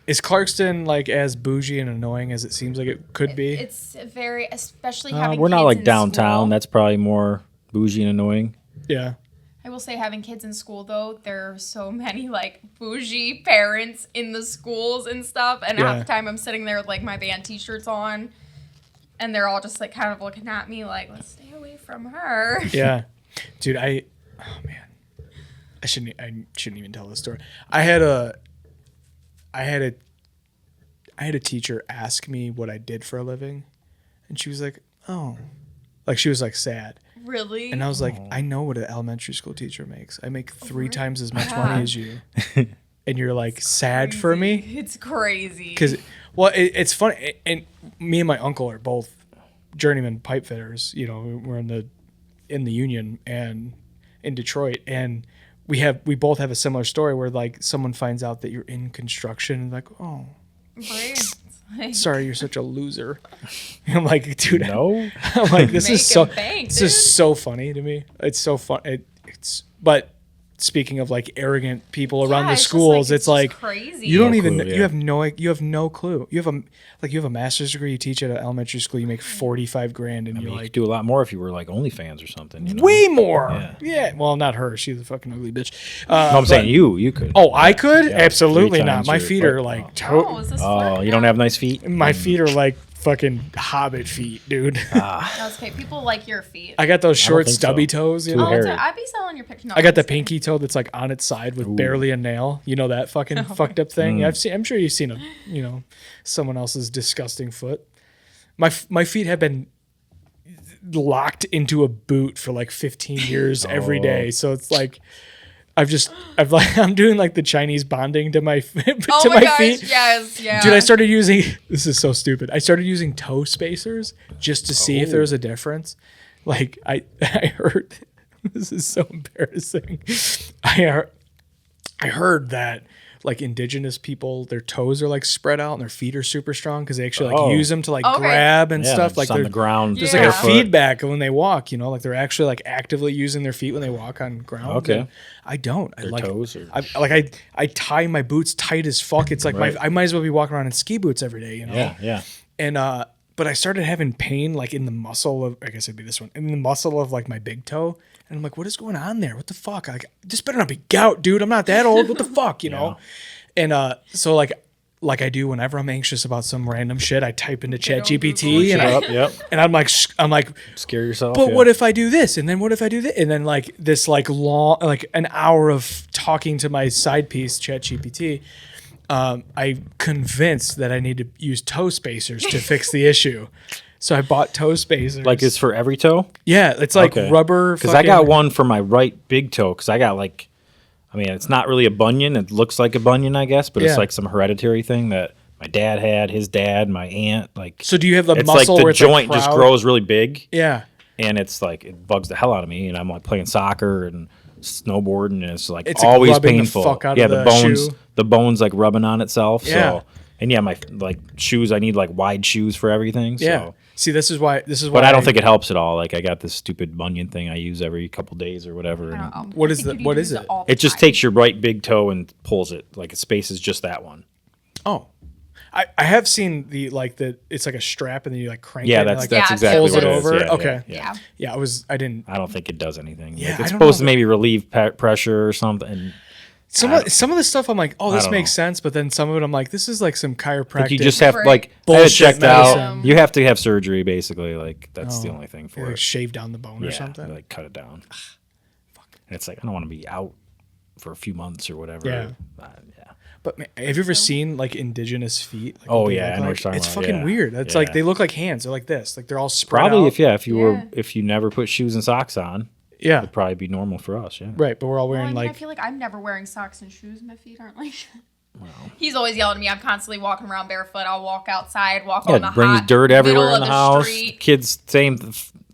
is Clarkston like as bougie and annoying as it seems like it could be? It's very, especially having We're not kids like in downtown. school. That's probably more bougie and annoying. Yeah, I will say, having kids in school though, there are so many like bougie parents in the schools and stuff, and Yeah. half the time I'm sitting there with like my band T-shirts on, and they're all just like kind of looking at me like, "Let's stay away from her." yeah, dude. Oh man, I shouldn't even tell this story. I had a teacher ask me what I did for a living, and she was like, "Oh," like she was like sad. Really? And I was like, I know what an elementary school teacher makes. I make 3 times as much money as you. And you're like sad for me? It's crazy. Because, well, it's funny. And me and my uncle are both journeyman pipe fitters. You know, we're in the union and in Detroit. And we both have a similar story where like someone finds out that you're in construction and like, oh, Right? Like, sorry, you're such a loser. And I'm like, dude, No? I'm like, this is so Making bank, this dude. is so funny to me. It's so fun. But speaking of like arrogant people around yeah, the it's just, schools, it's just like crazy. you don't No even clue, you yeah. have no clue. You have a master's degree. You teach at an elementary school. You make 45 grand, and I mean, you're you like could do a lot more if you were like OnlyFans or something. You know? way more. Yeah. Yeah. Well, not her. She's a fucking ugly bitch. No, I'm saying you could. Oh, I could Yeah, absolutely 3 not. times My your feet foot. are like Oh, is this Oh, you don't have nice feet? my feet are like fucking hobbit feet, dude. That's okay. People like your feet. I got those short think so. stubby toes. You Too know? Oh, hairy. I'd be selling your picture. No, I got the I'm just kidding. pinky toe that's like on its side with barely a nail. You know that fucking fucked up thing. I'm sure you've seen someone else's disgusting foot. My feet have been locked into a boot for like 15 years every day. So it's like I'm doing like the Chinese bonding to my Oh to my my gosh, feet. yes, yeah. Dude, I started using this is so stupid. I started using toe spacers just to see if there was a difference. Like I heard This is so embarrassing. I heard that like indigenous people, their toes are like spread out and their feet are super strong because they actually like use them to like grab and stuff. Like on they're the ground. There's like a feedback when they walk. Like they're actually like actively using their feet when they walk on ground. Okay. And I don't. Their like toes or... I tie my boots tight as fuck. It's like I might as well be walking around in ski boots every day. Yeah. And but I started having pain like in the muscle of, I guess it'd be this one, in the muscle of like my big toe. And I'm like, what is going on there? What the fuck? Like, this better not be gout, dude. I'm not that old. What the fuck, know? And so like I do whenever I'm anxious about some random shit, I type into ChatGPT and I'm like scare yourself. But what if I do this? And then what if I do this? And then like this like long like an hour of talking to my side piece, ChatGPT. I'm convinced that I need to use toe spacers to fix the issue. So I bought toe spacers. Like it's for every toe? Yeah, it's like rubber. Because I got one for my right big toe. Because I got like, I mean, it's not really a bunion. It looks like a bunion, I guess, but it's like some hereditary thing that my dad had, his dad, my aunt. Like, so do you have the it's muscle like where the joint just grows really big? Yeah. And it's like it bugs the hell out of me. And I'm like playing soccer and snowboarding, and it's like it's always like painful. The fuck out of the bones like rubbing on itself. Yeah. So, and my like shoes, I need like wide shoes for everything. So. Yeah. See, this is why. But I don't think it helps at all. Like I got this stupid bunion thing I use every couple days or whatever. What is it? What is it? It just takes your right big toe and pulls it. Like it spaces just that one. Oh. I have seen it's like a strap and then you like crank it. Yeah, and that's pulls exactly what it over. is. Yeah, okay. Yeah. Yeah, I don't think it does anything. Yeah, like, it's supposed to maybe relieve pressure or something. Some of the stuff I'm like, oh, this makes sense, but then some of it I'm like, this is like some chiropractic. Like you just have like bullshit checked medicine. out. You have to have surgery basically. Like that's the only thing for like it. Shave down the bone or something. Like cut it down. And it's like I don't want to be out for a few months or whatever. Yeah. Yeah. But man, have you ever seen like indigenous feet? Like, oh yeah, I know what you're talking it's about. fucking weird. It's like they look like hands. They're like this. Like they're all spread probably out. if you never put shoes and socks on. Yeah, it'd probably be normal for us. Yeah, right. But we're all wearing I feel like I'm never wearing socks and shoes. My feet aren't like. Wow. He's always yelling at me. I'm constantly walking around barefoot. I'll walk outside, walk on the brings hot dirt everywhere in the house. Street. Kids, same.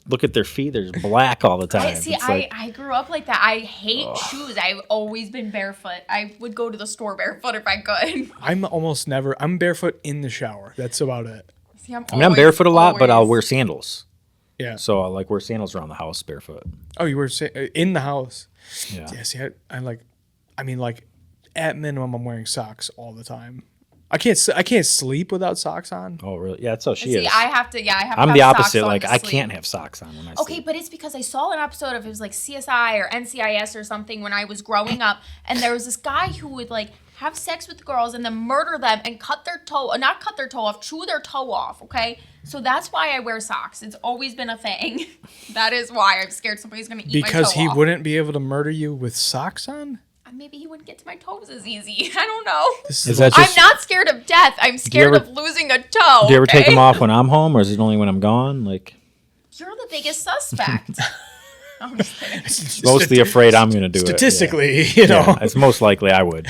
Look at their feet; they're black all the time. I grew up like that. I hate shoes. I've always been barefoot. I would go to the store barefoot if I could. I'm almost never. I'm barefoot in the shower. That's about it. See, I'm barefoot a lot, but I'll wear sandals. Yeah. So I like wear sandals around the house barefoot. Oh, you were in the house. Yeah. Yeah. See, I mean, at minimum, I'm wearing socks all the time. I can't sleep without socks on. Oh, really? Yeah, that's how she is. I have to. Yeah, I have. I'm to the have opposite. Socks like on I to can't sleep. have socks on when I sleep. Okay, but it's because I saw an episode of it was like CSI or NCIS or something when I was growing up, and there was this guy who would like have sex with girls and then murder them and cut their toe, not cut their toe off, chew their toe off. Okay, so that's why I wear socks. It's always been a thing. That is why I'm scared somebody's gonna eat my toe because he off. wouldn't be able to murder you with socks on. Maybe he wouldn't get to my toes as easy. I don't know. I'm not scared of death. I'm scared of losing a toe. Do you ever take them off when I'm home, or is it only when I'm gone? Like, you're the biggest suspect. I'm just kidding. Mostly afraid I'm going to do statistically, it. Statistically, you know. It's most likely I would.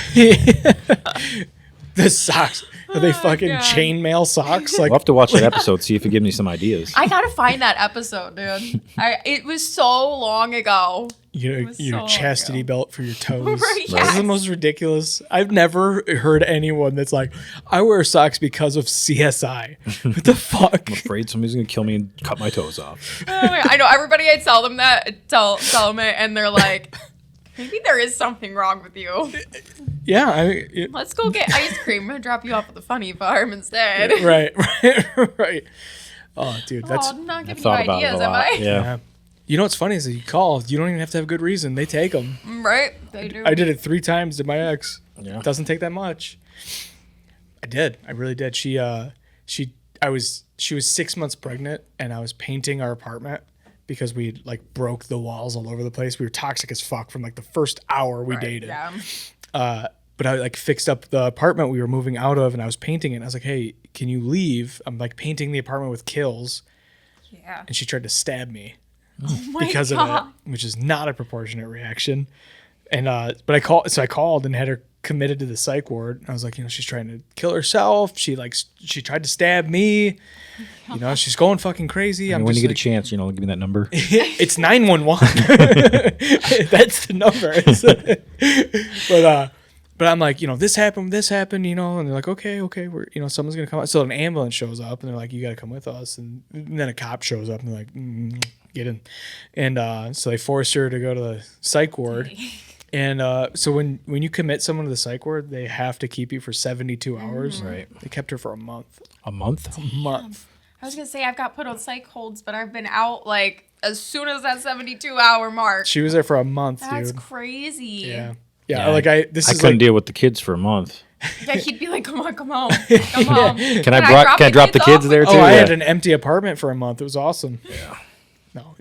The socks. Are they fucking chainmail socks? Like, we'll have to watch that episode, see if it gives me some ideas. I gotta find that episode, dude. It was so long ago. Your chastity belt for your toes. Right, This is the most ridiculous. I've never heard anyone that's like, I wear socks because of CSI. What the fuck? I'm afraid somebody's going to kill me and cut my toes off. I know everybody. I tell them that, tell them it, and they're like, maybe there is something wrong with you. Yeah, Let's go get ice cream. I'm gonna drop you off at the funny farm instead. Right. Oh, dude, I'm not giving you ideas, am I? Yeah. You know what's funny is that you call. You don't even have to have a good reason. They take them. Right? They do. I did it 3 times to my ex. Yeah. It doesn't take that much. I did. I really did. She was 6 months pregnant, and I was painting our apartment because we like broke the walls all over the place. We were toxic as fuck from like the first hour we dated. Yeah. But I like fixed up the apartment we were moving out of, and I was painting it. And I was like, "Hey, can you leave? I'm like painting the apartment with kills." Yeah. And she tried to stab me Oh of it, which is not a proportionate reaction. And but I called and had her committed to the psych ward. I was like, she's trying to kill herself. She tried to stab me. She's going fucking crazy. And when you get a chance, give me that number. It's 911. That's the number. But I'm like, this happened, and they're like, okay, we're, someone's gonna come out. So an ambulance shows up, and they're like, you got to come with us. And then a cop shows up, and they're like, get in. And so they forced her to go to the psych ward. And so when you commit someone to the psych ward, they have to keep you for 72 hours. Right. They kept her for a month. A month? A month. I was gonna say I've got put on psych holds, but I've been out like as soon as that 72-hour mark. She was there for a month, That's dude. crazy. Yeah. Yeah, I couldn't deal with the kids for a month. Yeah, he'd be like, come on, come home. Come home. Can I drop the kids there too? I had an empty apartment for a month. It was awesome. Yeah.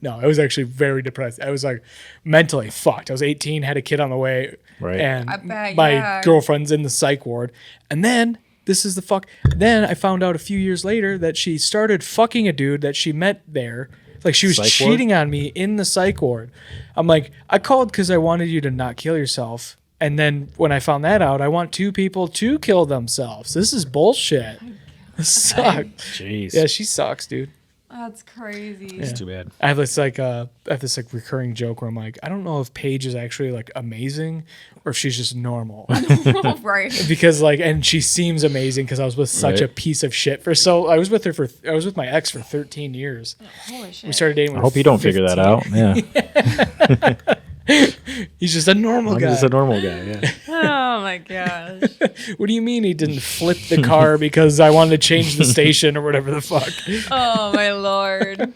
No, I was actually very depressed. I was like mentally fucked. I was 18, had a kid on the way. Right. And I bet, my girlfriend's in the psych ward. And then Then I found out a few years later that she started fucking a dude that she met there. Like she was Psych cheating ward? on me in the psych ward. I'm like, I called because I wanted you to not kill yourself. And then when I found that out, I want 2 people to kill themselves. This is bullshit. This sucks. Jeez. Yeah, she sucks, dude. That's crazy. It's too bad. I have this recurring joke where I'm like, I don't know if Paige is actually like amazing or if she's just normal. Right. Because and she seems amazing because I was with such a piece of shit I was with my ex for 13 years. Holy shit. We started dating. I hope you don't figure that out. Yeah. He's just a normal guy. He's just a normal guy. Yeah. Oh my gosh. What do you mean he didn't flip the car because I wanted to change the station or whatever the fuck? Oh my lord.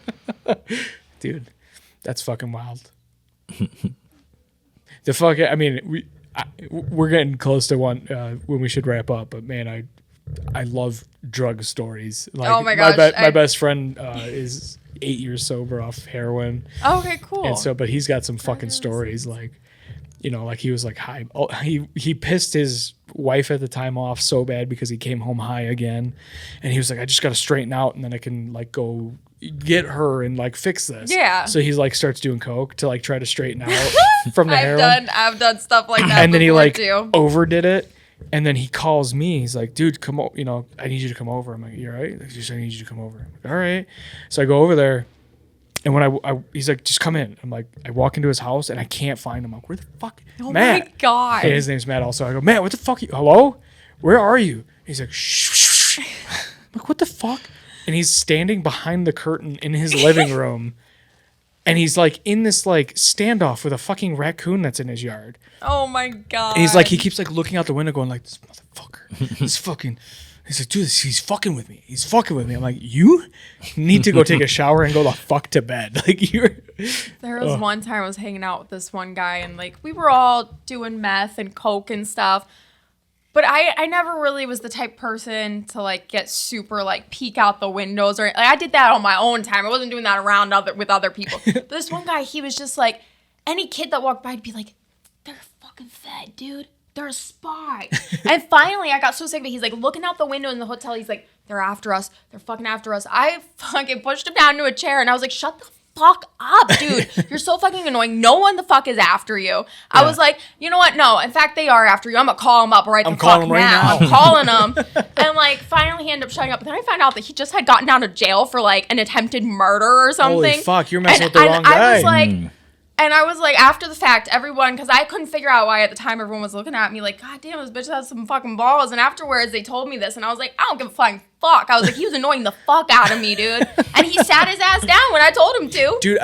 Dude, that's fucking wild. We're getting close to one when we should wrap up, but man, I love drug stories. Like, oh my gosh. My best friend is 8 years sober off heroin. Okay, cool. And so, but he's got some fucking stories like he was like high. Oh, he pissed his wife at the time off so bad because he came home high again. And he was like, I just got to straighten out and then I can go get her and fix this. Yeah. So he's starts doing coke to try to straighten out from the heroin. I've done stuff like that. And then he too. overdid it. And then he calls me. He's like, dude, come on. I need you to come over. I'm like, you all right? He's just, I need you to come over. I'm like, all right. So I go over there. And when he's like, just come in. I'm like, I walk into his house and I can't find him. I'm like, where the fuck? Oh Matt. my God. Yeah, his name's Matt also. I go, Matt, what the fuck? Hello? Where are you? He's like, shh. I'm like, what the fuck? And he's standing behind the curtain in his living room. And he's in this standoff with a fucking raccoon that's in his yard. Oh my God. And he keeps looking out the window going this motherfucker. He's like, dude, he's fucking with me. He's fucking with me. I'm like, you need to go take a shower and go the fuck to bed. There was one time I was hanging out with this one guy and we were all doing meth and coke and stuff. But I never really was the type person to get super peek out the windows or I did that on my own time. I wasn't doing that around with other people. But this one guy, he was just any kid that walked by would be like, they're fucking fed, dude. They're a spy. And finally, I got so sick of it. He's looking out the window in the hotel. He's like, they're after us. They're fucking after us. I fucking pushed him down to a chair and I was like, shut the fuck up, dude. You're so fucking annoying. No one the fuck is after you. I was like, you know what? No, in fact, they are after you. I'm gonna call him up right the fuck now. I'm calling him. And finally he ended up shutting up. But then I found out that he just had gotten out of jail for an attempted murder or something. Holy fuck, you're messing with the wrong guy. And I was after the fact, everyone, because I couldn't figure out why at the time everyone was looking at me God damn, this bitch has some fucking balls. And afterwards, they told me this, and I was like, I don't give a flying fuck. I was like, he was annoying the fuck out of me, dude. And he sat his ass down when I told him to. Dude,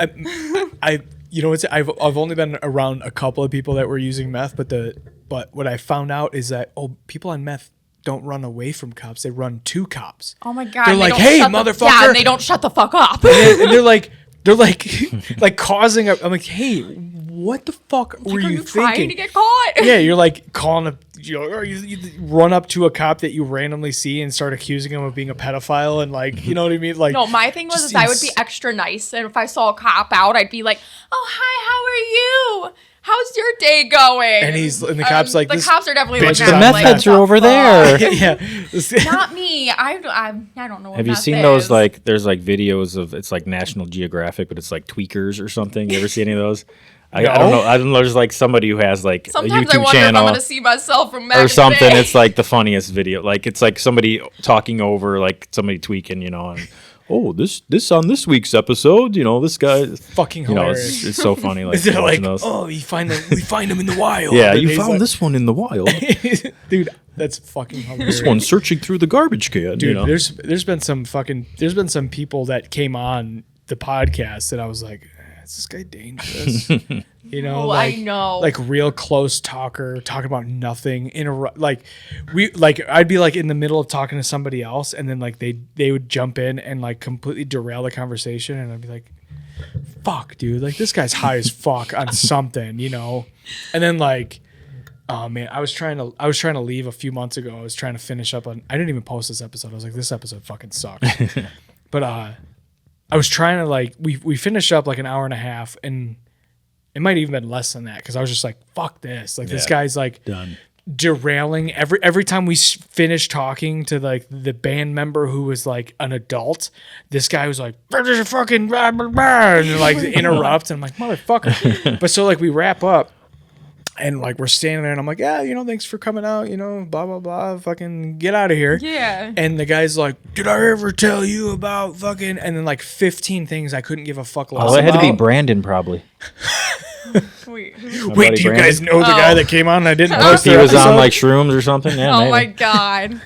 I've only been around a couple of people that were using meth, but what I found out is that people on meth don't run away from cops; they run to cops. Oh my God! They're like, hey, motherfucker! Yeah, and they don't shut the fuck up. And they're causing I'm like, hey, what the fuck were you thinking? Trying to get caught? Yeah, you're calling you run up to a cop that you randomly see and start accusing him of being a pedophile and you know what I mean? No, my thing was I would be extra nice, and if I saw a cop out, I'd be like, oh hi, how are you? How's your day going? And the cop's like, the cops are definitely bitch looking The at meth me heads are over there. yeah. Not me. I don't know what Have you meth seen is. those there's videos of it's National Geographic, but it's tweakers or something? You ever see any of those? I don't know. I don't know. There's like somebody who has like Sometimes a YouTube I wonder channel if I'm gonna see myself from back or in the something. day. It's like the funniest video. Like it's like somebody talking over like somebody tweaking, and this on this week's episode, this guy Fucking you know, hilarious. it's so funny. Like, They're like, watching those. we find them in the wild. Yeah, And you he's found like, this one in the wild. dude. That's fucking hilarious. This one's searching through the garbage can. Dude, there's been some people that came on the podcast that I was like, is this guy dangerous? Oh, I know. like real close talking about nothing. I'd be like in the middle of talking to somebody else, and then like they would jump in and like completely derail the conversation, and I'd be like, fuck, dude, like this guy's high as fuck on something, and then like. Oh man, I was trying to leave a few months ago. I was trying to finish up on. I didn't even post this episode. I was like, this episode fucking sucks. But I was trying to we finished up like an hour and a half, and it might even been less than that because I was just like, fuck this. Like this guy's like done. Derailing every time we finished talking to like the band member who was like an adult. This guy was like, fucking blah, blah, blah, and like interrupt, and I'm like, motherfucker. But so like we wrap up. And like we're standing there, and I'm like, yeah, thanks for coming out, blah blah blah, fucking get out of here. Yeah. And the guy's like, did I ever tell you about fucking? And then like 15 things I couldn't give a fuck less Oh, it had to be about. Brandon probably. Wait. Wait, do you guys know the guy that came on and I didn't post He the was on episode? like shrooms or something. Yeah. Oh maybe. my god.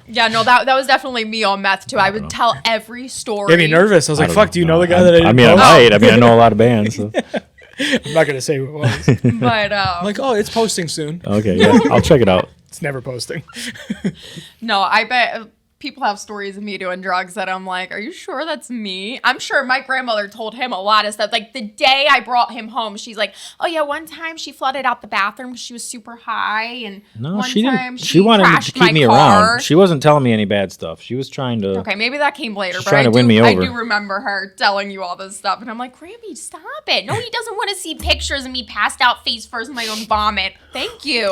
Yeah, no, that was definitely me on meth too. I would tell every story. Made me nervous. I was like, don't fuck, know. do you know No, the guy that I didn't I mean, I post? might. I mean, I know a lot of bands. So. I'm not going to say who it was. But I'm like, oh, it's posting soon. Okay, yeah, I'll check it out. It's never posting. no, I bet people have stories of me doing drugs that I'm like, are you sure that's me? I'm sure my grandmother told him a lot of stuff. Like the day I brought him home, she's like, oh yeah, one time she flooded out the bathroom because she was super high, and No, one she time didn't. She wanted to crashed keep my me car. around. She wasn't telling me any bad stuff. She was trying to. Okay, maybe that came later, She's but trying to win me I over. do remember her telling you all this stuff, and I'm like, Grammy, stop it. No, he doesn't want to see pictures of me passed out face first in my own vomit. Thank you.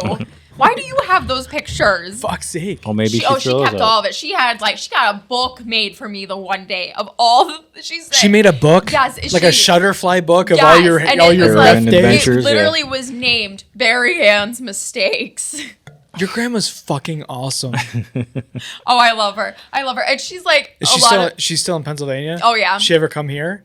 Why do you have those pictures? Fuck's sake. Oh, maybe She throws kept up. all of it. She got a book made for me the one day of all the, she said. She made a book? Yes, Like a she- Shutterfly book of Yes, all your and all it your was left like- days? Adventures, It literally was named Barry Ann's Mistakes. Your grandma's fucking awesome. Oh, I love her. And she's like Is she's still in Pennsylvania? Oh, yeah. She ever come here?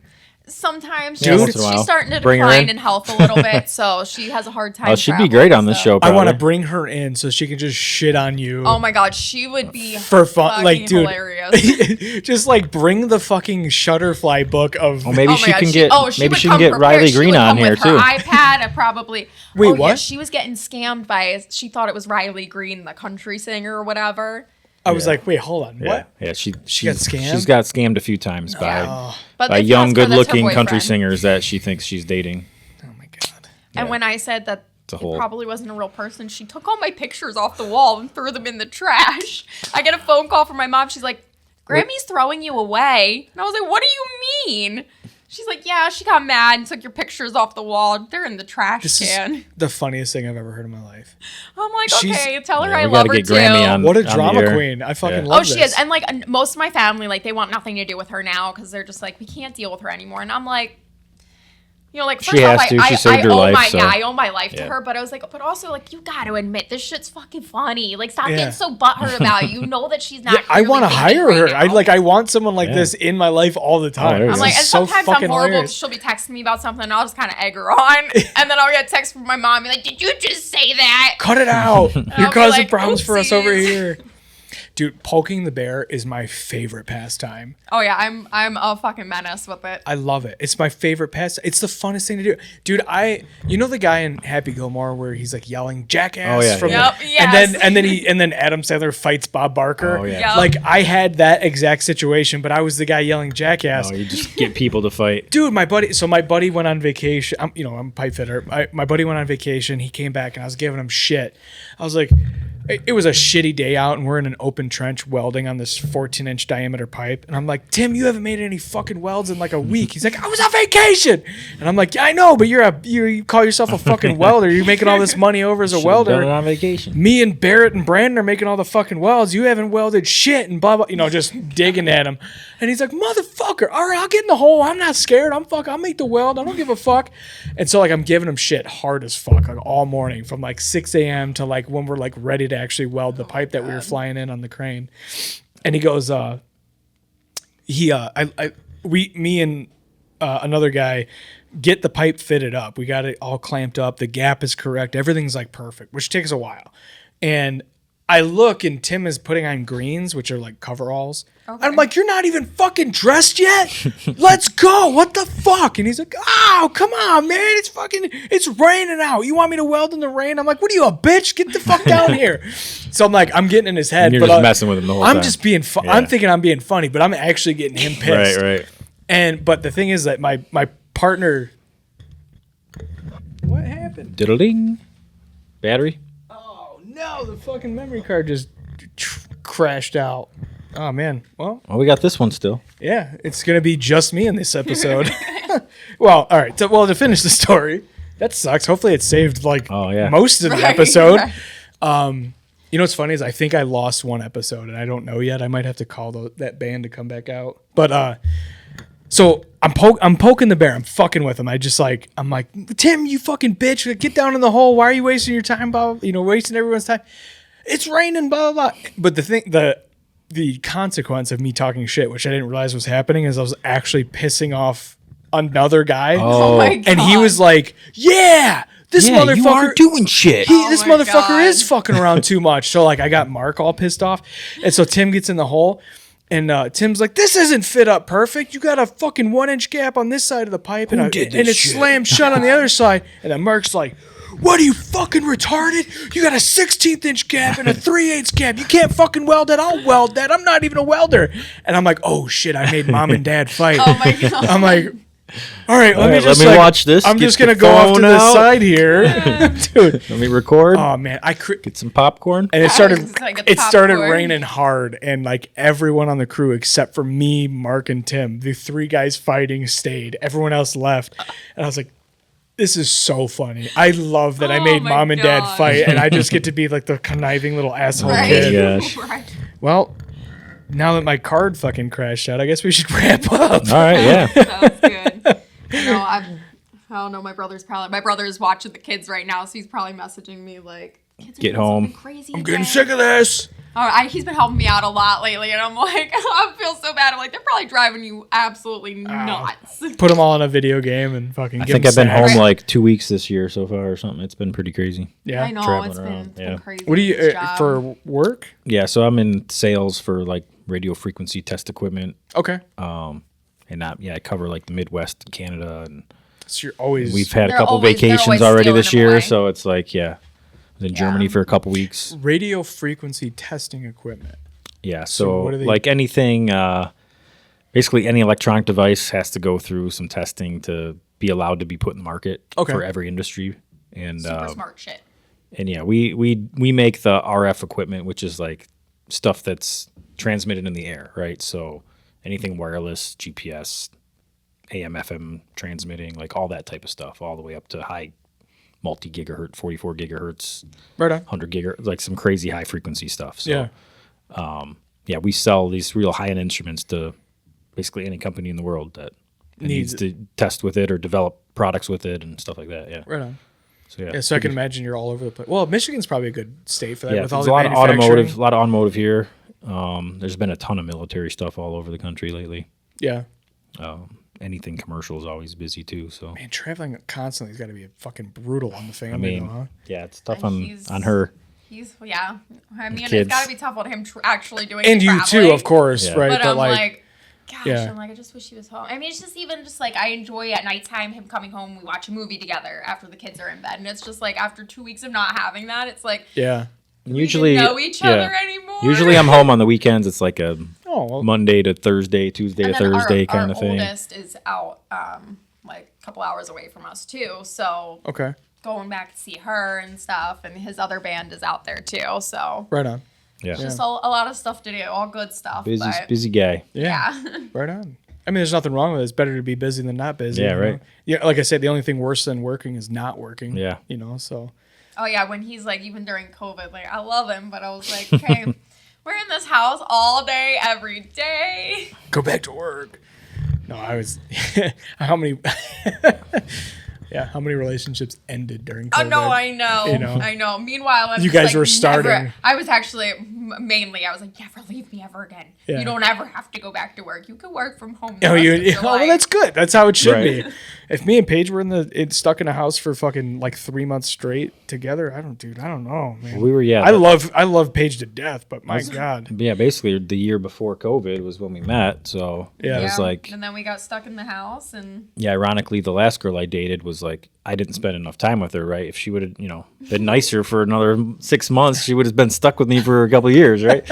sometimes Yeah, she's, once in a while. she's starting to Bring her decline in. in health a little bit, so she has a hard time. Oh, she'd be traveling, great on this so- show. I Probably. want to bring her in so she can just shit on you. Oh my god, she would be For fun, fucking like, dude, hilarious. just like bring the fucking Shutterfly book of. Well, maybe Oh my she God, can get. she maybe would she can come get prepared. Riley She Green would on come here with too. her iPad, probably. Wait, oh, Yeah, what? she was getting scammed by. She thought it was Riley Green, the country singer or whatever. I was Yeah. like, wait, hold on, Yeah, what? yeah. She got scammed? She's got scammed a few times by But by this young, Casper, that's her good-looking country boyfriend. singers that she thinks she's dating. Oh my god. And when I said that a it whole- probably wasn't a real person, she took all my pictures off the wall and threw them in the trash. I get a phone call from my mom. She's like, Grammy's throwing you away. And I was like, what do you mean? She's like, yeah, she got mad and took your pictures off the wall. They're in the trash This can. is the funniest thing I've ever heard in my life. I'm like, She's- okay, tell her Yeah, I we love gotta her get too. Grammy on. What a the drama air. queen. I fucking Yeah. love Oh, she this. is. And like most of my family, like they want nothing to do with her now because they're just like, we can't deal with her anymore. And I'm like, you know, like first She off, has to. I She saved her owe life, my so- I owe my life to Yeah. her. But I was like, but also like you got to admit this shit's fucking funny. Like stop Yeah. getting so butthurt about it. You know that she's not. Yeah, I really want to thinking hire right her. now. I want someone like Yeah. this in my life all the time. there you This go. I'm like, is and so sometimes I'm fucking horrible. hilarious. She'll be texting me about something, and I'll just kind of egg her on, and then I'll get a text from my mom, be like, "Did you just say that?" Cut it out. You're I'll be causing like, problems for us over "Oopsies." here. Dude, poking the bear is my favorite pastime. Oh yeah, I'm a fucking menace with it. I love it. It's my favorite pastime. It's the funnest thing to do. Dude, you know the guy in Happy Gilmore where he's like yelling jackass Oh, yeah, from yeah. the, Yep, and then Adam Sandler fights Bob Barker. Oh, yeah. Yep. Like I had that exact situation, but I was the guy yelling jackass. Oh, you just get people to fight. Dude, my buddy went on vacation. I'm a pipe fitter. My buddy went on vacation. He came back and I was giving him shit. I was like, it was a shitty day out, and we're in an open trench welding on this 14-inch diameter pipe. And I'm like, Tim, you haven't made any fucking welds in like a week. He's like, I was on vacation. And I'm like, yeah, I know, but you call yourself a fucking welder. You're making all this money over as a welder. Done it on vacation. Me and Barrett and Brandon are making all the fucking welds. You haven't welded shit, and blah, blah, just digging at him. And he's like, motherfucker, all right, I'll get in the hole. I'm not scared. I'll make the weld. I don't give a fuck. And so like I'm giving him shit hard as fuck like all morning from like 6 a.m. to like when we're like ready to actually weld the pipe that we were flying in on the crane. And he goes, me and another guy get the pipe fitted up. We got it all clamped up. The gap is correct. Everything's like perfect, which takes a while. And I look and Tim is putting on greens, which are like coveralls. Okay. And I'm like, you're not even fucking dressed yet? Let's go. What the fuck? And he's like, oh, come on, man. It's raining out. You want me to weld in the rain? I'm like, what are you, a bitch? Get the fuck down here. So I'm like, I'm getting in his head. And you're just messing with him the whole time. I'm just being funny. Yeah. I'm thinking I'm being funny, but I'm actually getting him pissed. Right. But the thing is that my partner. What happened? Diddle-ding. Battery? No, the fucking memory card just crashed out. Oh, man. Well, we got this one still. Yeah, it's going to be just me in this episode. Well, all right. To finish the story, that sucks. Hopefully it saved most of the episode. Right. You know what's funny is I think I lost one episode, and I don't know yet. I might have to call that band to come back out. But so I'm poking the bear. I'm fucking with him. I'm like, Tim, you fucking bitch. Get down in the hole. Why are you wasting your time, Bob? Wasting everyone's time. It's raining, blah, blah, blah. But the consequence of me talking shit, which I didn't realize was happening, is I was actually pissing off another guy. Oh my God. And he was like, yeah, this motherfucker. You are doing shit. This motherfucker is fucking around too much. So like I got Mark all pissed off. And so Tim gets in the hole. And Tim's like, this isn't fit up perfect. You got a fucking 1-inch gap on this side of the pipe, and it's slammed shut on the other side. And then Mark's like, what are you fucking retarded? You got a 16th-inch gap and a 3/8 gap. You can't fucking weld that. I'll weld that. I'm not even a welder. And I'm like, oh shit, I made mom and dad fight. Oh my God. I'm like, all right, let me watch this. I'm just gonna go off to the side here, dude. Let me record. Oh man, get some popcorn. And it started raining hard, and like everyone on the crew except for me, Mark, and Tim, the 3 guys fighting stayed. Everyone else left, and I was like, this is so funny. I love that I made mom and dad fight, and I just get to be like the conniving little asshole kid. Gosh. Right. Well, now that my card fucking crashed out, I guess we should wrap up. All right, yeah. Sounds good. I don't know. My brother's watching the kids right now, so he's probably messaging me like, kids are get doing home. something crazy I'm today. getting sick of this. He's been helping me out a lot lately, and I'm like, I feel so bad. I'm like, they're probably driving you absolutely nuts. Put them all in a video game and fucking. I think I've been home like 2 weeks this year so far or something. It's been pretty crazy. Yeah, I know traveling it's been crazy. What do you for work? Yeah, so I'm in sales for like radio frequency test equipment. Okay. And I cover like the Midwest, Canada, and so you're always. We've had a couple vacations already this year, so it's like I was in Germany for a couple weeks. Radio frequency testing equipment. Yeah, so like anything, basically any electronic device has to go through some testing to be allowed to be put in the market for every industry. And super smart shit. And yeah, we make the RF equipment, which is like stuff that's transmitted in the air, right? So anything wireless, GPS, AM, FM transmitting, like all that type of stuff, all the way up to high multi-gigahertz, 44 gigahertz, right on, 100 gigahertz, like some crazy high frequency stuff. So, we sell these real high-end instruments to basically any company in the world that needs to test with it or develop products with it and stuff like that. Yeah, right on. So so I can imagine you're all over the place. Well, Michigan's probably a good state for that. Yeah, with all there's the a lot of automotive here. There's been a ton of military stuff all over the country lately. Yeah. Anything commercial is always busy too. So man, traveling constantly has got to be fucking brutal on the family. Yeah, it's tough on her. I mean, it's got to be tough on him actually doing. And you too, of course, right? But I'm like, gosh, I'm like, I just wish he was home. I mean, it's just even just like I enjoy at nighttime him coming home. We watch a movie together after the kids are in bed, and it's just like after 2 weeks of not having that, it's like usually we don't know each other anymore. Usually I'm home on the weekends. It's like a Monday to Thursday, Tuesday to Thursday kind of thing. Our oldest is out like a couple hours away from us too, so going back to see her and stuff. And his other band is out there too. So Right on. Yeah. just a lot of stuff to do, all good stuff. but Busy guy. yeah. Right on. I mean, there's nothing wrong with it. It's better to be busy than not busy. Yeah, you right. know? Yeah, like I said, the only thing worse than working is not working. Yeah. You know, so. Oh yeah, when he's like, even during COVID, like I love him, but I was like, okay, we're in this house all day, every day. Go back to work. No, I was. How many? Yeah, how many relationships ended during COVID? Oh no, I know, You know? I know. Meanwhile, I'm You just guys like, were starting. never- I was actually mainly. I was like, never leave me ever again. Yeah. You don't ever have to go back to work. You can work from home. Oh, well, that's good. That's how it should Right. be. If me and Paige were stuck in a house for fucking like 3 months straight together, I don't know, man. We were, I love Paige to death, but my God. Yeah, basically the year before COVID was when we met. So Yeah. it was like, And then we got stuck in the house, and yeah, ironically, the last girl I dated was like, I didn't spend enough time with her, right? If she would have, been nicer for another 6 months, she would have been stuck with me for a couple of years, right?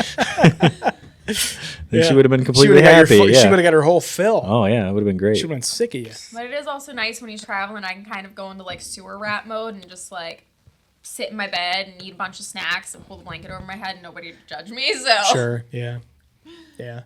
Then she would have been completely happy. She Yeah. would have got her whole fill. Oh, yeah, it would have been great. She would have been sick of you. but it is also nice when he's traveling. I can kind of go into like sewer rat mode and just like sit in my bed and eat a bunch of snacks and pull the blanket over my head and nobody to judge me. So Sure. Yeah. Yeah.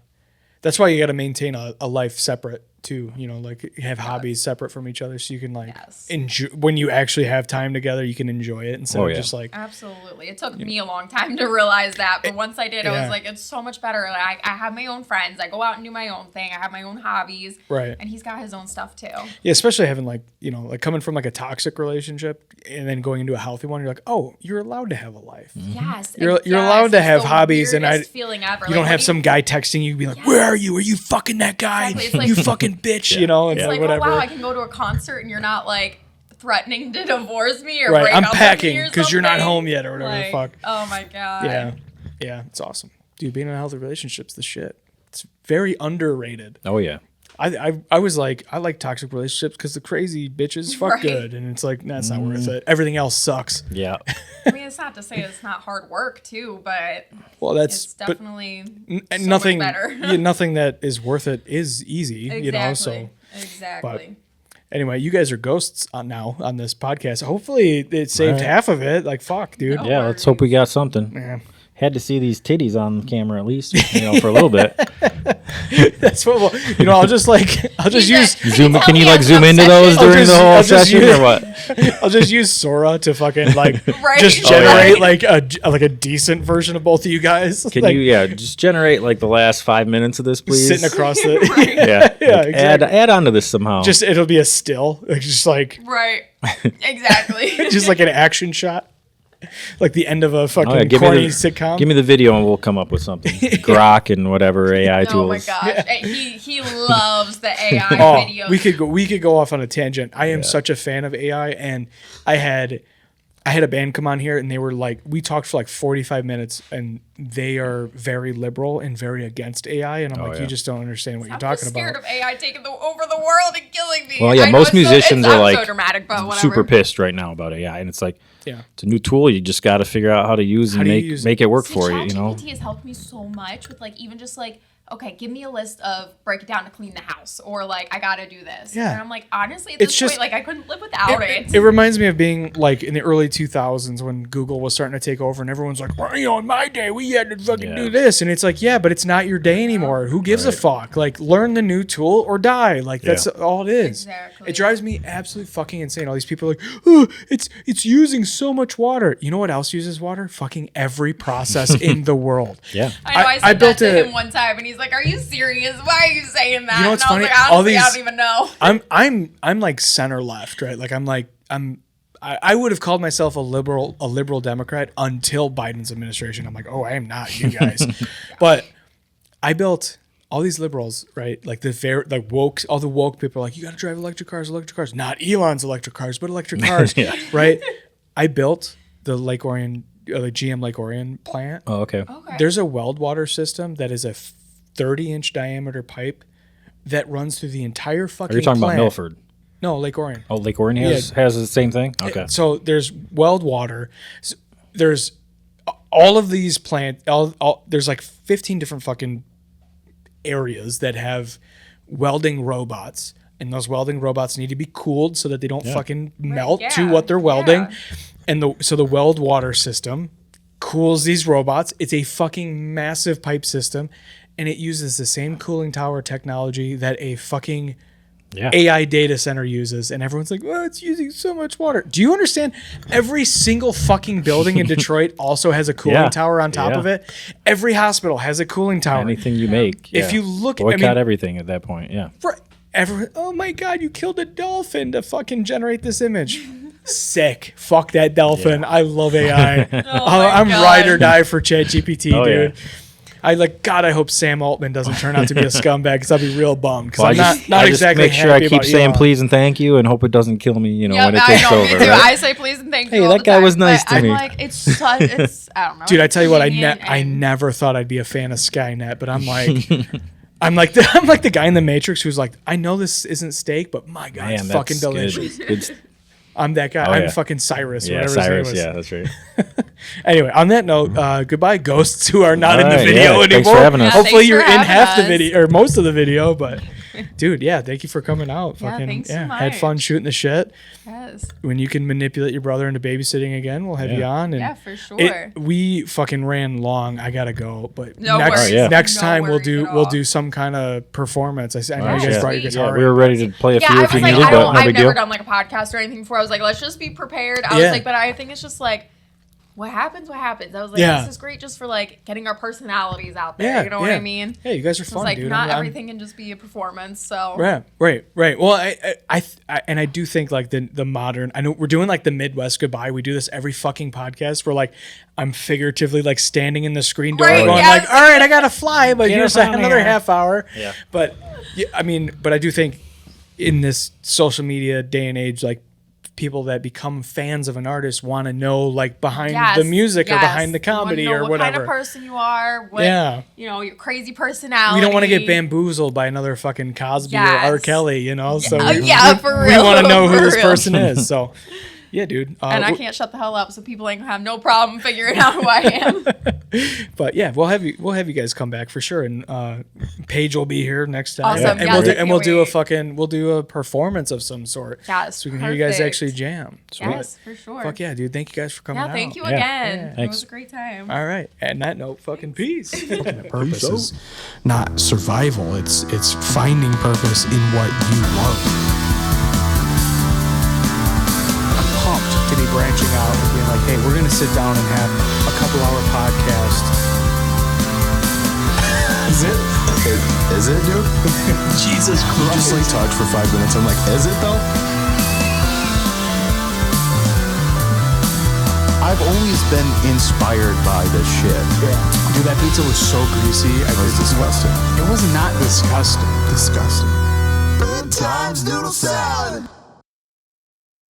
That's why you got to maintain a life separate too. Like have hobbies separate from each other so you can like Yes. enjoy when you actually have time together. You can enjoy it instead of yeah. just like Absolutely. It took me a long time to realize that, but once I did, I Yeah. was like, it's so much better. Like, I have my own friends. I go out and do my own thing. I have my own hobbies. Right. And he's got his own stuff too. yeah, especially having like like coming from like a toxic relationship and then going into a healthy one. You're like, oh, you're allowed to have a life. Yes. You're yes, allowed to it's have the hobbies, and weirdest feeling ever. You don't have some guy texting you be like, where are you? Are you fucking that guy? Exactly. It's like- you fucking bitch. And It's like, whatever. oh wow, I can go to a concert and you're not like threatening to divorce me or Right, break I'm up with packing me or 'cause you're not something. home yet or whatever the Like, fuck. Oh my god. Yeah. Yeah, it's awesome. Dude, being in a healthy relationship's the shit. It's very underrated. Oh, yeah. I was like, I like toxic relationships because the crazy bitches fuck Right. good. And it's like, that's not worth it. Everything else sucks. Yeah. I mean, it's not to say it's not hard work too, but Well, it's definitely and so nothing, much better. yeah, nothing that is worth it is easy, Exactly. so. Exactly. Anyway, you guys are ghosts now on this podcast. Hopefully it saved Right. half of it. Like, fuck, dude. No Yeah, let's hope we got something. Yeah. Had to see these titties on camera at least, for a little bit. That's what I'll just use Zoom. Can you like zoom into those I'll during just- the whole I'll just session use- or what? I'll just use Sora to fucking like Right. just Oh, generate yeah. like a decent version of both of you guys. Can like, you just generate like the last 5 minutes of this, please? sitting across the Yeah, Yeah, like, exactly. add on to this somehow. just it'll be a still, like just like Right. Exactly. just like an action shot. Like the end of a fucking Oh, yeah, corny sitcom. Give me the video and we'll come up with something. Grok and whatever AI tools. Oh my gosh. He loves the AI Oh, videos. we could go off on a tangent. I am such a fan of AI, and I had a band come on here, and they were like, we talked for like 45 minutes, and they are very liberal and very against AI, and I'm like, yeah. you just don't understand what you're I'm talking just scared about. of AI taking over the world and killing me. Well, yeah, I know most it's musicians I'm are like so dramatic, but whatever. super pissed right now about AI, and it's like Yeah. it's a new tool. You just got to figure out how to use and do you make use it? make it work See, for you. ChatGPT has helped me so much with like even just like, okay, give me a list of break it down to clean the house, or like I gotta do this. Yeah. And I'm like, honestly, at It's this just- point, like I couldn't live without it. It reminds me of being like in the early 2000s when Google was starting to take over, and everyone's like, well, in my day, we had to fucking Yeah. do this. And it's like, yeah, but it's not your day anymore. Who gives a fuck? Like, learn the new tool or die. Like, that's all it is. Exactly. It drives me absolutely fucking insane. All these people are like, oh, it's using so much water. You know what else uses water? Fucking every process in the world. Yeah. I know. I said I built that to a- him one time, and he's like, "Are you serious? Why are you saying that?" You know what's and I funny? was like, All "Honestly, I these- don't even know." I'm like center left, right? Like I would have called myself a liberal Democrat until Biden's administration. I'm like, oh, I am not, you guys. But I built all these liberals, right? Like woke, all the woke people are like, you got to drive electric cars. Not Elon's electric cars, but electric cars, Yeah. right? I built the Lake Orion, the GM Lake Orion plant. Oh, okay. Okay. There's a weld water system that is a 30-inch diameter pipe that runs through the entire fucking Are you talking about plant. Milford? No, Lake Orion. Oh, Lake Orion has the same thing. Okay. So there's weld water. There's all of these there's like 15 different fucking areas that have welding robots and those welding robots need to be cooled so that they don't fucking melt to yeah, what they're welding. yeah. And so the weld water system cools these robots. It's a fucking massive pipe system, and it uses the same cooling tower technology that a fucking AI data center uses. And everyone's like, well, it's using so much water. Do you understand? Every single fucking building in Detroit also has a cooling tower on top of it. Every hospital has a cooling tower. Anything you make. If you look, boycott everything at that point. Yeah. Oh my God, you killed a dolphin to fucking generate this image. Sick. Fuck that dolphin. I love AI. I'm ride or die for ChatGPT, dude. I hope Sam Altman doesn't turn out to be a scumbag because I'll be real bummed because I'm not exactly make sure I happy keep about saying Elon. please and thank you and hope it doesn't kill me, when it I takes know, over. me too. Right? I say please and thank you. Hey, all that the guy time, was nice but to me. I'm like, it's I don't know. Dude, I tell you what, I convenient never thought I'd be a fan of Skynet, but I'm like, I'm like the guy in the Matrix who's like, I know this isn't steak, but my God, it's fucking delicious. Good. I'm that guy. I'm fucking Cyrus. Yeah, whatever Cyrus. his name was. Yeah, that's right. Anyway, on that note, goodbye, ghosts who are not in the All right, video yeah, anymore. thanks for having us. Yeah, Hopefully, thanks you're for in having half the us. video or most of the video. But, dude, thank you for coming out. Yeah, Fucking, thanks so had fun much. shooting the shit. Yes. When you can manipulate your brother into babysitting again, we'll have you on. And Yeah, for sure. we fucking ran long. I gotta go, but No next worries. next No time worries at we'll all. do some kind of performance. I know you guys Yeah. brought your Sweet. guitar. We were ready to play a Yeah, few I if was you like, needed, but no I've big never deal. done like a podcast or anything before. I was like, let's just be prepared. I was like, but I think it's just like, what happens, what happens. I was like, this is great just for like getting our personalities out there. Yeah, You know what I mean? Yeah, you guys are It's fun, like dude. not I'm- everything can just be a performance. So Right. Well, I do think like the modern. I know we're doing like the Midwest goodbye. We do this every fucking podcast. Where like I'm figuratively like standing in the screen door, Right, going yes. like, all right, I gotta fly, but here's us outta another here. half hour. Yeah. But but I do think in this social media day and age, like people that become fans of an artist want to know like behind the music or behind the comedy you wanna know or what whatever. kind of person you are. What, your crazy personality. We don't want to get bamboozled by another fucking Cosby or R. Yes. Kelly, So For we real. want to know who For this real. person is. So, yeah, dude. And I can't shut the hell up, so people ain't gonna have no problem figuring out who I am. But yeah, we'll have you guys come back for sure, and Paige will be here next time, Awesome. and Yes, I can't we'll do a performance of some sort. Yes, so we can hear you guys perfect. actually jam. Sweet. Yes, for sure. Fuck yeah, dude. Thank you guys for coming out. Yeah, thank you Yeah. again. It Thanks. was a great time. All right. And that note, fucking peace. Purpose is not survival. It's finding purpose in what you love. I'm pumped to be branching out and being like, hey, we're gonna sit down and have a couple-hour podcast. Is it? Is it, dude? Jesus We just like talked for 5 minutes. I'm like, is it though? I've always been inspired by this shit. Dude, that pizza was so greasy. It was disgusting. It was not disgusting. Disgusting. Good times, Noodle Salad.